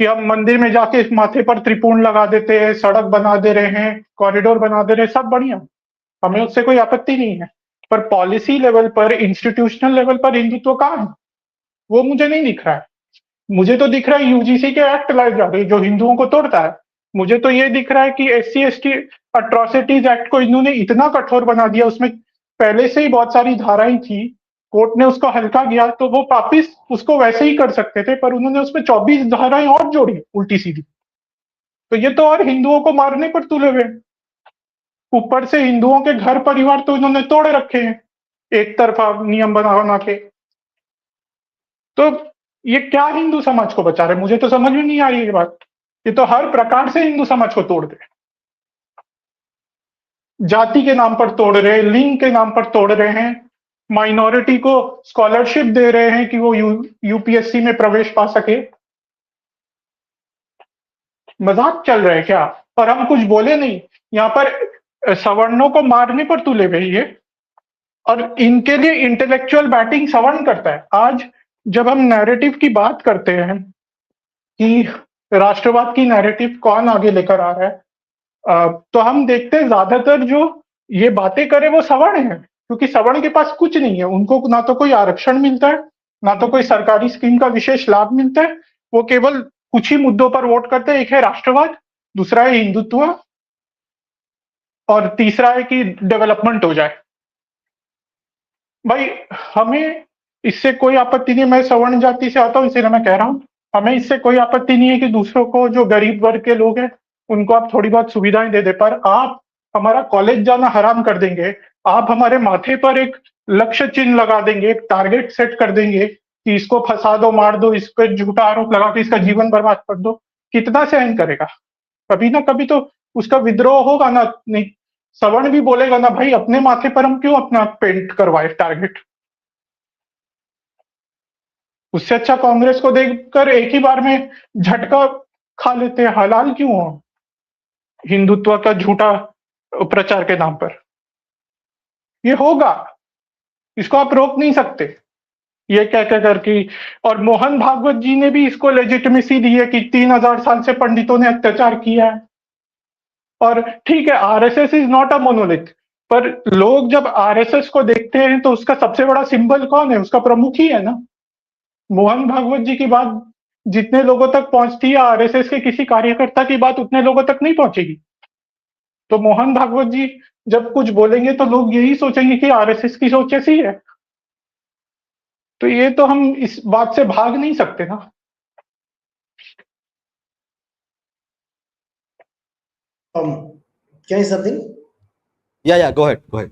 कि हम मंदिर में जाके इस माथे पर त्रिपुंड लगा देते हैं, सड़क बना दे रहे हैं, कॉरिडोर बना दे रहे हैं, सब बढ़िया, हमें उससे कोई आपत्ति नहीं है। पर पॉलिसी लेवल पर, इंस्टीट्यूशनल लेवल पर हिंदुत्व कहाँ है? वो मुझे नहीं दिख रहा है। मुझे तो दिख रहा है यूजीसी के एक्ट लाए जा रहे हैं जो हिंदुओं को तोड़ता है। मुझे तो ये दिख रहा है कि SC/ST अट्रॉसिटीज एक्ट को इन्होंने इतना कठोर बना दिया, उसमें पहले से ही बहुत सारी धाराएं थी, कोर्ट ने उसको हल्का किया, तो वो वापिस उसको वैसे ही कर सकते थे, पर उन्होंने उसमें 24 धाराएं और जोड़ी उल्टी सीधी। तो ये तो और हिंदुओं को मारने पर तुले हुए। ऊपर से हिंदुओं के घर परिवार तो इन्होंने तोड़े रखे हैं एक तरफा नियम बना बना के। तो ये क्या हिंदू समाज को बचा रहे, मुझे तो समझ में नहीं आ रही ये बात। ये तो हर प्रकार से हिंदू समाज को तोड़ दे, जाति के नाम पर तोड़ रहे, लिंग के नाम पर तोड़ रहे हैं, माइनॉरिटी को स्कॉलरशिप दे रहे हैं कि वो यूपीएससी में प्रवेश पा सके। मजाक चल रहा है क्या? और हम कुछ बोले नहीं। यहाँ पर सवर्णों को मारने पर तुले हुए ये, और इनके लिए इंटेलेक्चुअल बैटिंग सवर्ण करता है। आज जब हम नैरेटिव की बात करते हैं कि राष्ट्रवाद की नैरेटिव कौन आगे लेकर आ रहा है, तो हम देखते हैं ज्यादातर जो ये बातें करे वो सवर्ण है, क्योंकि सवर्ण के पास कुछ नहीं है। उनको ना तो कोई आरक्षण मिलता है, ना तो कोई सरकारी स्कीम का विशेष लाभ मिलता है। वो केवल कुछ ही मुद्दों पर वोट करते हैं। एक है राष्ट्रवाद, दूसरा है हिंदुत्व, और तीसरा है कि डेवलपमेंट हो जाए। भाई हमें इससे कोई आपत्ति नहीं, मैं सवर्ण जाति से आता हूँ इसीलिए मैं कह रहा हूँ, हमें इससे कोई आपत्ति नहीं है कि दूसरों को, जो गरीब वर्ग के लोग हैं, उनको आप थोड़ी बहुत सुविधाएं दे दे, पर आप हमारा कॉलेज जाना हराम कर देंगे, आप हमारे माथे पर एक लक्ष्य चिन्ह लगा देंगे, एक टारगेट सेट कर देंगे कि इसको फंसा दो, मार दो, इस पर झूठा आरोप लगा के इसका जीवन बर्बाद कर दो। कितना सहन करेगा? कभी ना कभी तो उसका विद्रोह होगा ना। नहीं, सवर्ण भी बोलेगा ना, भाई अपने माथे पर हम क्यों अपना पेंट करवाए टारगेट। उससे अच्छा कांग्रेस को देखकर एक ही बार में झटका खा लेते हैं। हलाल क्यों हो हिंदुत्व का झूठा प्रचार के नाम पर? ये होगा, इसको आप रोक नहीं सकते। ये क्या क्या करके, और मोहन भागवत जी ने भी इसको लेजिटिमेसी दी है कि 3000 साल से पंडितों ने अत्याचार किया है। और ठीक है, RSS is not a monolith, पर लोग जब आरएसएस को देखते हैं तो उसका सबसे बड़ा सिंबल कौन है? उसका प्रमुख ही है ना। मोहन भागवत जी की बात जितने लोगों तक पहुंचती है, आरएसएस के किसी कार्यकर्ता की बात उतने लोगों तक नहीं पहुंचेगी। तो मोहन भागवत जी जब कुछ बोलेंगे तो लोग यही सोचेंगे कि आरएसएस की सोच ऐसी है। तो ये तो हम इस बात से भाग नहीं सकते ना। Can I say something? Yeah, go ahead, go ahead.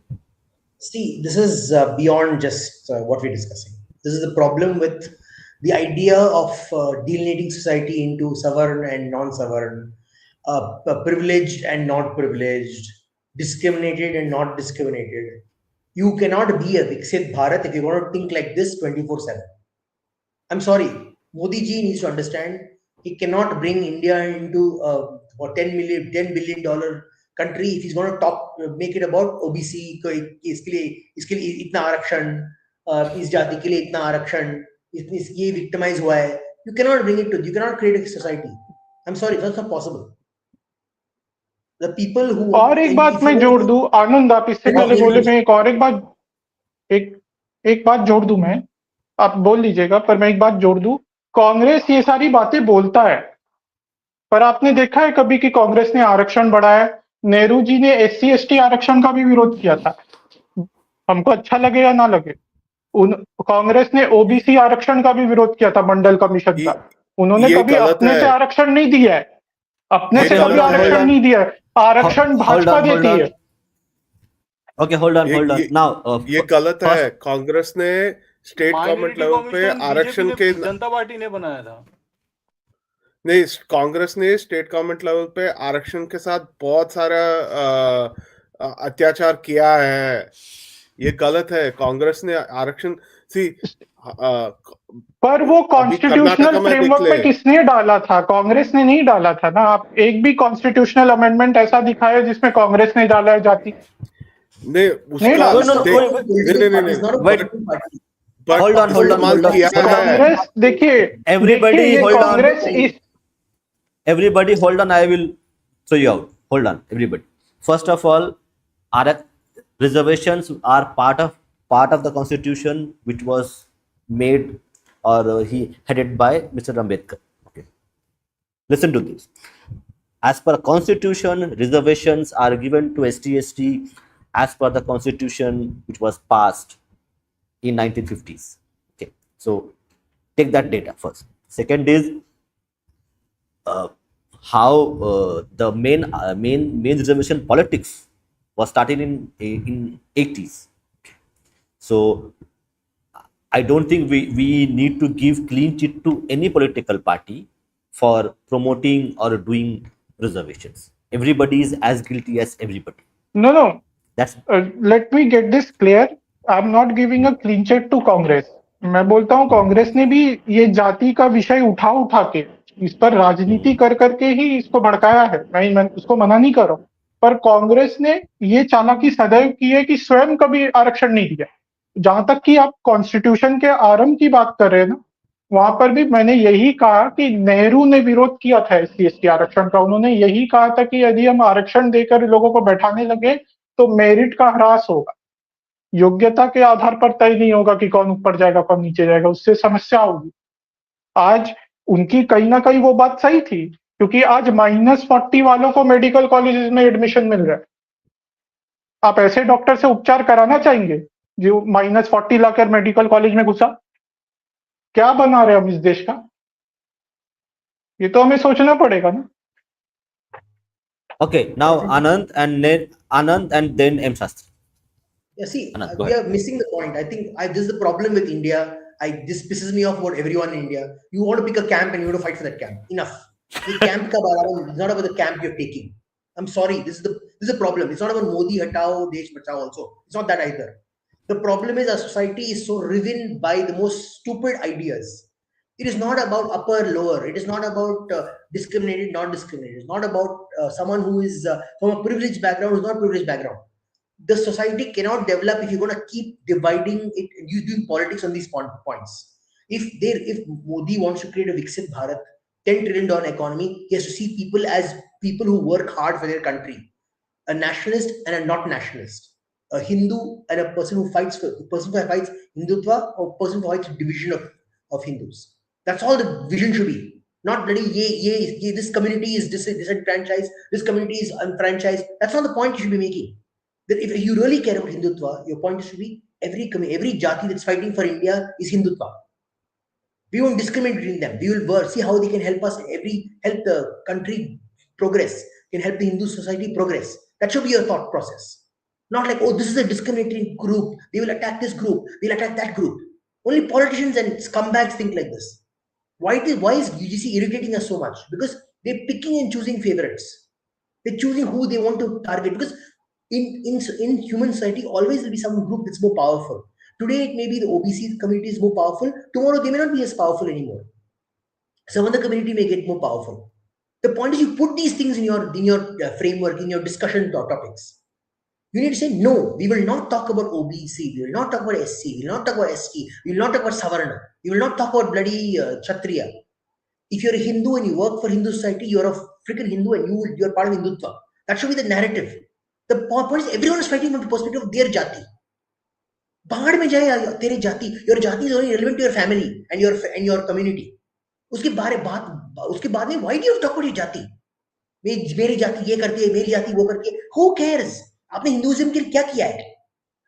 See, this is beyond just what we're discussing. This is the problem with the idea of delineating society into Savarn and non-Savarn, privileged and not privileged, discriminated and not discriminated. You cannot be a Viksit Bharat if you're going to think like this 24/7. I'm sorry, Modi ji needs to understand he cannot bring India into a 10 billion dollar country if he's going to make it about OBC को इसके लिए इतना आरक्षण, इस जाति के लिए इतना आरक्षण, ये victimize हुआ है. You cannot bring it to, you cannot create a society. I'm sorry, that's not possible. The people who और एक बात मैं जोड़ दूं, आनंद आप इससे पहले बोले, मैं एक बात जोड़ दूं, मैं आप बोल लीजिएगा पर मैं एक बात जोड़ दूं। कांग्रेस ये सारी बातें बोलता है, पर आपने देखा है कभी कि कांग्रेस ने आरक्षण बढ़ाया? नेहरू जी ने एससी एसटी आरक्षण का भी विरोध किया था, हमको अच्छा लगे या ना लगे। कांग्रेस ने ओबीसी आरक्षण का भी विरोध किया था, मंडल कमीशन का। उन्होंने ये कभी गलत अपने से है। आरक्षण नहीं दिया है, अपने ये से कभी गलत है। आरक्षण नहीं दिया है, आरक्षण भाजपा देती है। Okay, hold on. Now, ये गलत है। first, कांग्रेस ने स्टेट गवर्नमेंट लेवल पे आरक्षण के जनता पार्टी ने बनाया था। नहीं, कांग्रेस ने स्टेट गवर्नमेंट लेवल पे आरक्षण के साथ बहुत सारा अत्याचार किया है। ये गलत है। कांग्रेस ने आरक्षण पर वो कॉन्स्टिट्यूशनल फ्रेमवर्क पे किसने डाला था? कांग्रेस ने नहीं डाला था ना। आप एक भी कॉन्स्टिट्यूशनल अमेंडमेंट ऐसा दिखाया जिसमें कांग्रेस ने डाला है जाति? नहीं, उसका hold on. कांग्रेस देखिए, Everybody hold on. Congress Everybody hold on. I will throw you out. Hold on, everybody. First of all, our reservations are part of the constitution which was made or he headed by Mr. Ambedkar. Okay, listen to this. As per constitution, reservations are given to ST as per the constitution which was passed in 1950s. Okay, so take that data first. Second is how the main reservation politics was started in 80s. So I don't think we need to give clean chit to any political party for promoting or doing reservations. Everybody is as guilty as everybody. No. That's let me get this clear. I'm not giving a clean check to Congress. मैं बोलता हूँ कांग्रेस ने भी ये जाति का विषय उठा के इस पर राजनीति कर करके ही इसको भड़काया है। मैं उसको मना नहीं कर रहा हूँ, पर कांग्रेस ने ये चालाकी सदैव की है कि स्वयं कभी आरक्षण नहीं दिया। जहां तक कि आप कॉन्स्टिट्यूशन के आरंभ की बात कर रहे हैं ना, वहां पर भी मैंने यही कहा कि नेहरू ने विरोध किया था एससी एसटी आरक्षण का। उन्होंने यही कहा था कि यदि हम आरक्षण देकर लोगों को बैठाने लगे तो मेरिट का ह्रास होगा, योग्यता के आधार पर तय नहीं होगा कि कौन ऊपर जाएगा कौन नीचे जाएगा, उससे समस्या होगी। आज उनकी कहीं ना कहीं वो बात सही थी, क्योंकि आज -40 वालों को मेडिकल कॉलेजेस में एडमिशन मिल रहा है। आप ऐसे डॉक्टर से उपचार कराना चाहेंगे जो -40 लाकर मेडिकल कॉलेज में घुसा? क्या बना रहे हम इस देश का? ये तो हमें सोचना पड़ेगा ना। okay. Now Anand and then M Shastri. Yeah, see, Anand, we are missing the point. I think this is the problem with India. This pisses me off about everyone in India. You want to pick a camp and you want to fight for that camp. Enough. The camp ka baara, it's not about the camp you're taking. I'm sorry. This is a problem. It's not about Modi hatao, Desh bachao also. It's not that either. The problem is our society is so riven by the most stupid ideas. It is not about upper, lower. It is not about discriminated, not discriminated. It's not about someone who is from a privileged background, who's not privileged background. The society cannot develop if you're going to keep dividing it, you doing politics on these points. If Modi wants to create a Viksit Bharat, $10 trillion economy, he has to see people as people who work hard for their country, a nationalist and a not nationalist, a Hindu and a person who fights Hindutva, or a person who fights division of Hindus. That's all the vision should be. Not bloody, this community is disenfranchised, this community is unfranchised. That's not the point you should be making. That if you really care about Hindutva, your point should be every jati that's fighting for India is Hindutva. We won't discriminate between them. We will see how they can help us, help the country progress, can help the Hindu society progress. That should be your thought process. Not like, oh, this is a discriminating group. They will attack this group. They'll attack that group. Only politicians and scumbags think like this. Why is UGC irritating us so much? Because they're picking and choosing favorites. They're choosing who they want to target. Because in human society, always will be some group that's more powerful. Today, it may be the OBC community is more powerful. Tomorrow, they may not be as powerful anymore. Some other community may get more powerful. The point is, you put these things in your framework, in your discussion topics. You need to say, no, we will not talk about OBC, we will not talk about SC, we will not talk about ST, we will not talk about Savarna, we will not talk about bloody Kshatriya. If you're a Hindu and you work for Hindu society, you're a freaking Hindu and you're part of Hindutva. That should be the narrative. The point is, everyone is fighting from the perspective of their jati. Bahad mein jaye tere jati. Your jati is only relevant to your family and your community. Uske baad mein, why do you talk about your jati? मेरी जाति ये करती है, मेरी जाति वो करती है. Who cares? आपने हिंदुइज्म के लिए क्या किया है?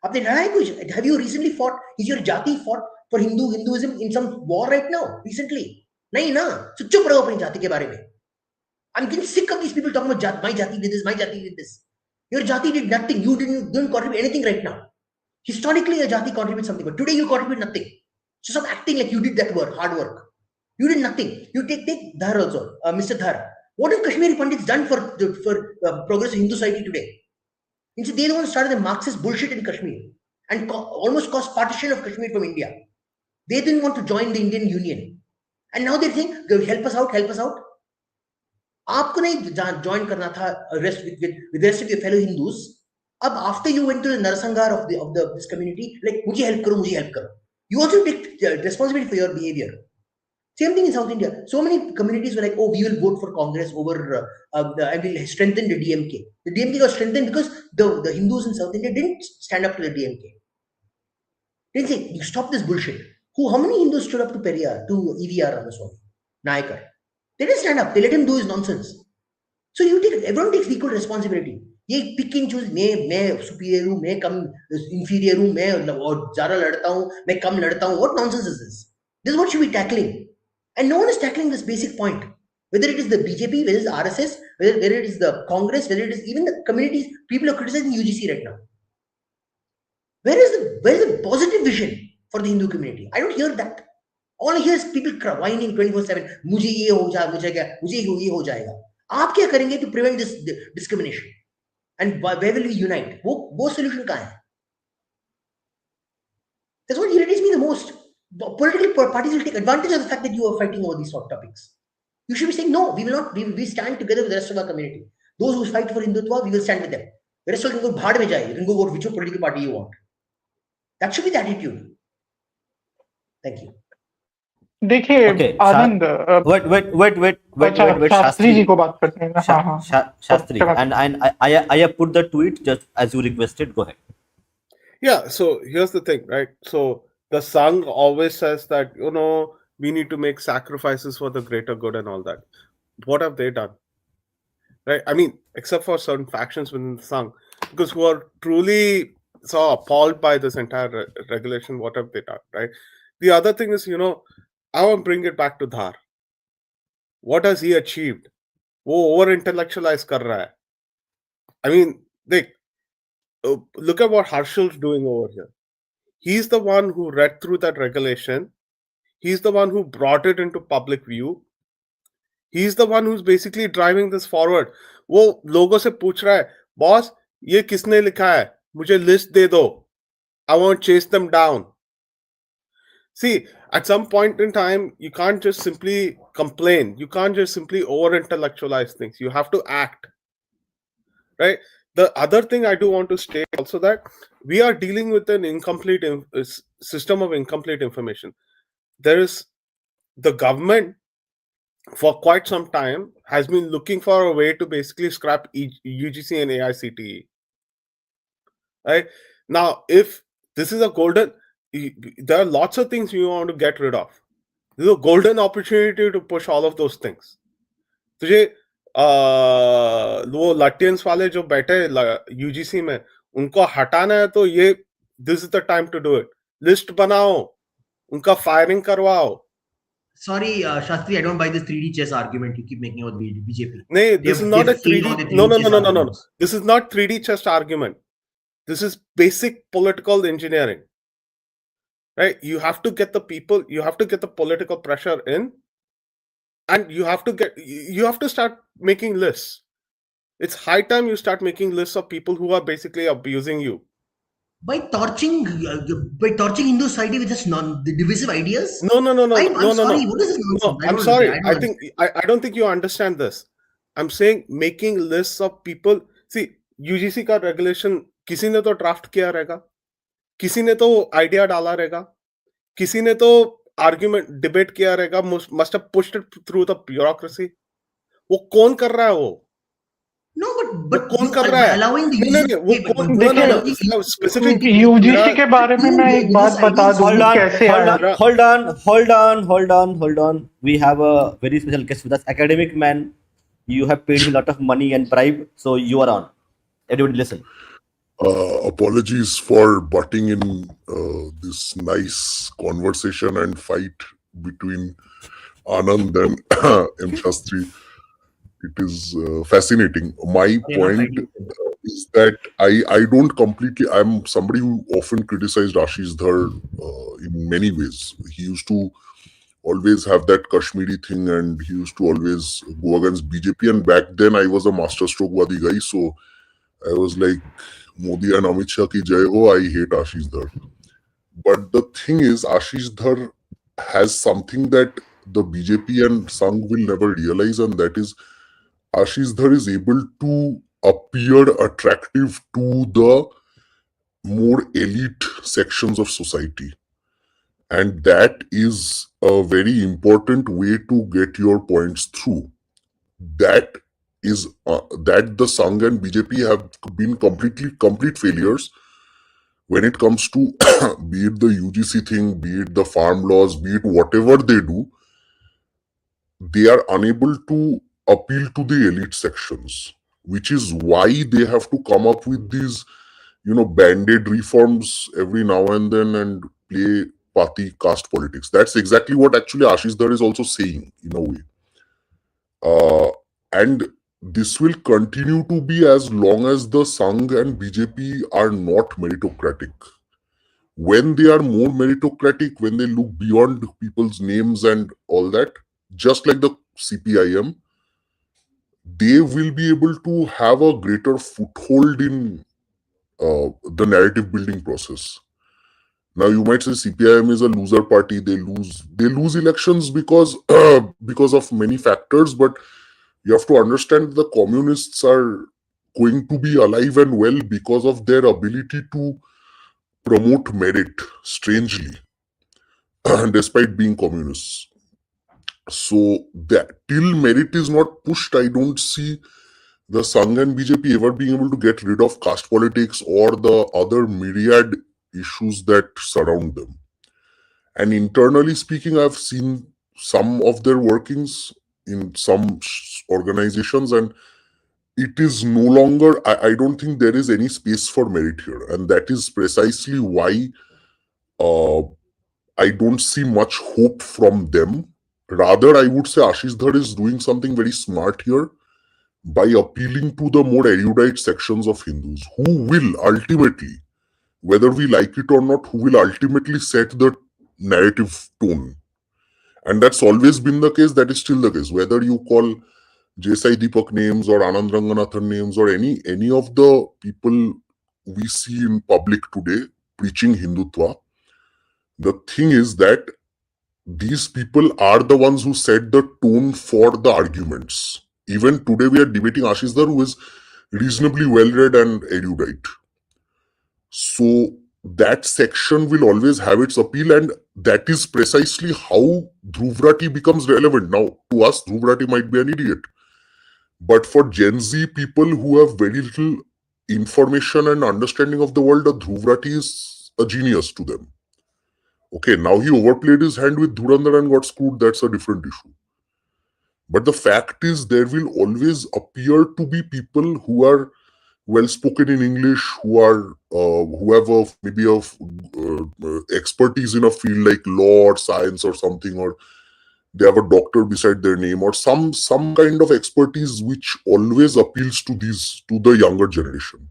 आपने लड़ा है कुछ? Have you recently fought? Is your jati fought for Hinduism in some war right now? Recently? नहीं ना. So चुप रहो अपनी जाति के बारे में. I'm getting sick of these people talking about my jati did this, my jati did this. Your jati did nothing. You didn't contribute anything right now. Historically, your jati contributes something, but today you contribute nothing. So stop acting like you did that work, hard work. You did nothing. You take Dhar also, Mr. Dhar. What have Kashmiri Pandits done for progress of Hindu society today? Instead, they the ones started the Marxist bullshit in Kashmir and almost caused partition of Kashmir from India. They didn't want to join the Indian Union. And now they think, help us out, help us out. आपको नहीं join करना था with the rest of your fellow Hindus. Ab after you went to the Narasangar of this community, like, मुझे help करो. You also take responsibility for your behavior. Same thing in South India. So many communities were like, oh, we will vote for Congress over, and we'll strengthen the DMK. The DMK got strengthened because the Hindus in South India didn't stand up to the DMK. They didn't say, you stop this bullshit. How many Hindus stood up to Periyar, to EVR Ramaswamy, Nayakar? They didn't stand up. They let him do his nonsense. So everyone takes equal responsibility. ये pick and choose, मैं superior हूँ, मैं कम inferior हूँ, मैं ज़्यादा लड़ता हूँ, मैं कम लड़ता हूँ. What nonsense is this? This is what should be tackling. And no one is tackling this basic point. Whether it is the BJP, whether it is RSS, whether it is the Congress, whether it is even the communities, people are criticizing UGC right now. Where is the positive vision for the Hindu community? I don't hear that. All I hear is people whining 24/7. मुझे ये हो जाए, मुझे ये हो जाएगा. आप क्या करेंगे to prevent this discrimination? And where will we unite? वो solution कहाँ है? That's what irritates me the most. Political parties will take advantage of the fact that you are fighting over these sort of topics. You should be saying, no, we will not. We stand together with the rest of our community. Those who fight for Hindutva, we will stand with them. The rest of you can go bhad mein jaye. You can go vote which political party you want. That should be the attitude. Thank you. देखिए Okay, आनंद wait, Shastri ji को बात करते हैं. Shastri, and I have put the tweet just as you requested. Go ahead. Yeah, so here's the thing, right? So the Sangh always says that, we need to make sacrifices for the greater good and all that. What have they done? Right? I mean, except for certain factions within the Sangh, because who are truly so appalled by this entire regulation, what have they done, right? The other thing is, I want to bring it back to Dhar. What has he achieved? वो over intellectualize कर रहा है. I mean, look at what Harshal's doing over here. He's the one who read through that regulation. He's the one who brought it into public view. He's the one who's basically driving this forward. वो लोगों से पूछ रहा है, boss ये किसने लिखा है? मुझे लिस्ट दे दो. I want to chase them down. See, at some point in time, you can't just simply complain. You can't just simply over-intellectualize things. You have to act. Right? The other thing I do want to state also that we are dealing with an incomplete system of incomplete information. There is the government for quite some time has been looking for a way to basically scrap UGC and AICTE. Right? Now, if this is a golden, there are lots of things you want to get rid of. This is a golden opportunity to push all of those things. तुझे वो लटियंस वाले जो बैठे UGC में उनको हटाना है तो ये this is the time to do it. List बनाओ, उनका फायरिंग करवाओ. Sorry, Shastri, I don't buy this 3D chess argument you keep making about BJP. नहीं, this is not a 3D. No. arguments. This is not 3D chess argument. This is basic political engineering. Right? You have to get the people, you have to get the political pressure in, and you have to start making lists. It's high time you start making lists of people who are basically abusing you. By torching Hindu society with just the divisive ideas? No. I'm sorry. What is this nonsense? No, I'm sorry. I don't think you understand this. I'm saying making lists of people. See, UGC का regulation किसी ने तो draft किया रहेगा, किसी ने तो idea डाला रहेगा, किसी ने तो argument debate किया रहेगा, must have pushed it through the bureaucracy. वो कौन कर रहा है वो? No, but कौन कर रहा है? allowing the specific यूजीसी के बारे में मैं एक बात बता दूं कैसे आया. Hold on. We have a very special guest with us, academic man. You have paid a lot of money and bribe, so you are on. Everybody listen. Apologies for butting in this nice conversation and fight between Anand and M. Shastri. It is fascinating. My point is that I don't completely. I'm somebody who often criticized Ashish Dhar in many ways. He used to always have that Kashmiri thing, and he used to always go against BJP. And back then, I was a master stroke wadi guy, so I was like, Modi and Amit Shah ki jai ho. I hate Ashish Dhar. But the thing is, Ashish Dhar has something that the BJP and Sangh will never realize, and that is, Ashish Dhar is able to appear attractive to the more elite sections of society. And that is a very important way to get your points through. That is that the Sangh and BJP have been complete failures when it comes to be it the UGC thing, be it the farm laws, be it whatever they do. They are unable to appeal to the elite sections, which is why they have to come up with these, band-aid reforms every now and then and play party caste politics. That's exactly what actually Ashish Dhar is also saying in a way. And this will continue to be as long as the Sangh and BJP are not meritocratic. When they are more meritocratic, when they look beyond people's names and all that, just like the CPIM, they will be able to have a greater foothold in the narrative building process. Now, you might say CPIM is a loser party. They lose elections because of many factors, but you have to understand the communists are going to be alive and well because of their ability to promote merit, strangely, despite being communists. So that till merit is not pushed, I don't see the Sangh and BJP ever being able to get rid of caste politics or the other myriad issues that surround them. And internally speaking, I've seen some of their workings in some organizations, and it is no longer, I don't think there is any space for merit here. And that is precisely why I don't see much hope from them. Rather, I would say Ashish Dhar is doing something very smart here by appealing to the more erudite sections of Hindus who will ultimately, whether we like it or not, who will ultimately set the narrative tone. And that's always been the case. That is still the case. Whether you call J.S.I. Deepak names or Anand Ranganathan names or any of the people we see in public today preaching Hindutva, the thing is that these people are the ones who set the tone for the arguments. Even today we are debating Ashish Dhar, who is reasonably well-read and erudite. So that section will always have its appeal, and that is precisely how Dhruv Rathi becomes relevant. Now, to us, Dhruv Rathi might be an idiot. But for Gen Z people who have very little information and understanding of the world, Dhruv Rathi is a genius to them. Okay, now he overplayed his hand with Dhurandhar and got screwed. That's a different issue. But the fact is, there will always appear to be people who are well spoken in English, who have maybe expertise in a field like law or science or something, or they have a doctor beside their name, or some kind of expertise which always appeals to the younger generation.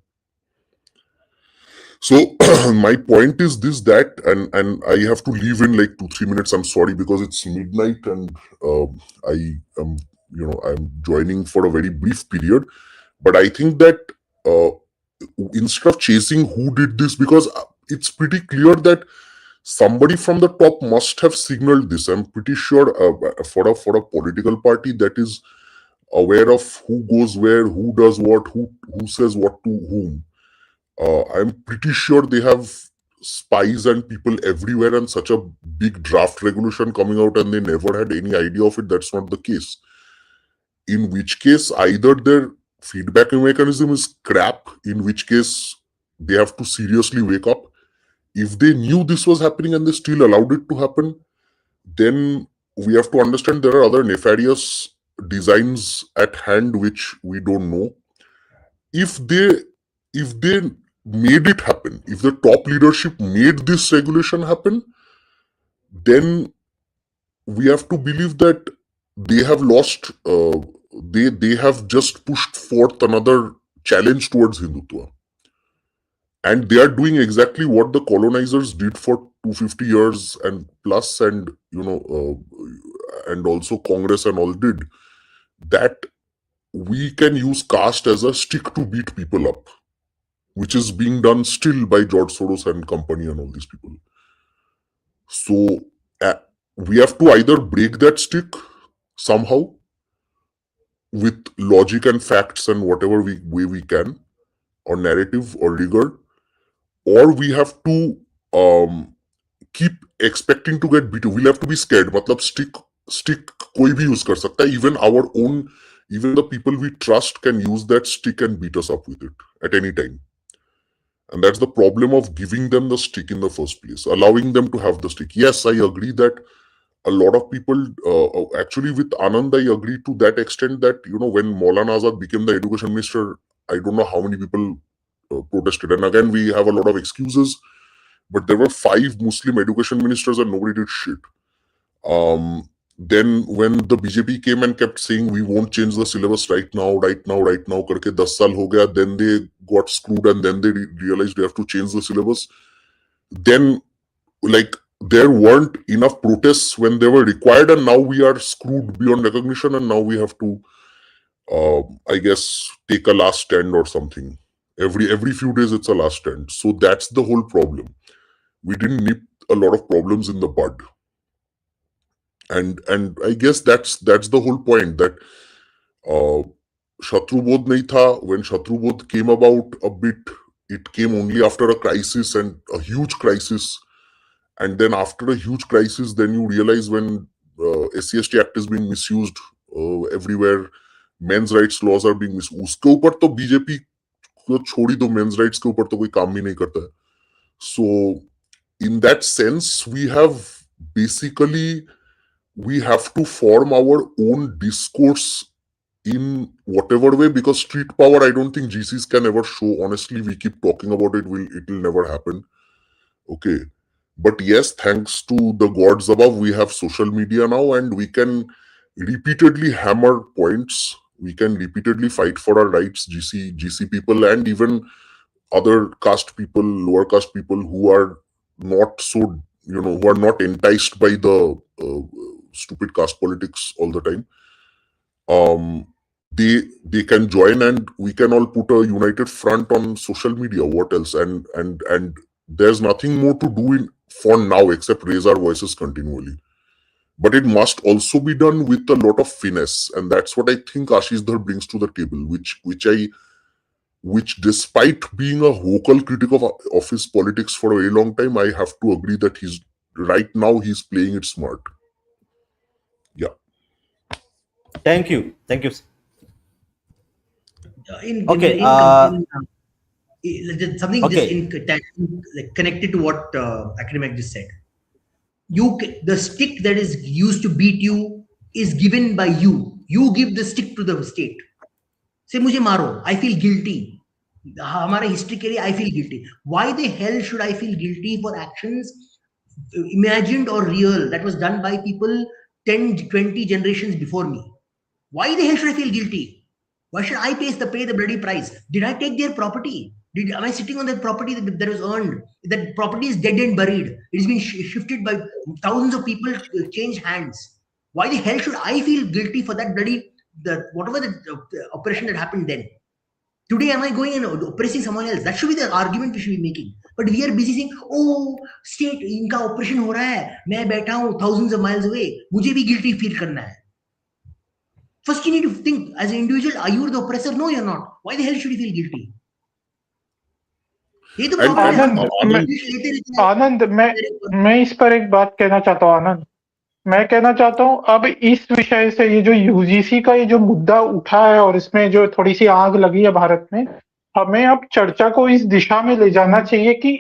So my point is this, that, and I have to leave in like 2-3 minutes. I'm sorry, because it's midnight and I am I'm joining for a very brief period. But I think that instead of chasing who did this, because it's pretty clear that somebody from the top must have signaled this. I'm pretty sure for a political party that is aware of who goes where, who does what, who says what to whom. I'm pretty sure they have spies and people everywhere, and such a big draft regulation coming out and they never had any idea of it. That's not the case. In which case, either their feedback mechanism is crap, in which case they have to seriously wake up. If they knew this was happening and they still allowed it to happen, then we have to understand there are other nefarious designs at hand which we don't know. If they made it happen, if the top leadership made this regulation happen, then we have to believe that they have lost, they have just pushed forth another challenge towards Hindutva. And they are doing exactly what the colonizers did for 250 years and plus, and and also Congress and all did, that we can use caste as a stick to beat people up, which is being done still by George Soros and company and all these people. So we have to either break that stick somehow with logic and facts and whatever way we can, or narrative or rigor, or we have to keep expecting to get beaten. We'll have to be scared. Matlab stick koi bhi use kar sakta hai. Even the people we trust can use that stick and beat us up with it at any time. And that's the problem of giving them the stick in the first place, allowing them to have the stick. Yes, I agree that a lot of people, actually with Anand, I agree to that extent that, when Maulana Azad became the education minister, I don't know how many people protested. And again, we have a lot of excuses, but there were 5 Muslim education ministers and nobody did shit. Then when the BJP came and kept saying we won't change the syllabus right now karke 10 saal ho gaya, then they got screwed and then they realized they have to change the syllabus. Then there weren't enough protests when they were required, and now we are screwed beyond recognition, and now we have to I guess take a last stand or something. Every few days it's a last stand. So that's the whole problem. We didn't nip a lot of problems in the bud. And I guess that's the whole point, that Shatrubodh nahi tha. When Shatrubodh came about a bit, it came only after a crisis, and a huge crisis. And then after a huge crisis, then you realize when SC/ST Act is being misused everywhere, men's rights laws are being misused. उसके ऊपर तो BJP को छोड़ी दो, men's rights के ऊपर तो कोई काम ही नहीं करता है. So in that sense, we have to form our own discourse in whatever way, because street power, I don't think GCs can ever show. Honestly, we keep talking about it, it will never happen. Okay. But yes, thanks to the gods above, we have social media now, and we can repeatedly hammer points. We can repeatedly fight for our rights, GC people, and even other caste people, lower caste people who are not so, who are not enticed by the stupid caste politics all the time. They can join, and we can all put a united front on social media. What else? And there's nothing more to do for now except raise our voices continually. But it must also be done with a lot of finesse, and that's what I think Ashish Dhar brings to the table, which despite being a vocal critic of his politics for a very long time, I have to agree that he's playing it smart. Yeah. Thank you. Something just connected to what academic just said. the stick that is used to beat you is given by you. You give the stick to the state. Say मुझे मारो, I feel guilty. हमारे history के लिए I feel guilty. Why the hell should I feel guilty for actions imagined or real that was done by people 10, 20 generations before me? Why the hell should I feel guilty? Why should I pay the bloody price? Did I take their property? Am I sitting on that property that was earned? That property is dead and buried. It has been shifted by thousands of people, change hands. Why the hell should I feel guilty for that bloody whatever the operation that happened then? Today, am I going and oppressing someone else? That should be the argument we should be making. But we are busy saying, oh, state, इनका operation हो रहा है, मैं बैठा हूँ thousands of miles away, मुझे भी guilty feel करना है. First, you need to think as an individual, are you the oppressor? No, you're not. Why the hell should you feel guilty? ये तो problem है. आनंद मैं इस पर एक बात कहना चाहता हूँ आनंद. मैं कहना चाहता हूँ अब इस विषय से ये जो यूजीसी का ये जो मुद्दा उठा है और इसमें जो थोड़ी सी आग लगी है भारत में, हमें अब चर्चा को इस दिशा में ले जाना चाहिए कि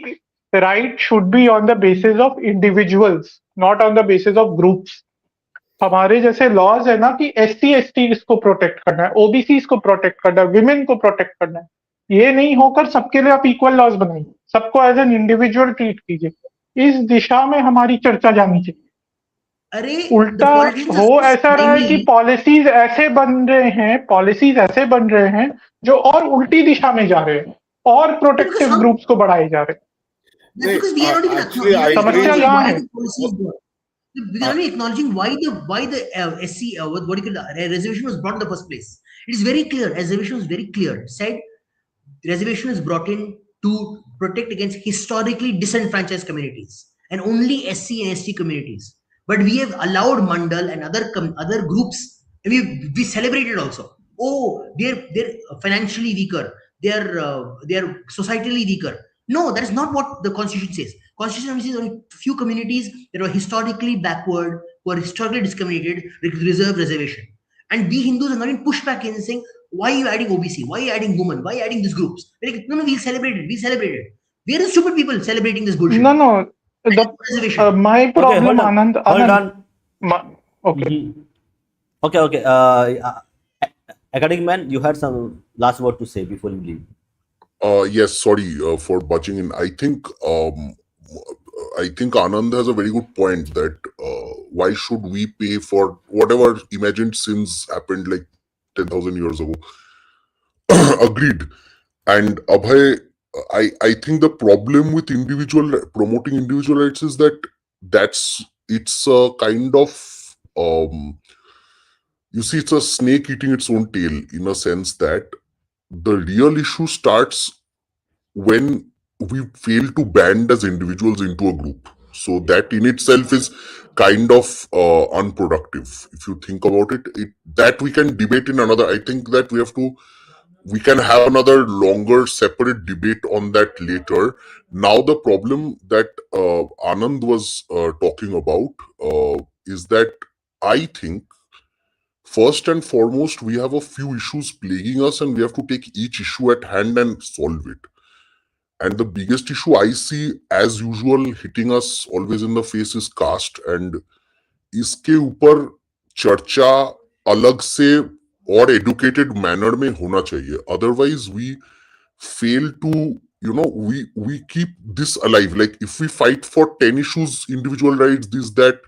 right should be on the basis of individuals, not on the basis of groups. हमारे जैसे लॉज है ना कि SC ST इसको प्रोटेक्ट करना है, OBC को प्रोटेक्ट करना है, विमेन को प्रोटेक्ट करना है. ये नहीं होकर सबके लिए आप इक्वल लॉज बनाइए, सबको एज एन इंडिविजुअल ट्रीट कीजिए. इस दिशा में हमारी चर्चा जानी चाहिए. अरे उल्टा हो ऐसा रहा है कि पॉलिसीज ऐसे बन रहे हैं जो और उल्टी दिशा में जा रहे हैं और प्रोटेक्टिव ग्रुप्स को बढ़ाए जा रहे हैं. समस्या यहाँ है. We are not acknowledging why the SC what do you call reservation was brought in the first place. It is very clear. Reservation was very clear. It said reservation is brought in to protect against historically disenfranchised communities and only SC and ST communities. But we have allowed Mandal and other groups, and we celebrated also. Oh, they're financially weaker. They're societally weaker. No, that is not what the Constitution says. Constitution says only few communities that were historically backward, who are historically discriminated, reserve reservation. And we Hindus are not in pushback in saying, why are you adding OBC? Why are you adding women? Why are you adding these groups? Like, no, we'll celebrate it. We'll celebrate it. We are the stupid people celebrating this bullshit. No. My problem, okay, Anand. Hold on. Okay. Okay. Academic man, you had some last word to say before you leave. Yes, sorry for butching in. I think Anand has a very good point that why should we pay for whatever imagined sins happened like 10,000 years ago? Agreed. And Abhay, I think the problem with promoting individual rights is that it's a kind of you see, it's a snake eating its own tail, in a sense that the real issue starts when we fail to band as individuals into a group. So that in itself is kind of unproductive. If you think about it, that we can debate in another. I think that we can have another longer separate debate on that later. Now the problem that Anand was talking about is that I think first and foremost, we have a few issues plaguing us and we have to take each issue at hand and solve it. And the biggest issue I see, as usual, hitting us always in the face is caste. And इसके ऊपर चर्चा अलग से और educated manner में होना चाहिए. Otherwise, we fail to, we keep this alive. Like if we fight for 10 issues, individual rights, this, that,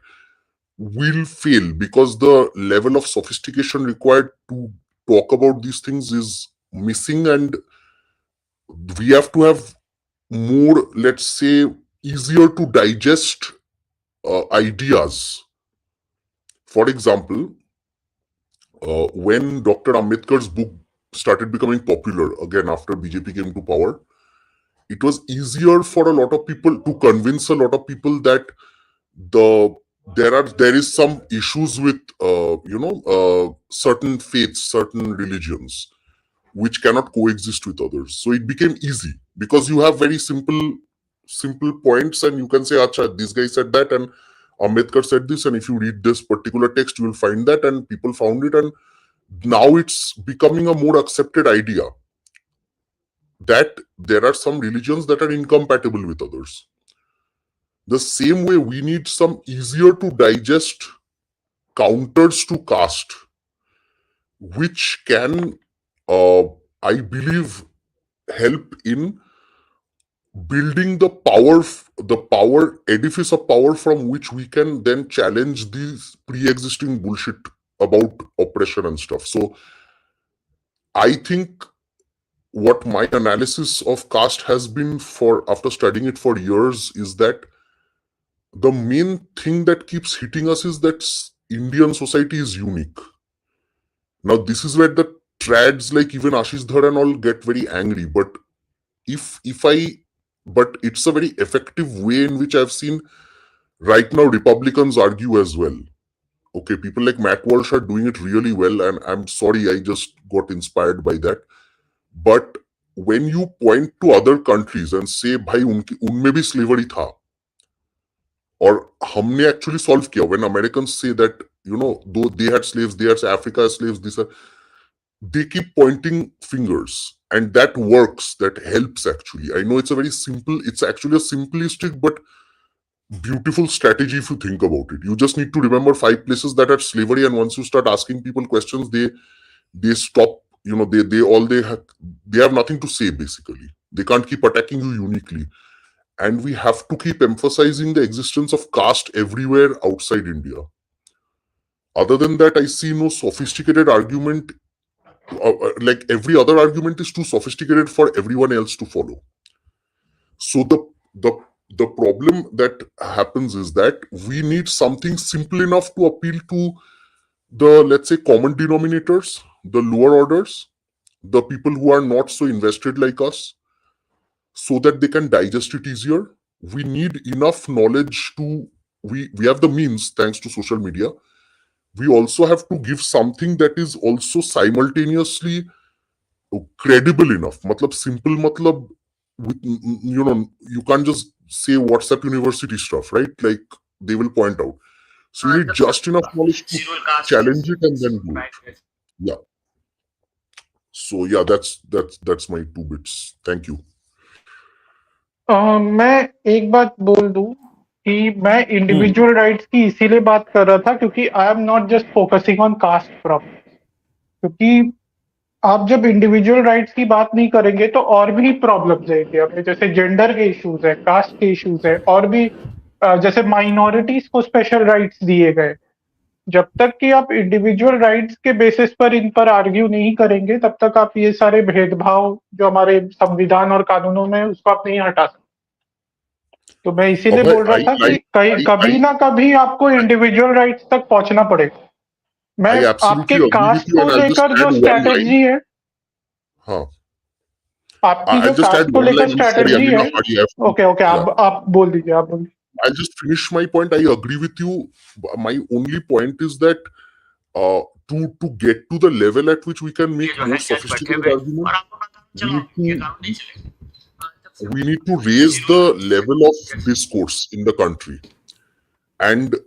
will fail because the level of sophistication required to talk about these things is missing, and we have to have more, let's say, easier to digest ideas. For example, when Dr. Ambedkar's book started becoming popular again after BJP came to power, it was easier for a lot of people to convince a lot of people that there is some issues with certain faiths, certain religions, which cannot coexist with others. So it became easy because you have very simple points and you can say, acha, this guy said that and Ambedkar said this, and if you read this particular text, you will find that, and people found it, and now it's becoming a more accepted idea that there are some religions that are incompatible with others. the same way we need some easier to digest counters to caste, which can, I believe, help in building the power edifice of power from which we can then challenge these pre-existing bullshit about oppression and stuff. So I think what my analysis of caste has been, for after studying it for years, is that the main thing that keeps hitting us is that Indian society is unique. Now this is where the trads like even Ashish Dhar and all get very angry, but but it's a very effective way in which I've seen right now Republicans argue as well. Okay, people like Matt Walsh are doing it really well, and I'm sorry I just got inspired by that. But when you point to other countries and say, भाई उनमें भी slavery था, और हमने actually solve किया, when Americans say that, you know, though they had slaves, they had Africa has slaves, these are, they keep pointing fingers, and that works, that helps actually. I know it's a very simple, it's actually a simplistic but beautiful strategy if you think about it. You just need to remember 5 places that had slavery, and once you start asking people questions, they stop, you know, they have nothing to say basically. They can't keep attacking you uniquely. And we have to keep emphasizing the existence of caste everywhere outside India. Other than that, I see no sophisticated argument. Like every other argument is too sophisticated for everyone else to follow. So the problem that happens is that we need something simple enough to appeal to the, let's say, common denominators, the lower orders, the people who are not so invested like us, so that they can digest it easier. We need enough knowledge to, we have the means thanks to social media. We also have to give something that is also simultaneously credible enough. Matlab simple, matlab, with, you know, you can't just say WhatsApp University stuff, right? Like they will point out. So you need just enough knowledge to challenge it and then do it. Yeah. So yeah, that's my 2 bits. Thank you. मैं एक बात बोल दूं कि मैं individual rights की इसीलिए बात कर रहा था क्योंकि I am not just focusing on caste problem, क्योंकि आप जब इंडिविजुअल राइट्स की बात नहीं करेंगे तो और भी प्रॉब्लम्स है इंडिया में, जैसे जेंडर के इश्यूज है, कास्ट के इश्यूज है, और भी जैसे माइनॉरिटीज को स्पेशल राइट्स दिए गए। जब तक कि आप इंडिविजुअल राइट्स के बेसिस पर इन पर आर्ग्यू नहीं करेंगे तब तक आप ये सारे भेदभाव जो हमारे संविधान और कानूनों में उसको आप नहीं हटा सकते। तो मैं इसीलिए बोल रहा था कि कभी ना कभी आपको इंडिविजुअल राइट्स तक पहुंचना पड़ेगा। मैं आपके कास्ट को लेकर जो स्ट्रैटेजी है, हाँ, आपकी जो कास्ट को लेकर स्ट्रैटेजी है, ओके आप बोल दीजिए, आप बोलिए। I'll just finish my point. I agree with you. My only point is that to get to the level at which we can make more sophisticated arguments, we need to raise the level of discourse in the country. And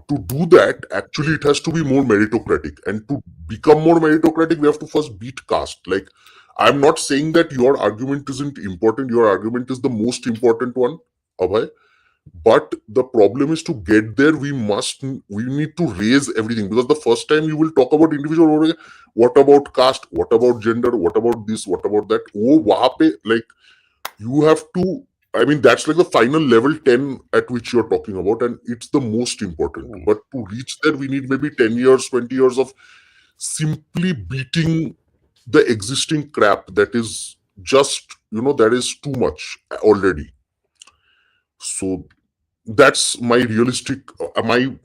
to do that, actually, it has to be more meritocratic. And to become more meritocratic, we have to first beat caste. Like, I'm not saying that your argument isn't important. Your argument is the most important one, Abhay. But the problem is to get there, we need to raise everything, because the first time you will talk about individual, what about caste, what about gender, what about this, what about that, like you have to, I mean, that's like the final level 10 at which you're talking about, and it's the most important. But to reach there, we need maybe 10 years, 20 years of simply beating the existing crap that is just, that is too much already. So that's my realistic,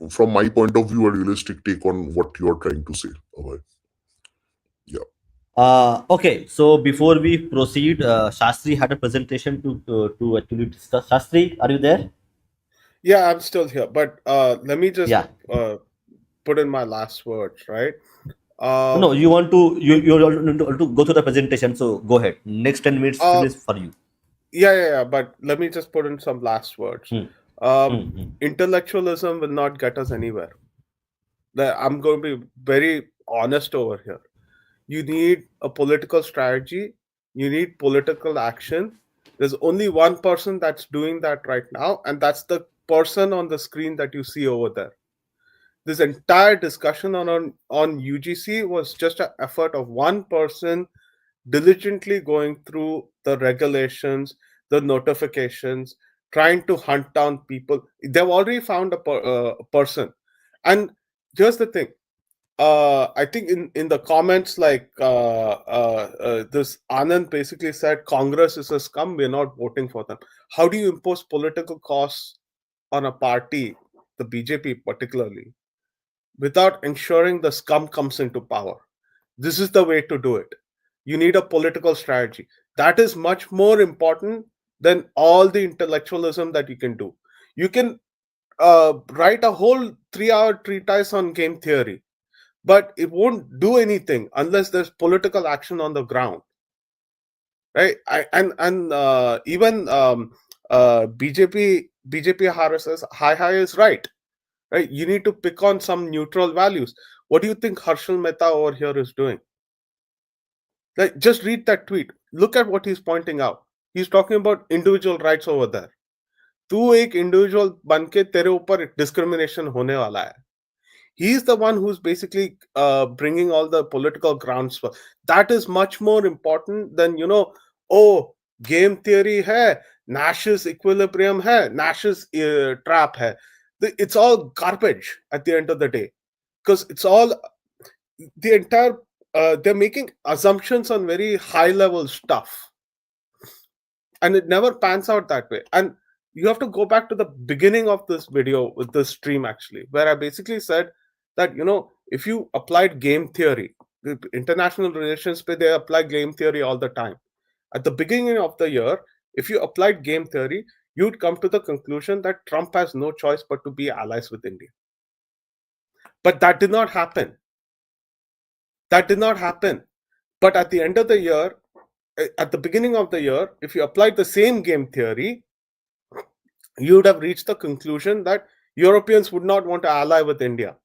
from my point of view, a realistic take on what you're trying to say. Yeah. Okay, so before we proceed, Shastri had a presentation to actually discuss. Shastri, are you there? Yeah, I'm still here, but let me just put in my last words, right? No, you want to go through the presentation, so go ahead. Next 10 minutes is for you. Yeah, but let me just put in some last words. Intellectualism will not get us anywhere. I'm going to be very honest over here. You need a political strategy. You need political action. There's only one person that's doing that right now, and that's the person on the screen that you see over there. This entire discussion on UGC was just an effort of one person diligently going through the regulations, the notifications, trying to hunt down people. They've already found a person. And here's the thing. I think in the comments, like this Anand basically said, Congress is a scum, we're not voting for them. How do you impose political costs on a party, the BJP particularly, without ensuring the scum comes into power? This is the way to do it. You need a political strategy. That is much more important than all the intellectualism that you can do. You can write a whole 3-hour treatise on game theory, but it won't do anything unless there's political action on the ground, right? Even BJP RSS high is right. You need to pick on some neutral values. What do you think Harshal Mehta over here is doing? Like, just read that tweet. Look at what he's pointing out. He's talking about individual rights over there. तू एक individual बन के तेरे ऊपर discrimination होने वाला है. He's the one who's basically bringing all the political groundswell. That is much more important than, game theory hai, Nash's equilibrium hai, Nash's trap hai. It's all garbage at the end of the day, because it's all the entire. They're making assumptions on very high level stuff, and it never pans out that way. And you have to go back to the beginning of this video with this stream, actually, where I basically said that, if you applied game theory, the international relations, they apply game theory all the time. At the beginning of the year, if you applied game theory, you'd come to the conclusion that Trump has no choice but to be allies with India. But that did not happen. But at the end of the year, at the beginning of the year, if you applied the same game theory, you would have reached the conclusion that Europeans would not want to ally with India.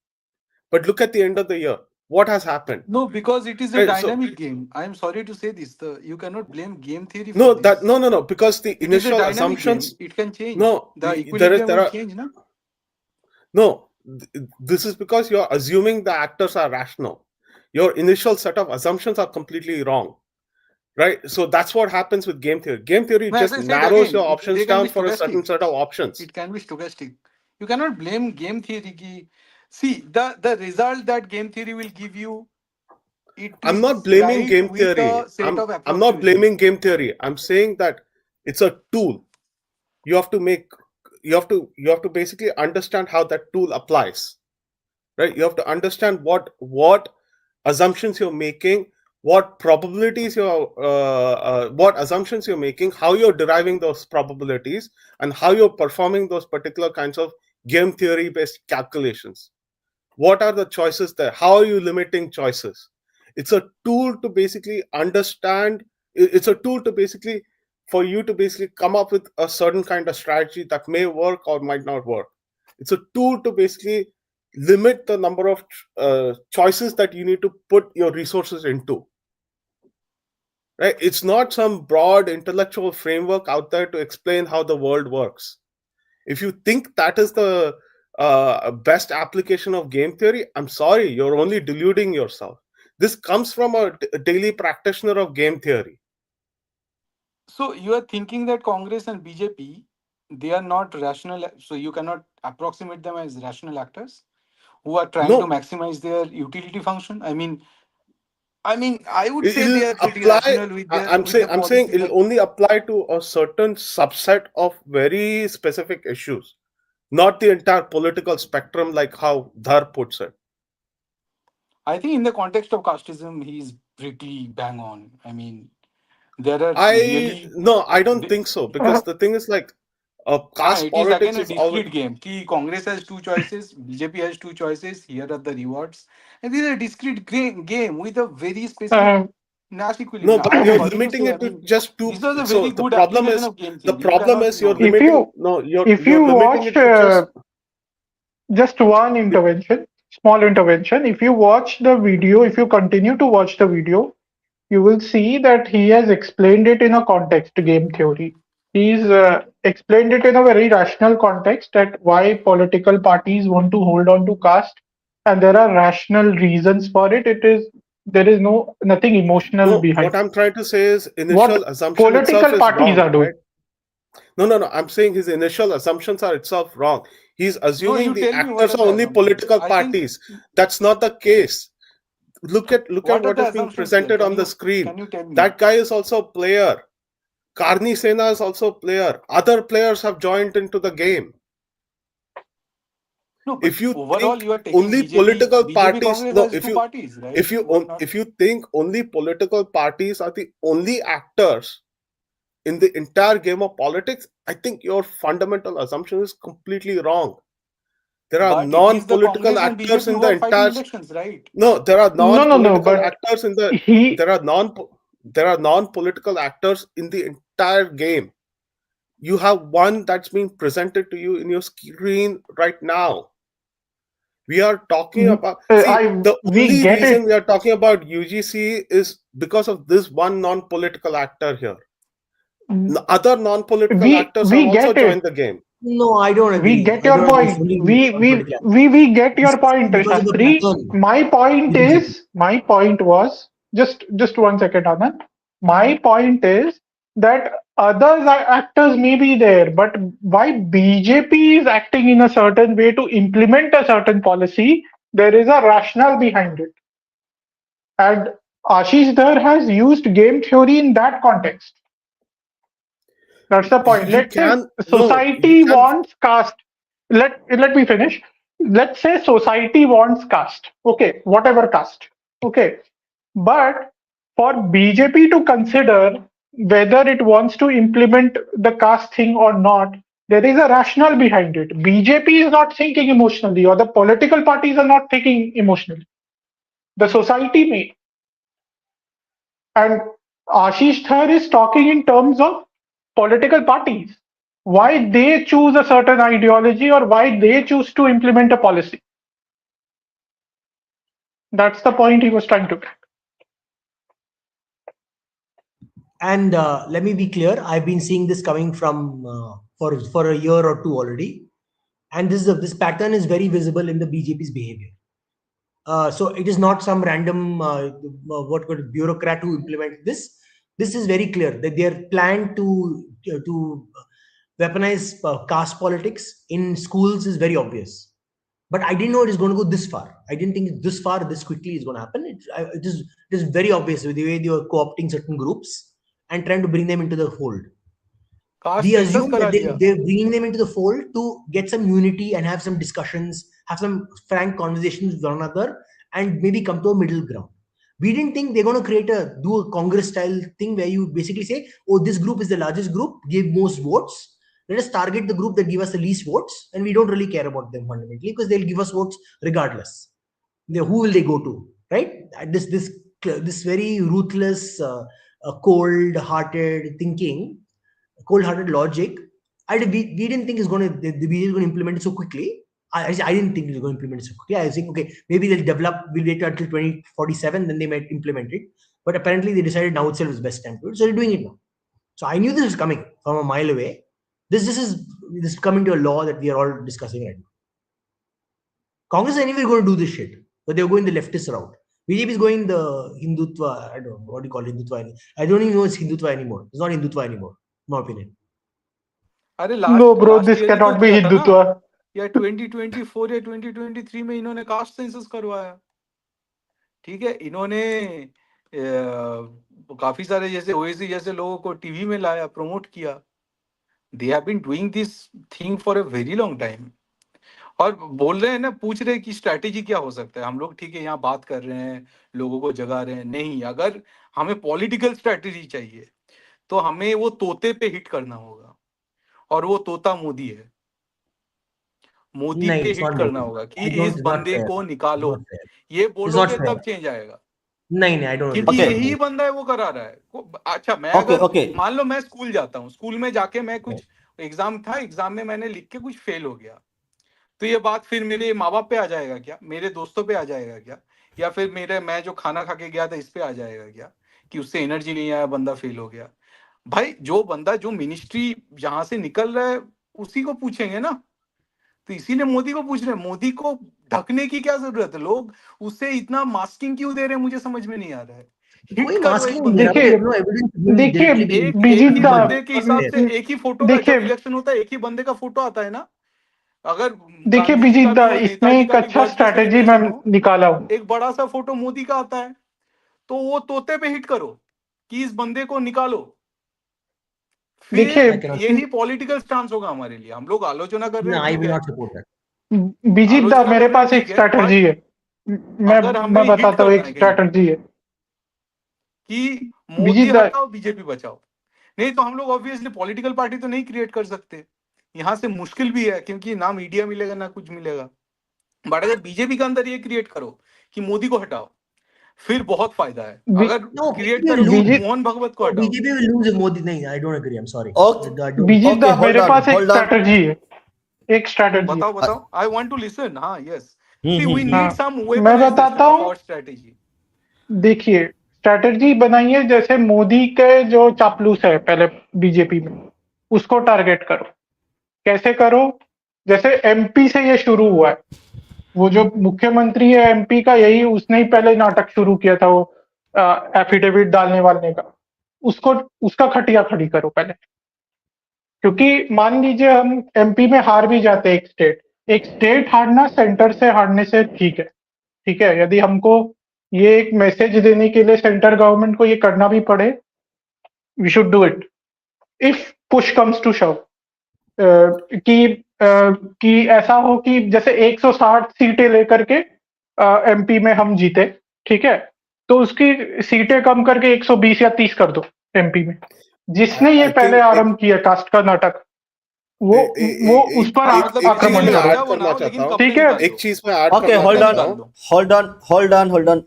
But look at the end of the year. What has happened? No, because it is a dynamic game. I am sorry to say this. You cannot blame game theory for No, this. No. Because the initial assumptions. Game. It can change. No, the equilibrium will change, no? No, this is because you're assuming the actors are rational. Your initial set of assumptions are completely wrong, right? So that's what happens with game theory. Game theory just narrows your options down for a certain set of options. It can be stochastic. You cannot blame game theory. See, the result that game theory will give you. I'm not blaming game theory. I'm not blaming game theory. I'm saying that it's a tool. You have to basically understand how that tool applies, right? You have to understand what assumptions you're making, what probabilities what assumptions you're making, how you're deriving those probabilities, and how you're performing those particular kinds of game theory based calculations. What are the choices there? How are you limiting choices? It's a tool to basically understand. It's a tool to basically for you to basically come up with a certain kind of strategy that may work or might not work. It's a tool to basically limit the number of choices that you need to put your resources into. Right? It's not some broad intellectual framework out there to explain how the world works. If you think that is the best application of game theory, I'm sorry, you're only deluding yourself. This comes from a daily practitioner of game theory. So you are thinking that Congress and BJP, they are not rational, so you cannot approximate them as rational actors who are trying to maximize their utility function? I mean, I would say they are pretty rational with their. I'm saying it'll only apply to a certain subset of very specific issues, not the entire political spectrum, like how Dhar puts it. I think in the context of casteism, he's pretty bang on. I mean, there are no, I don't think so, because the thing is, like, caste politics is again a discrete game. Congress has two choices, BJP has two choices. Here are the rewards, and this is a discrete game with a very specific Nash equilibrium. No, but you're limiting it to just two. So the problem is you're limiting. If you watch just one intervention, small intervention. If you watch the video, if you continue to watch the video, you will see that he has explained it in a context game theory. He's explained it in a very rational context that why political parties want to hold on to caste, and there are rational reasons for it. There is nothing emotional No, behind what I'm trying to say is what initial assumption itself political is parties wrong, are doing. right? No. I'm saying his initial assumptions are itself wrong. He's No, assuming you the tell me what actors are are the only assumptions. political I think parties. That's not the case. Look at what are what the is being assumptions here? presented on the screen. Can you tell me? That guy is also a player. Karni Sena is also a player. Other players have joined into the game. No, but If you overall, think you are taking only BJP, political BJP parties, Congress no, as two parties, right? if if you think only political parties are the only actors in the entire game of politics, I think your fundamental assumption is completely wrong. There are But it is the non-political Congress and actors BJP in who the are fighting entire. elections, right? No, there are No, non-political but actors in the. he There are non-political actors in the entire game. You have one that's being presented to you in your screen right now. We are talking about. See, I the we only get reason it. we are talking about UGC is because of this one non-political actor here. Other non-political actors have We also get it. joined the game. No, I don't We agree. get I your don't agree. It's point. only one particular. We get This your is point, because of the Shastri. pattern. My point was just 1 second, Anand. My point is that actors may be there, but why BJP is acting in a certain way to implement a certain policy, there is a rationale behind it. And Ashish Dhar has used game theory in that context. That's the point. You Let's say can no, you society can. wants caste. Let me finish. Let's say society wants caste. Okay, whatever caste. Okay, but for BJP to consider whether it wants to implement the caste thing or not, there is a rationale behind it. BJP is not thinking emotionally, or the political parties are not thinking emotionally. The society may. And Ashish Thar is talking in terms of political parties. Why they choose a certain ideology or why they choose to implement a policy. That's the point he was trying to make. And let me be clear, I've been seeing this coming from for a year or two already, and this pattern is very visible in the BJP's behavior. So it is not some random what called bureaucrat who implemented this. This is very clear that their plan to weaponize caste politics in schools is very obvious. But I didn't know it is going to go this far. I didn't think this far, this quickly is going to happen. It is very obvious with the way they were co-opting certain groups and trying to bring them into the fold. Caste We census assume करा that लिया. they're bringing them into the fold to get some unity and have some discussions, have some frank conversations with one another, and maybe come to a middle ground. We didn't think they're going to do a Congress style thing where you basically say, oh, this group is the largest group, give most votes. Let us target the group that give us the least votes, and we don't really care about them fundamentally because they'll give us votes regardless. Who will they go to, right? This very ruthless, cold-hearted thinking, cold-hearted logic. We didn't think it's going to the BJP is going to implement it so quickly. I didn't think it was going to implement it so quickly. I was thinking, okay, maybe they'll develop. We'll wait until 2047, then they might implement it. But apparently, they decided now itself is best time to do it, so they're doing it now. So I knew this was coming from a mile away. This is coming to a law that we are all discussing right now. Congress is anyway going to do this shit, but they're going the leftist route. BJP is going the Hindutva. I don't know what do you call Hindutva. I don't even know it's Hindutva anymore. It's not Hindutva anymore, in my opinion. अरे No, bro, last this year ही तो cannot be किया था ना, Hindutva. या 2024 या 2023 में इन्होंने कास्ट सेंसस करवाया. ठीक है, इन्होंने काफी सारे जैसे ओएसी जैसे लोगों को टीवी में लाया, प्रमोट किया. They have been doing this thing for a very long time. और बोल रहे हैं ना, पूछ रहे हैं कि स्ट्रैटेजी क्या हो सकता है. हम लोग ठीक है यहाँ बात कर रहे हैं, लोगों को जगा रहे हैं. नहीं, अगर हमें पॉलिटिकल स्ट्रैटेजी चाहिए तो हमें वो तोते पे हिट करना होगा, और वो तोता मोदी है. मोदी पे it's हिट not करना Modi. होगा कि I don't. इस It's not बंदे fair. को It's निकालो. not fair. ये It's not बोलोगे fair. तब चेंज आएगा, नहीं, I don't. क्योंकि Okay. यही बंदा है वो करा रहा है. अच्छा, मैं Okay, अगर okay. मान लो मैं स्कूल जाता हूँ, स्कूल में जाके मैं कुछ एग्जाम था, एग्जाम में मैंने लिख के कुछ फेल हो गया, तो ये बात फिर मेरे माँ बाप पे आ जाएगा क्या, मेरे दोस्तों पे आ जाएगा क्या, या फिर मैं जो खाना खा के गया था इस पे आ जाएगा क्या कि उससे एनर्जी नहीं आया, बंदा फेल हो गया. भाई जो बंदा जो मिनिस्ट्री जहां से निकल रहा है उसी को पूछेंगे ना, तो इसीलिए मोदी को पूछ रहे हैं। मोदी को ढकने की क्या जरूरत है? लोग उससे इतना मास्किंग क्यों दे रहे हैं, मुझे समझ में नहीं आ रहा है। हिट कोई करो मास्क एक नहीं दे बंदे रहा, को, देखिए we have no evidence of him देखिए directly being एक बीजित ही दा बंदे के हिसाब से एक ही फोटो का, देखिए जब इलेक्शन होता है एक ही बंदे का फोटो आता है ना। अगर देखिए गांधी जी बीजित का भी दा हो, इसमें नेताजी एक का भी अच्छा बर्थडे स्ट्रैटेजी मैं सेलिब्रेशन हो, निकाला हूँ। एक बड़ा सा फोटो मोदी का आता है, तो वो तोते पे हिट करो कि इस बंदे को निकालो। देखिए फिर यही पॉलिटिकल स्टांस होगा हमारे लिए। हम लोग आलोचना कर रहे No, हैं, I ठीक will है, not support that. बीजित दा आलोचना मेरे कर रहे हैं, पास एक ठीक है, स्ट्रैटेजी बट है। मैं अगर हमें मैं हिट बताता हूँ, करना एक है कहीं पे स्ट्रैटेजी है कि मोदी बीजित दा। हटाओ बीजेपी बचाओ, नहीं तो हम लोग ऑब्वियसली पॉलिटिकल पार्टी तो नहीं क्रिएट कर सकते। यहाँ से मुश्किल भी है क्योंकि ना मीडिया मिलेगा ना कुछ मिलेगा। बट अगर बीजेपी के अंदर ये क्रिएट करो कि मोदी को हटाओ, फिर बहुत फायदा है। बी- अगर No, क्रिएट BJP will करो कि lose. बीजित मोहन भगवत को No, हटाओ, BJP will lose if Modi. No, I don't agree. I'm sorry. Okay, I don't. बीजित okay, दा मेरे पास एक hold on. स्ट्रैटेजी है, एक स्ट्रैटेजी है। बताओ बताओ, आई वांट टू लिसन। हाँ yes, see we hmm. Need हाँ, सम मैं वेपनाइज बताता सिस्टम ऑफ हूँ। Our strategy. देखिए स्ट्रैटेजी बनाइए, जैसे मोदी के जो चापलूस है पहले बीजेपी में, उसको टारगेट करो। कैसे करो? जैसे एमपी से ये शुरू हुआ है, वो जो मुख्यमंत्री है एमपी का, यही उसने ही पहले नाटक शुरू किया था, वो एफिडेविट डालने वाले का। उसको उसका खटिया खड़ी करो पहले। क्योंकि मान लीजिए हम एमपी में हार भी जाते हैं, एक स्टेट हारना सेंटर से हारने से ठीक है। ठीक है, यदि हमको ये एक मैसेज देने के लिए सेंटर गवर्नमेंट को ये करना भी पड़े, we should do it if push comes to shove. कि ऐसा हो कि जैसे 160 सीटें लेकर के एमपी में हम जीते, ठीक है, तो उसकी सीटें कम करके 120 या 30 कर दो एमपी में। जिसने ये आई पहले थिंक एक आरंभ किया कास्ट का नाटक, वो उस पर हाँ मतलब एक चीज आक्रमण बेसिकली में करो। ऐड राजा करना बनाओ चाहता लेकिन हूँ, कपड़े ठीक है, निकाल एक दो, चीज में ऐड Okay, करना hold कपड़े on, चाहता निकाल हूँ. दो। hold on.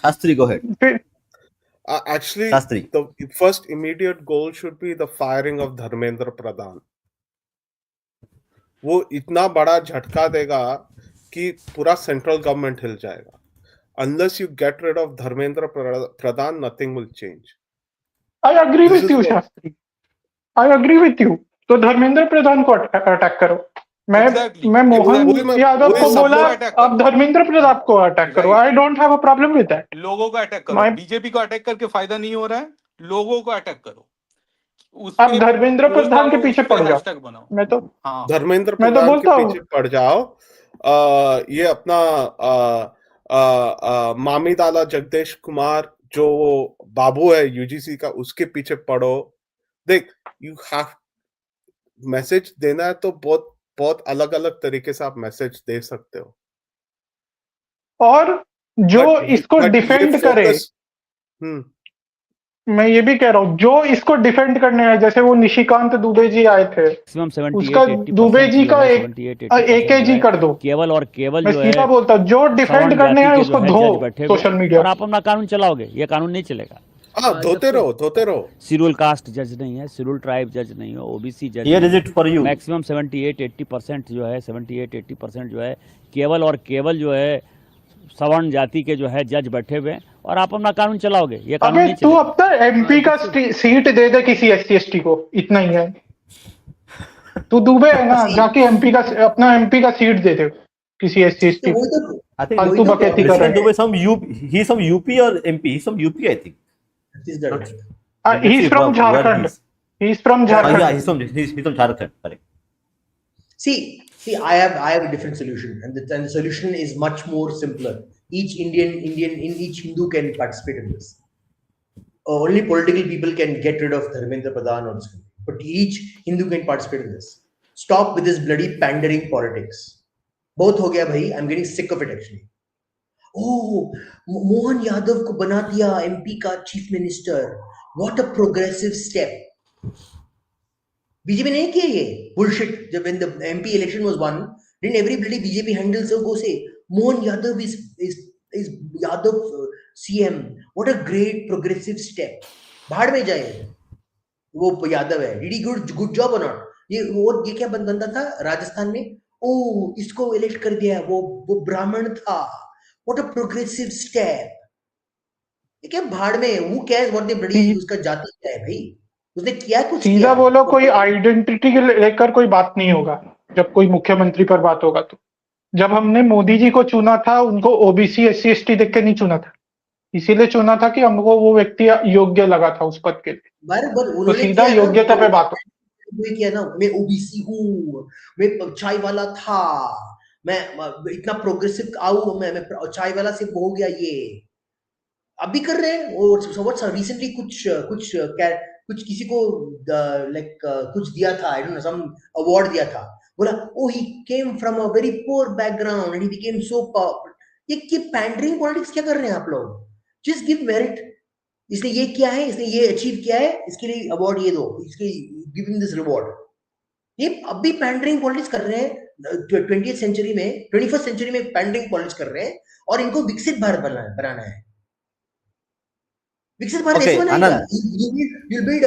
Shastri, go ahead. फिर Actually, Shastri. the first immediate goal should be the firing of Dharmendra Pradhan. वो इतना बड़ा झटका देगा कि पूरा सेंट्रल गवर्नमेंट हिल जाएगा. Unless you get rid of Dharmendra Pradhan, nothing will change. I agree This with is you what. Shastri, I agree with you. तो धर्मेंद्र प्रधान को अटैक करो। मैं एग्जैक्टली मैं मोहन वही मैं यादव वही को सब बोला, लोगों को लोग. अटैक आप करो, धर्मेंद्र प्रधान को अटैक करो। Right, I don't have a problem with that. लोगों को अटैक करो। मैं बीजेपी को अटैक करके फायदा नहीं हो रहा है, लोगों को अटैक करो, उस आप पे धर्मेंद्र पोस्ट प्रधान के डालो, उस पीछे पे पड़ जाओ। हैशटैग बनाओ। मैं तो हाँ धर्मेंद्र मैं तो प्रधान के बोलता पीछे हूँ, पड़ जाओ. ये अपना मामीदाला जगदेश कुमार जो बाबू है यूजीसी का, उसके पीछे पड़ो. देख, यू हैव मैसेज देना है तो बहुत बहुत अलग अलग तरीके से आप मैसेज दे सकते हो. और जो इसको बट ये डिफेंड करे, फोकस. हम्म. मैं ये भी कह रहा हूँ, जो इसको डिफेंड करने आए, जैसे वो निशिकांत दुबे जी आए थे, मैक्सिमम उसका 78-80% दुबे जी जो का है एक 78-80% जो एकेजी है कर दो। केवल और केवल मैं जो सीधा है बोलता हूँ, जो डिफेंड सवर्ण करने जाति आए के उसको जो है धो जज बैठे हुए सोशल हैं, मीडिया और आप पे। अपना कानून चलाओगे, ये कानून नहीं चलेगा। हाँ, धोते रहो. शेड्यूल कास्ट जज नहीं है, शेड्यूल ट्राइब जज नहीं है, ओबीसी जज Here नहीं is it for है। you. मैक्सिमम 78-80% जो है 78-80% जो है केवल और केवल जो है सवर्ण जाति के जो है जज बैठे हुए हैं, और आप अपना कानून चलाओगे, ये कानून अबे नहीं तू चलेगा। अब तक एमपी का सीट दे दे किसी एससी एसटी को, इतना ही है। तू दुबे है ना, See, जाके एमपी का अपना एमपी का सीट दे दे किसी एससी एसटी वही को। तो I think फालतू बकैती कर President रहे Dubey some UP, he's some UP or MP. He's from UP, I think. Chhattisgarh Not, में. हैं। let's he see is from where Jharkhand, he's. He is from Yeah, Jharkhand. he's from Jharkhand. Correct. See, I have a different solution, and the solution is much more simpler. Each each Hindu can participate in this. Only political people can get rid of Dharmendra Pradhan or this, but each Hindu can participate in this. Stop with this bloody pandering politics. Both हो गया भाई. I'm getting sick of it actually. Oh, Mohan Yadav को बना दिया MP का chief minister. What a progressive step. BJP ने किया ये bullshit. जब when the MP election was won, didn't every bloody BJP handle so go say Mohan Yadav is Yadav CM. What a great progressive step. भाड़ में जाए, वो यादव है. Did he good job or not? ये क्या बनता था राजस्थान में? ओ इसको इलेक्ट कर दिया, वो ब्राह्मण था. What a progressive step. ये क्या भाड़ में? Who cares what they bloody उसका जाति क्या है भाई? उसने किया कुछ सीधा किया बोलो, कोई आइडेंटिटी के लेकर कोई बात नहीं होगा जब कोई मुख्यमंत्री पर बात होगा। तो जब हमने मोदी जी को चुना था, उनको ओबीसी एससी एसटी देख के नहीं चुना था, इसीलिए चुना था कि हमको वो व्यक्ति योग्य लगा था उस पद के लिए। बराबर तो उन्होंने सीधा किया ना, योग्यता पे बात हो। वो किया ना, मैं ओबीसी हूँ, मैं चाय वाला था, मैं इतना प्रोग्रेसिव आऊ, मैं चाय वाला से हो गया ये। अभी कर रहे हैं वो रिसेंटली कुछ कुछ कुछ किसी को लाइक कुछ दिया था, I don't know, some award दिया था, बोला oh he came from a very poor background and he became so powerful. ये पैंडरिंग पॉलिटिक्स क्या कर रहे हैं आप लोग? जस्ट गिव मेरिट, इसने ये किया है, इसने ये अचीव किया है, इसके लिए अवार्ड ये दो, इसके गिविंग दिस रिवॉर्ड। ये अब भी पैंडरिंग पॉलिटिक्स कर रहे हैं 20th सेंचुरी में, 21st सेंचुरी में पैंडरिंग पॉलिटिक्स कर रहे हैं, और इनको विकसित भारत बनाना है। विकसित भारत ऐसे Okay, बनाएगा, Anand. you'll build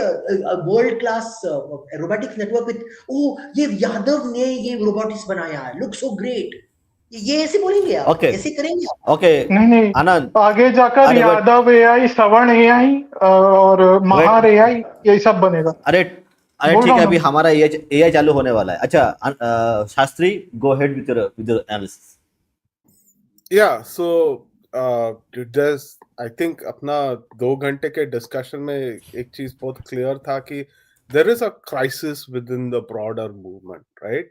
a world class robotics network with, ये यादव ने ये रोबोटिक्स बनाया है, लुक सो ग्रेट, ये ऐसे बोलेंगे आप? Okay. ऐसे करेंगे आप? Okay, नहीं, Anand. आगे जाकर अरे but यादव एआई, सवर्ण एआई और महार wait. एआई, ये सब बनेगा। अरे अरे बोल ठीक रहा है, हूँ अभी ना। हमारा एआई चालू होने वाला है। अच्छा, Shastri, go ahead with your analysis. Yeah, so there's I think अपना 2 घंटे के डिस्कशन में एक चीज बहुत क्लियर था कि there is a crisis within the broader movement, right?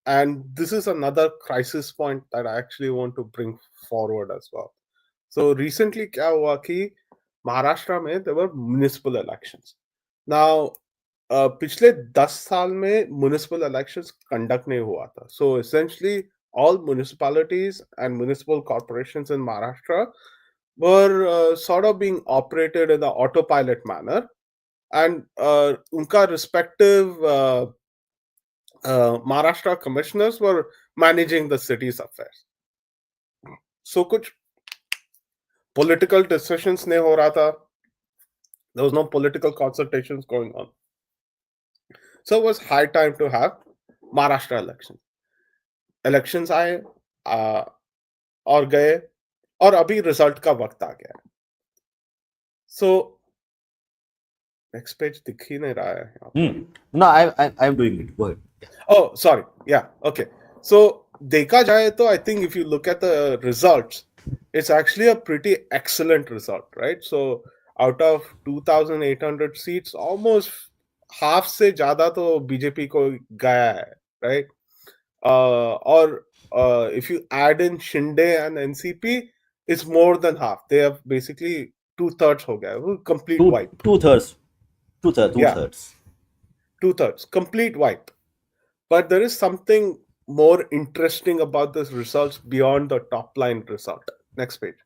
And this is another crisis point that I actually want to bring forward as well. So recently क्या हुआ कि महाराष्ट्र में there were municipal elections. Now पिछले 10 साल में municipal elections conduct नहीं हुआ था. So essentially all municipalities and municipal corporations in Maharashtra were sort of being operated in the autopilot manner, and unka respective Maharashtra commissioners were managing the city's affairs. So kuch political decisions nahi ho raha tha. There was no political consultations going on. So it was high time to have Maharashtra elections. Elections आए और गए, और अभी result का वक्त आ गया है. So next page दिख ही नहीं रहा है यहाँ पे. No, I'm doing it. Go ahead. Oh, sorry. Yeah. Okay. So देखा जाए तो I think if you look at the results, it's actually a pretty excellent result, right? So out of 2,800 seats, almost half से ज्यादा तो BJP को गया है, right? Or if you add in Shinde and NCP, it's more than half. They have basically 2/3 हो गया, वो complete wipe. Two-thirds. Yeah. Two-thirds, complete wipe. But there is something more interesting about this results beyond the top line result. Next page.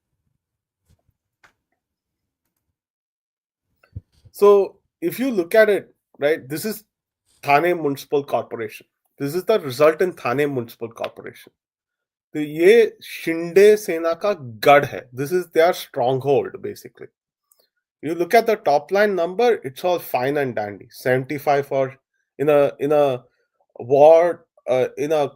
So if you look at it, right, this is Thane Municipal Corporation. This is the result in Thane Municipal Corporation. तो ये शिंदे सेना का गढ़ है. This is their stronghold basically. You look at the top line number, it's all fine and dandy. 75 for in a ward in a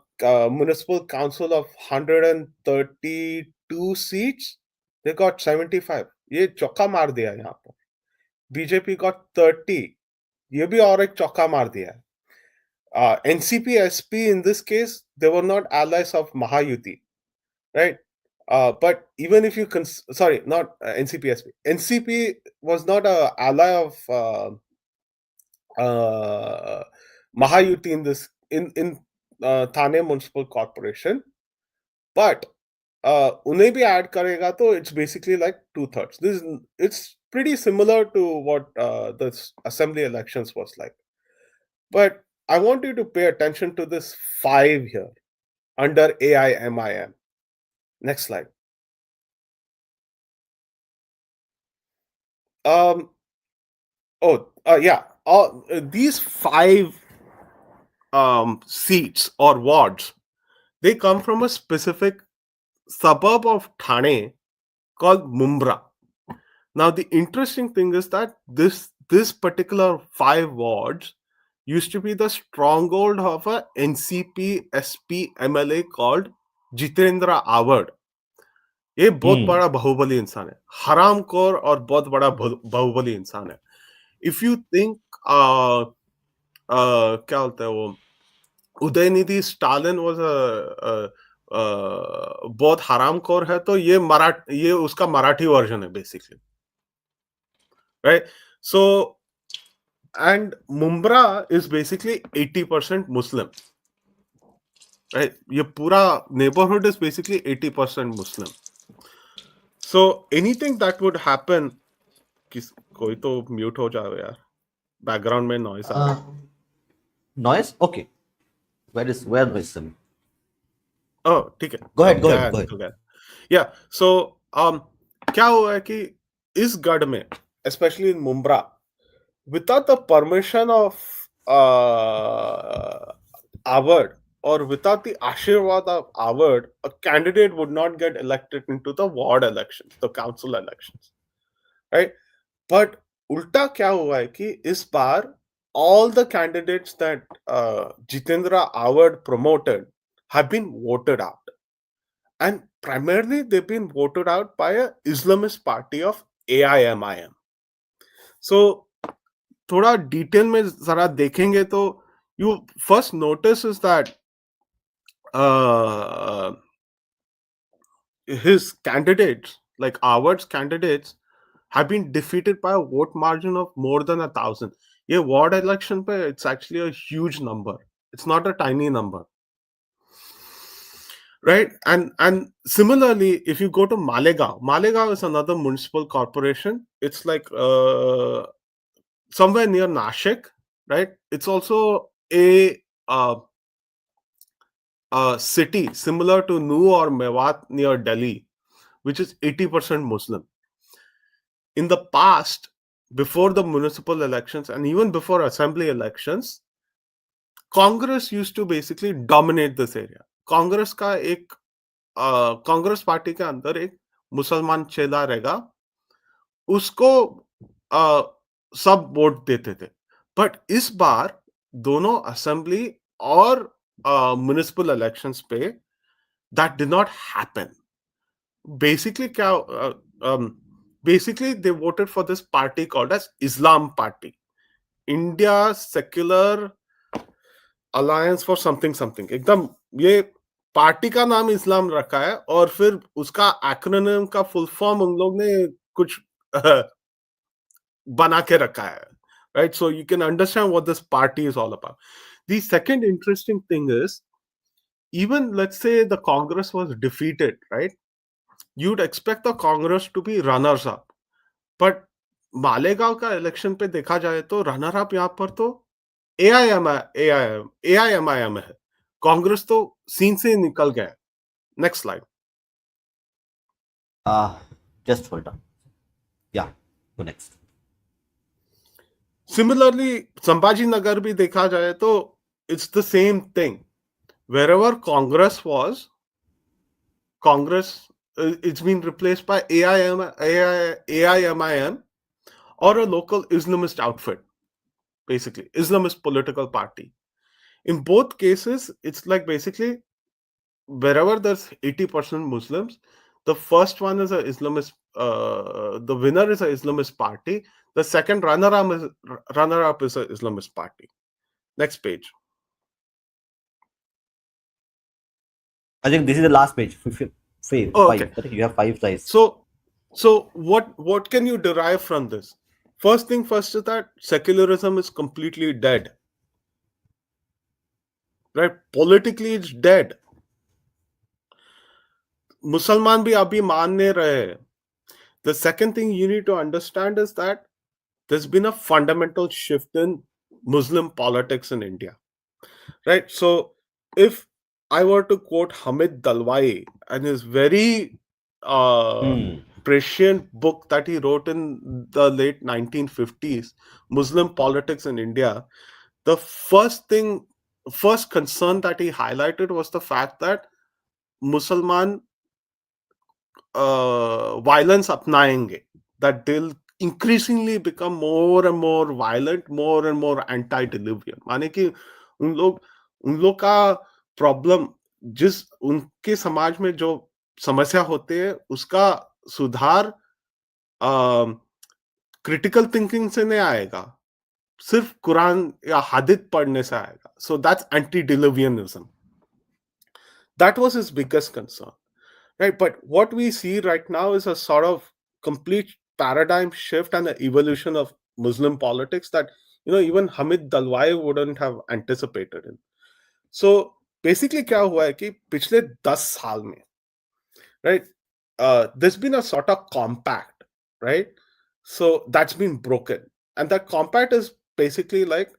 municipal council of 132 seats, they got 75. ये चौका मार दिया यहाँ पर. BJP got 30. ये भी और एक चौका मार दिया है. NCP SP in this case, they were not allies of Mahayuti, right? But even if you sorry, not NCP SP. NCP was not an ally of Mahayuti in this in Thane Municipal Corporation, but उन्हें भी add करेगा तो it's basically like 2/3. It's pretty similar to what the assembly elections was like. But I want you to pay attention to this 5 here under AIMIM. Next slide. These 5 seats or wards, they come from a specific suburb of Thane called Mumbra. Now the interesting thing is that this particular 5 wards used to be the stronghold of a NCP SP MLA called Jitendra Awad. ये बहुत बड़ा बाहुबली इंसान है, हरामखोर और बहुत बड़ा बाहुबली इंसान है. if you think क्या होता है वो उदयनिधि स्टालिन वाज बहुत हरामखोर है, तो ये उसका मराठी वर्जन है basically, right? So and Mumbra is basically 80% Muslim, right? ये पूरा neighbourhood is basically 80% Muslim. So anything that would happen, कोई तो म्यूट हो जाओ यार, बैकग्राउंड में नॉइस आ रहा है. Noise? Okay. Where is some? ओह ठीक है, Go ahead, go गया ahead, है, go ahead. निकल गया. या सो क्या हुआ है कि इस गढ़ में, specially in Mumbra, without the permission of Award, or without the Ashirwad of Award, a candidate would not get elected into the ward elections, the council elections, right? But ulta kya hua hai ki is baar all the candidates that Jitendra Award promoted have been voted out, and primarily they've been voted out by a Islamist party of AIMIM. So थोड़ा detail में जरा देखेंगे तो you first notice is that his candidates, like Award's candidates, have been defeated by a vote margin of more than 1,000. ये ward election पे it's actually a huge number. It's not a tiny number, right? And similarly, if you go to Malegaon is another municipal corporation. It's like somewhere near Nashik, right? It's also a city similar to Nuh or Mewat near Delhi, which is 80% Muslim. In the past, before the municipal elections and even before assembly elections, Congress used to basically dominate this area. Congress का एक Congress party के अंदर एक मुसलमान चेला रहेगा, उसको सब वोट देते थे. बट इस बार दोनों असेंबली और म्युनिसिपल इलेक्शंस पे that did not happen. Basically क्या basically they voted for this party called as Islam Party, India Secular Alliance for something something. एकदम ये पार्टी का नाम इस्लाम रखा है और फिर उसका एक्रोनिम का फुल फॉर्म उन लोग ने कुछ बना के रखा है, right? So you can understand what this party is all about. The second interesting thing is, even let's say the Congress was defeated, right? You'd expect the Congress to be runners up, but Malegaon का election पे देखा जाए तो runner up यहाँ पर तो AIMIM है. कांग्रेस तो सीन से निकल गया. Next slide. Just hold on. Yeah, go next. Similarly Sambhaji Nagar भी देखा जाए तो it's the same thing. Wherever Congress was, Congress it's been replaced by AIMIM or a local Islamist outfit, basically Islamist political party. In both cases, it's like basically wherever there's 80% Muslims, the first one is a Islamist, the winner is an Islamist party. The second runner-up is an Islamist party. Next page. I think this is the last page. Five. Oh, okay. I think you have 5 slides. So what can you derive from this? First thing first is that secularism is completely dead. Right? Politically, it's dead. Musalman bhi abhi maan nahi rahe. The second thing you need to understand is that there's been a fundamental shift in Muslim politics in India. Right? So if I were to quote Hamid Dalwai and his very prescient book that he wrote in the late 1950s, Muslim Politics in India, the first concern that he highlighted was the fact that Musalman violence apnaenge, that they'll increasingly become more and more violent, more and more anti-Diluvian. माने कि उन लोग का problem जिस उनके समाज में जो समस्या होते हैं उसका सुधार क्रिटिकल थिंकिंग से नहीं आएगा, सिर्फ कुरान या हदीथ पढ़ने से आएगा. So that's anti-Diluvianism. That was his biggest concern, right? But what we see right now is a sort of complete paradigm shift and the evolution of Muslim politics that even Hamid Dalwai wouldn't have anticipated in. So basically क्या हुआ है कि पिछले 10 साल में, right, there's been a sort of compact, right? So that's been broken, and that compact is basically like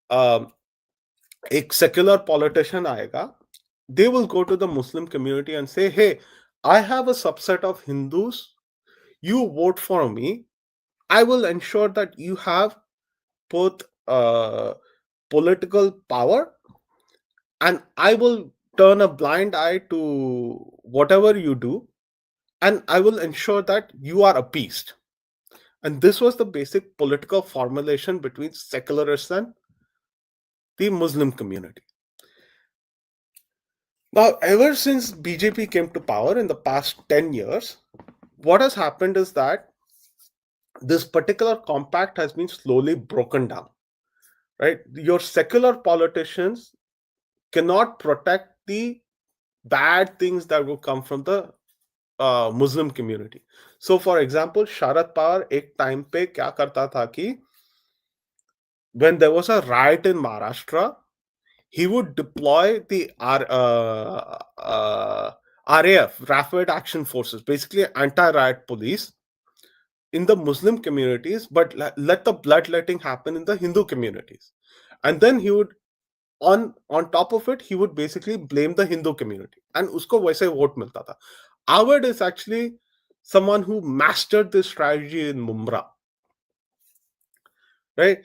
um, a secular politician आएगा, they will go to the Muslim community and say, hey, I have a subset of Hindus, you vote for me, I will ensure that you have both political power, and I will turn a blind eye to whatever you do, and I will ensure that you are appeased. And this was the basic political formulation between secularists and the Muslim community. Now, ever since BJP came to power in the past 10 years, what has happened is that this particular compact has been slowly broken down, right? Your secular politicians cannot protect the bad things that will come from the Muslim community. So, for example, Sharad Pawar एक time पे क्या करता था कि when there was a riot in Maharashtra, he would deploy the RAF, Rapid Action Forces, basically anti-riot police, in the Muslim communities, but let the bloodletting happen in the Hindu communities. And then he would, on top of it, he would basically blame the Hindu community. And usko वैसे vote मिलता था. Awad is actually someone who mastered this strategy in Mumra, right?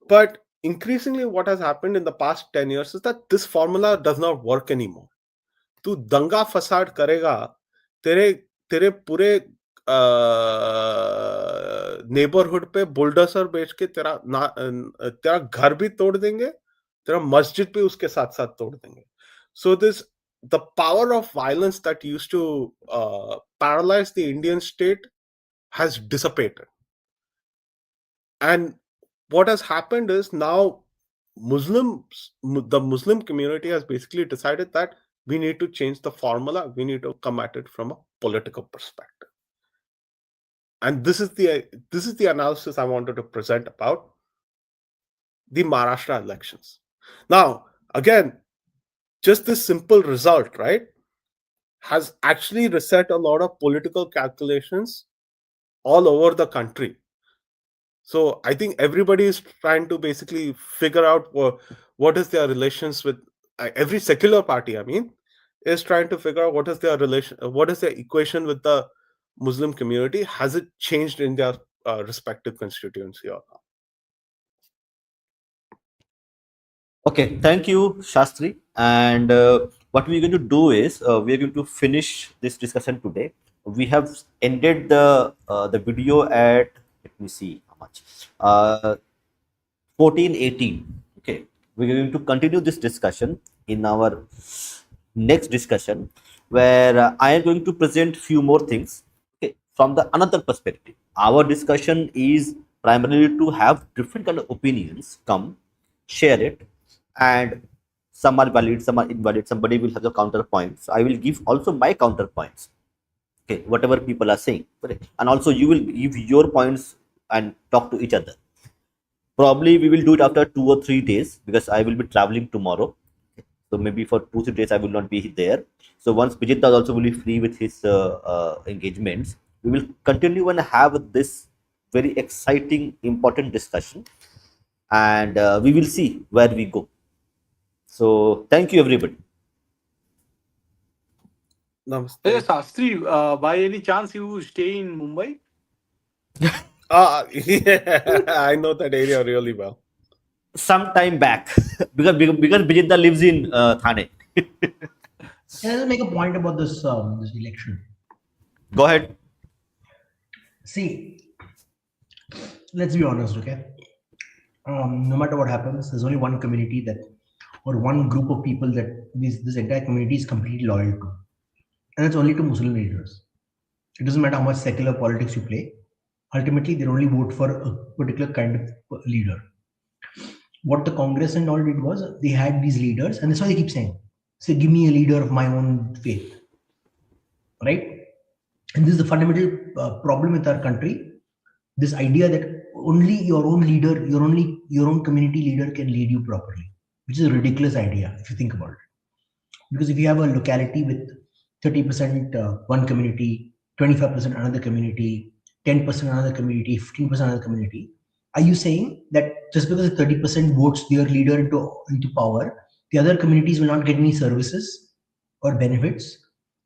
But increasingly what has happened in the past 10 years is that this formula does not work anymore. तू दंगा फसाद करेगा, तेरे पूरे neighbourhood पे बुलडोजर बेच के तेरा घर भी तोड़ देंगे, तेरा मस्जिद भी उसके साथ साथ तोड़ देंगे. So the power of violence that used to paralyze the Indian state has dissipated. And what has happened is now the Muslim community has basically decided that we need to change the formula. We need to come at it from a political perspective. And this is the analysis I wanted to present about the Maharashtra elections. Now, again, just this simple result, right, has actually reset a lot of political calculations all over the country. So I think everybody is trying to basically figure out what is their relations with every secular party. I mean, is trying to figure out what is their equation with the Muslim community. Has it changed in their respective constituency or not? Okay, thank you, Shastri. And what we're going to do is we're going to finish this discussion today. We have ended the video at, let me see how much, 14:18. Okay, we're going to continue this discussion in our next discussion, where I am going to present few more things, okay, from the another perspective. Our discussion is primarily to have different kind of opinions come, share it, and some are valid, some are invalid. Somebody will have the counterpoints. I will give also my counterpoints, okay, whatever people are saying, correct? And also you will give your points and talk to each other. Probably we will do it after 2 or 3 days, because I will be traveling tomorrow. So maybe for 2 3 days I will not be there. So once Bijit also will be free with his engagements, we will continue and have this very exciting, important discussion, and we will see where we go. So thank you, everybody. Namaste. Hey, Shastri, by any chance you stay in Mumbai? Yeah, I know that area really well. Some time back, because Bijitda lives in Thane. Can I make a point about this this election? Go ahead. See, let's be honest, okay? No matter what happens, there's only one community or one group of people that this entire community is completely loyal to, and it's only to Muslim leaders. It doesn't matter how much secular politics you play. Ultimately, they only vote for a particular kind of leader. what the Congress and all did was they had these leaders, and that's why they keep saying, "Say, give me a leader of my own faith," right? And this is the fundamental problem with our country. This idea that only your own leader, your own community leader can lead you properly, which is a ridiculous idea if you think about it. Because if you have a locality with 30% one community, 25% another community, 10% another community, 15% another community, are you saying that just because the 30% votes their leader into power, the other communities will not get any services or benefits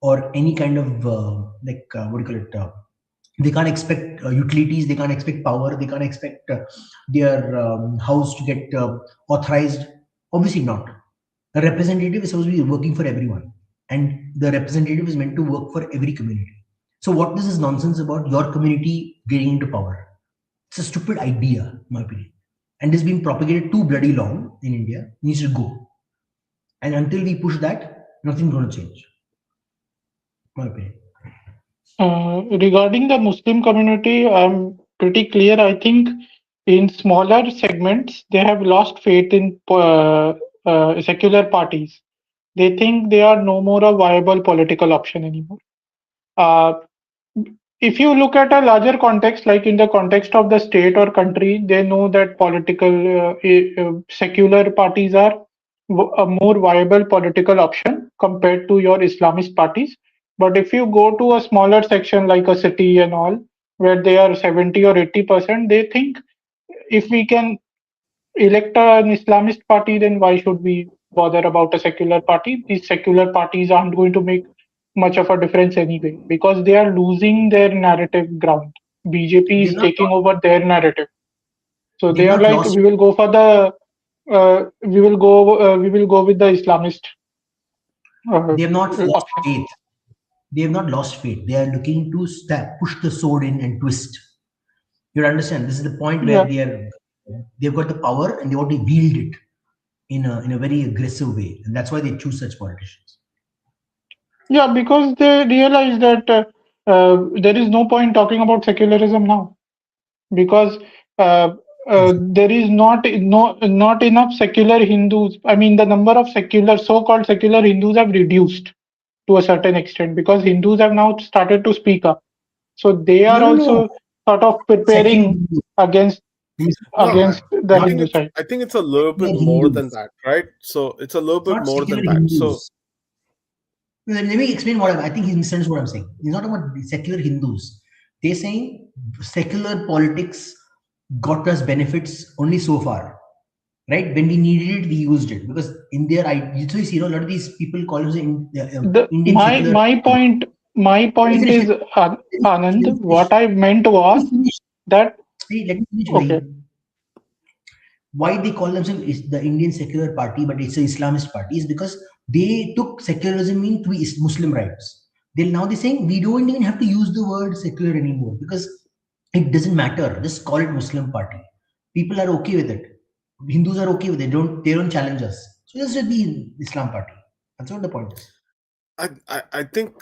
or any kind of what do you call it? They can't expect utilities, they can't expect power, they can't expect their house to get authorized. Obviously not. A representative is supposed to be working for everyone, and the representative is meant to work for every community. So what this is nonsense about your community getting into power? It's a stupid idea, in my opinion, and it's been propagated too bloody long in India. It needs to go, and until we push that, nothing's going to change, in my opinion. Regarding the Muslim community, I'm pretty clear. I think in smaller segments, they have lost faith in secular parties. They think they are no more a viable political option anymore. Uh, if you look at a larger context, like in the context of the state or country, they know that secular parties are a more viable political option compared to your Islamist parties. But if you go to a smaller section like a city and all, where they are 70 or 80%, they think if we can elect an Islamist party, then why should we bother about a secular party? These secular parties aren't going to make much of a difference anyway because they are losing their narrative ground. BJP They've is not taking over their narrative. So they've they are not like, lost we will go with the Islamist they have not lost option. faith. They have not lost faith. They are looking to push the sword in and twist. You understand? This is the point where Yeah, they've got the power and they want to wield it in a very aggressive way, and that's why they choose such politicians. yeah, because they realize that there is no point talking about secularism now because there is not enough secular Hindus. I mean, the number of so-called secular Hindus have reduced to a certain extent because Hindus have now started to speak up. So they No, are no, no. also sort of Secular preparing Hindus. against No, the I think Hindu it's side. I think it's a little bit Secular more than Hindus. that, right? So it's a little It's bit not more secular than that. So Hindus. Let me explain I think he misunderstood what I'm saying. It's not about the secular Hindus. They're saying secular politics got us benefits only so far. Right? When we needed it, we used it. Because in their so you see, a lot of these people call us The Indian my secular. my point my Let me point finish. is Let me Anand. finish. What I meant Let me was finish. that Hey, let me finish. okay. Why they call themselves is the Indian secular party, but it's an Islamist party, is because they took secularism into Muslim rights. They're saying we don't even have to use the word secular anymore because it doesn't matter. Just call it Muslim party. People are okay with it. Hindus are okay with it. They don't challenge us. So just be Islam party. That's what the point is. I think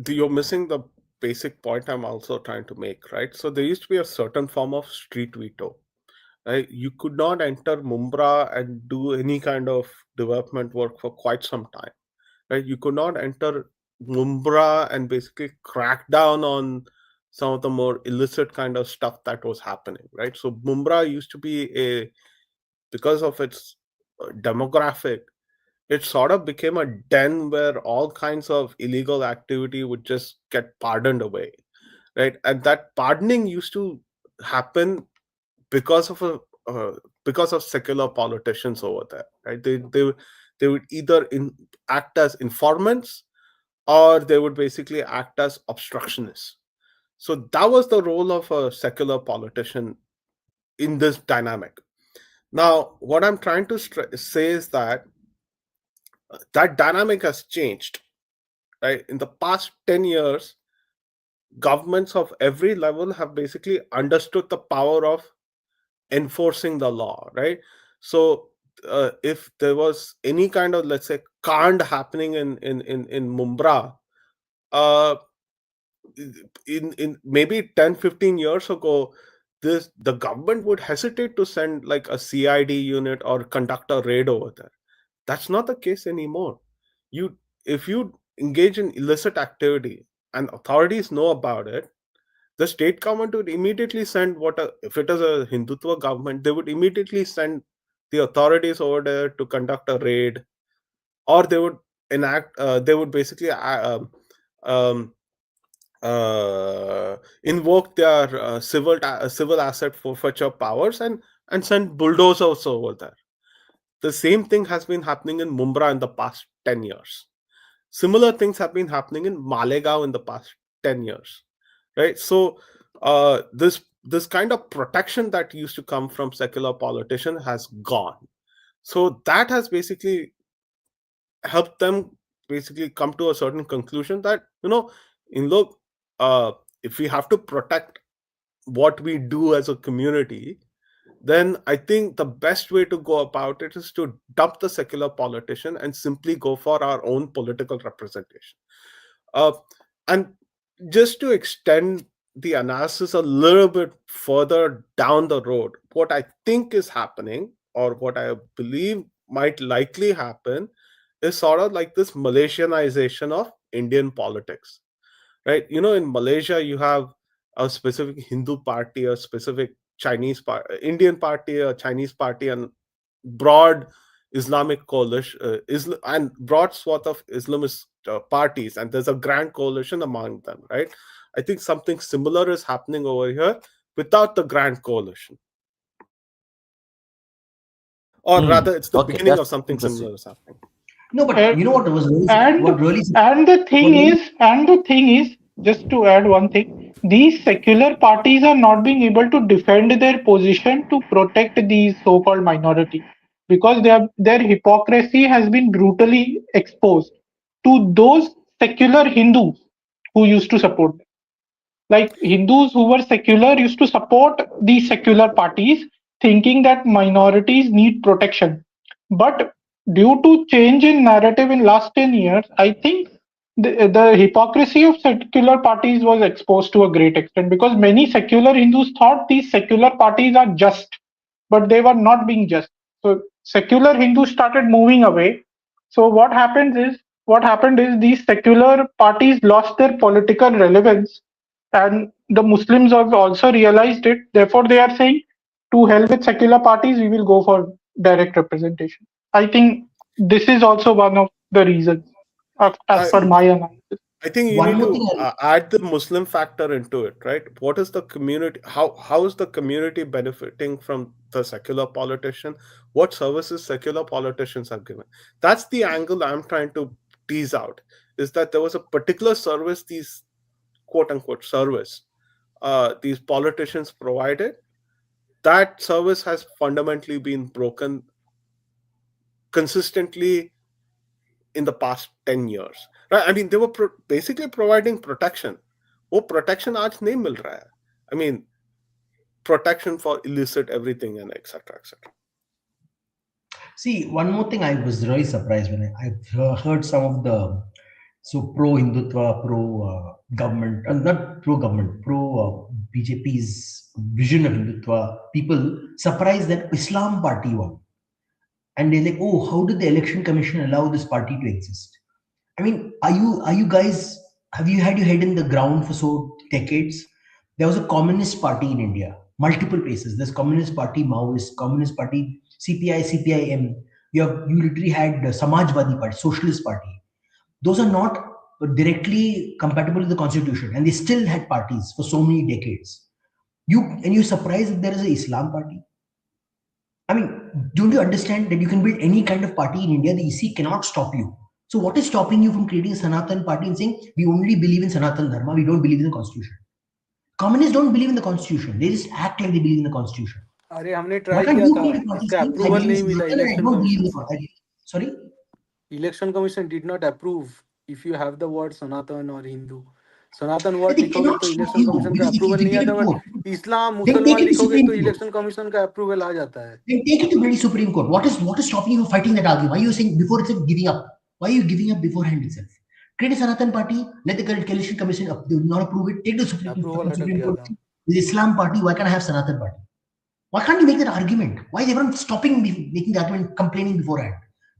you're missing the basic point I'm also trying to make, right? So there used to be a certain form of street veto, right? You could not enter Mumbra and do any kind of development work for quite some time, right? You could not enter Mumbra and basically crack down on some of the more illicit kind of stuff that was happening, right? So Mumbra used to be because of its demographic, it sort of became a den where all kinds of illegal activity would just get pardoned away, right? And that pardoning used to happen because of because of secular politicians over there, right? They would either act as informants or they would basically act as obstructionists. So that was the role of a secular politician in this dynamic. Now, what I'm trying to say is that that dynamic has changed, right? In the past 10 years, governments of every level have basically understood the power of enforcing the law, right? So if there was any kind of, let's say, kand happening in Mumbra, uh, in maybe 10-15 years ago, the government would hesitate to send like a CID unit or conduct a raid over there. That's not the case anymore. If you engage in illicit activity and authorities know about it, the state government would immediately send if it is a Hindutva government, they would immediately send the authorities over there to conduct a raid, or they would they would basically invoke their civil asset forfeiture powers and send bulldozers over there. The same thing has been happening in Mumbai in the past 10 years. Similar things have been happening in Malegaon in the past 10 years, right? So this kind of protection that used to come from secular politicians has gone. So that has basically helped them basically come to a certain conclusion that, if we have to protect what we do as a community, then I think the best way to go about it is to dump the secular politician and simply go for our own political representation. And just to extend the analysis a little bit further down the road, what I think is happening, or what I believe might likely happen, is sort of like this Malaysianization of Indian politics, right? In Malaysia, you have a specific Hindu party, a specific Chinese party, Indian party, a Chinese party, and broad Islamic coalition, and broad swath of Islamist parties, and there's a grand coalition among them, right? I think something similar is happening over here without the grand coalition, or rather, it's the beginning of something similar is happening. No, but you know what was really, and the thing is, just to add one thing, these secular parties are not being able to defend their position to protect these so-called minorities, because their hypocrisy has been brutally exposed to those secular Hindus who used to support them. Like Hindus who were secular used to support these secular parties, thinking that minorities need protection. But due to change in narrative in last 10 years, I think the hypocrisy of secular parties was exposed to a great extent, because many secular Hindus thought these secular parties are just, but they were not being just. So secular Hindus started moving away. So what happened is these secular parties lost their political relevance, and the Muslims have also realized it. Therefore, they are saying, to hell with secular parties, we will go for direct representation. I think this is also one of the reasons, as per my analysis. I think you need to add the Muslim factor into it, right? What is the community? How is the community benefiting from the secular politician? What services secular politicians are given? That's the angle I'm trying to tease out. Is that there was a particular service, these quote unquote service, these politicians provided. That service has fundamentally been broken consistently in the past 10 years, right? I mean, they were basically providing protection. वो protection आज नहीं मिल रहा है. I mean, protection for illicit everything and etc. etc. See, one more thing, I was really surprised when I heard some of the pro-Hindutva, pro-government, not pro-government, pro-BJP's vision of Hindutva, people surprised that Islam party won. And they're like, oh, how did the election commission allow this party to exist? I mean, are you guys, have you had your head in the ground for so decades? There was a communist party in India, multiple places. There's Communist Party, Maoist, Communist Party, CPI, CPIM. You literally had the Samajwadi Party, Socialist Party. Those are not directly compatible with the constitution, and they still had parties for so many decades. You're surprised that there is an Islam party? I mean, don't you understand that you can build any kind of party in India? The EC cannot stop you. So what is stopping you from creating a Sanatan party and saying, we only believe in Sanatan Dharma, we don't believe in the constitution? Communists don't believe in the constitution. They just act like they believe in the constitution. अरे हमने try किया था, इसका approval नहीं मिला election commission. Sorry? Election Commission did not approve if you have the word Sanatan or Hindu. Sanatan word लिखोगे तो election commission का अप्रूवल नहीं आता, बट इस्लाम मुसलमान लिखोगे तो इलेक्शन कमीशन का अप्रूवल आ जाता है. Then take it to the Supreme Court. What is stopping you from fighting that argument? Why are you saying before itself giving up? Why are you giving up beforehand itself? Create a Sanatan party, let the election commission not approve it, take the Supreme Court. with Islam party, why can't I have Sanatan party? Why can't you make that argument? Why is everyone stopping making the argument, complaining beforehand?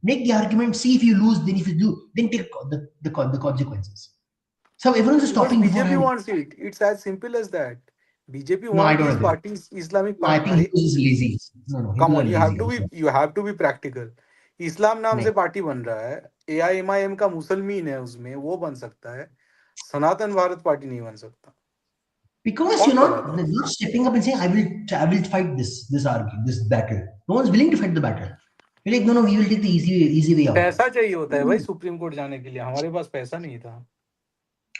Make the argument, see if you lose, then if you do, then take the consequences. So everyone's Because stopping BJP beforehand. wants it. It's as simple as that. BJP No, I want don't these agree. parties, Islamic No, I party. think Hindus is lazy. No, Come Hindus on, are you have lazy. to I'm be sorry. you have to be practical. इस्लाम नाम नहीं. से party बन रहा है, AIMIM का मुसलमान है उसमें, वो बन सकता है, सनातन भारत पार्टी नहीं बन सकता. Because कौन you're कराता है? not stepping up and saying, I will fight this argument, this battle. No one's willing to fight the battle. You're like, no, we will take the easy way out. पैसा चाहिए होता है भाई supreme court जाने के लिए. हमारे पास पैसा नहीं था.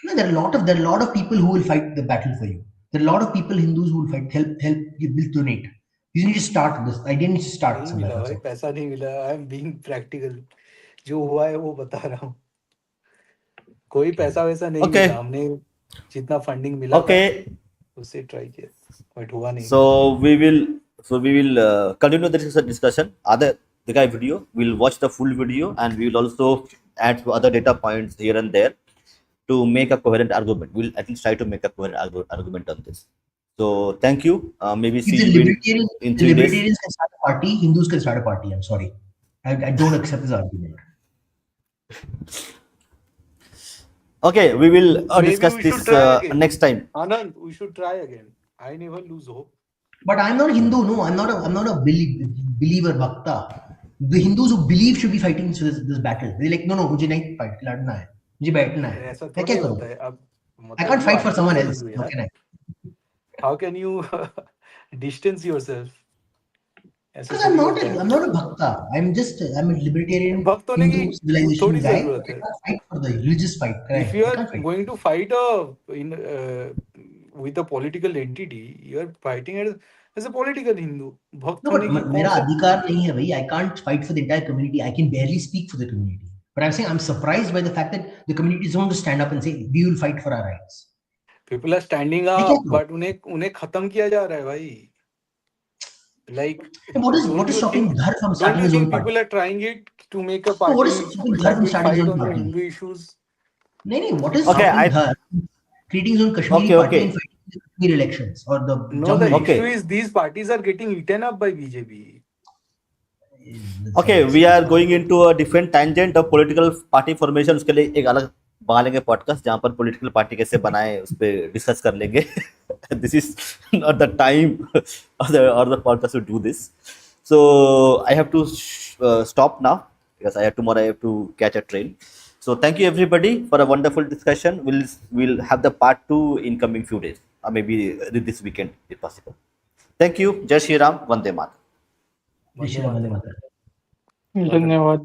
No, there are a lot of people who will fight the battle for you. There are a lot of people, Hindus, who will fight, help, you will donate. You need to start this. I didn't start नहीं somewhere. मिला भाई, पैसा नहीं मिला. I am being practical. जो हुआ है वो बता रहा हूँ. कोई पैसा वैसा नहीं Okay. मिला. हमने जितना फंडिंग मिला था Okay. उससे ट्राई किया, बट हुआ नहीं. So we will continue this discussion. Other the guy video, we'll watch the full video and we will also add other data points here and there to make a coherent argument. We'll at least try to make a coherent argument on this. So thank you. Maybe If see the you libertarians, in the 3 days. libertarians can start a party, Hindus can start a party. I'm sorry. I don't accept this argument. Okay, we will Maybe discuss we should this try again. next time. Anand, we should try again. I never lose hope. But I'm not Hindu. No, I'm not a believer bhakta. The Hindus who believe should be fighting this battle. They're like, no, मुझे नहीं fight लड़ना है, मुझे बैठना है. ऐसा मैं थोड़ी क्या होता करूँ? है. अब I can't fight for someone else. you, How can I? How can you distance yourself? ऐसा Because I'm थोड़ी not होता है. I'm not a bhakta. I'm a libertarian भक्त होने की Hindu civilization थोड़ी guy. जरूरत I है. can't fight for the religious fight. If you I are can't fight. going to fight with a political entity, you are fighting as a political Hindu. भक्त No, होने but की कौन मेरा सा? अधिकार नहीं है भाई. I can't fight for the entire community. I can barely speak for the community. But I'm saying I'm surprised by the fact that the communities don't stand up and say we will fight for our rights. People are standing मैं क्या up, करूँ? but उन्हें खत्म किया जा रहा है भाई. Like, And what is stopping Dhar from don't starting you his own think party? people are trying it to make a No, what party is stopping Dhar that from will starting his fight own on the party? Hindu issues? No, what is Okay, stopping Dhar creating his own Kashmiri party Okay. and fighting the Kashmir elections or the No, Jammu the elections? issue is these parties are getting eaten up by BJP. Okay, we are going into a different tangent of political party formation. उसके लिए एक अलग बना लेंगे podcast जहाँ पर political party कैसे बनाए उस पर डिस्कस कर लेंगे. This is not the time or the podcast to do this. So I have to stop now because tomorrow I have to catch a train. So thank you everybody for a wonderful discussion. We'll have the part 2 in coming few days or maybe this weekend if possible. Thank you. Jai Shri Ram. Vande Mataram. Vande Mataram. धन्यवाद.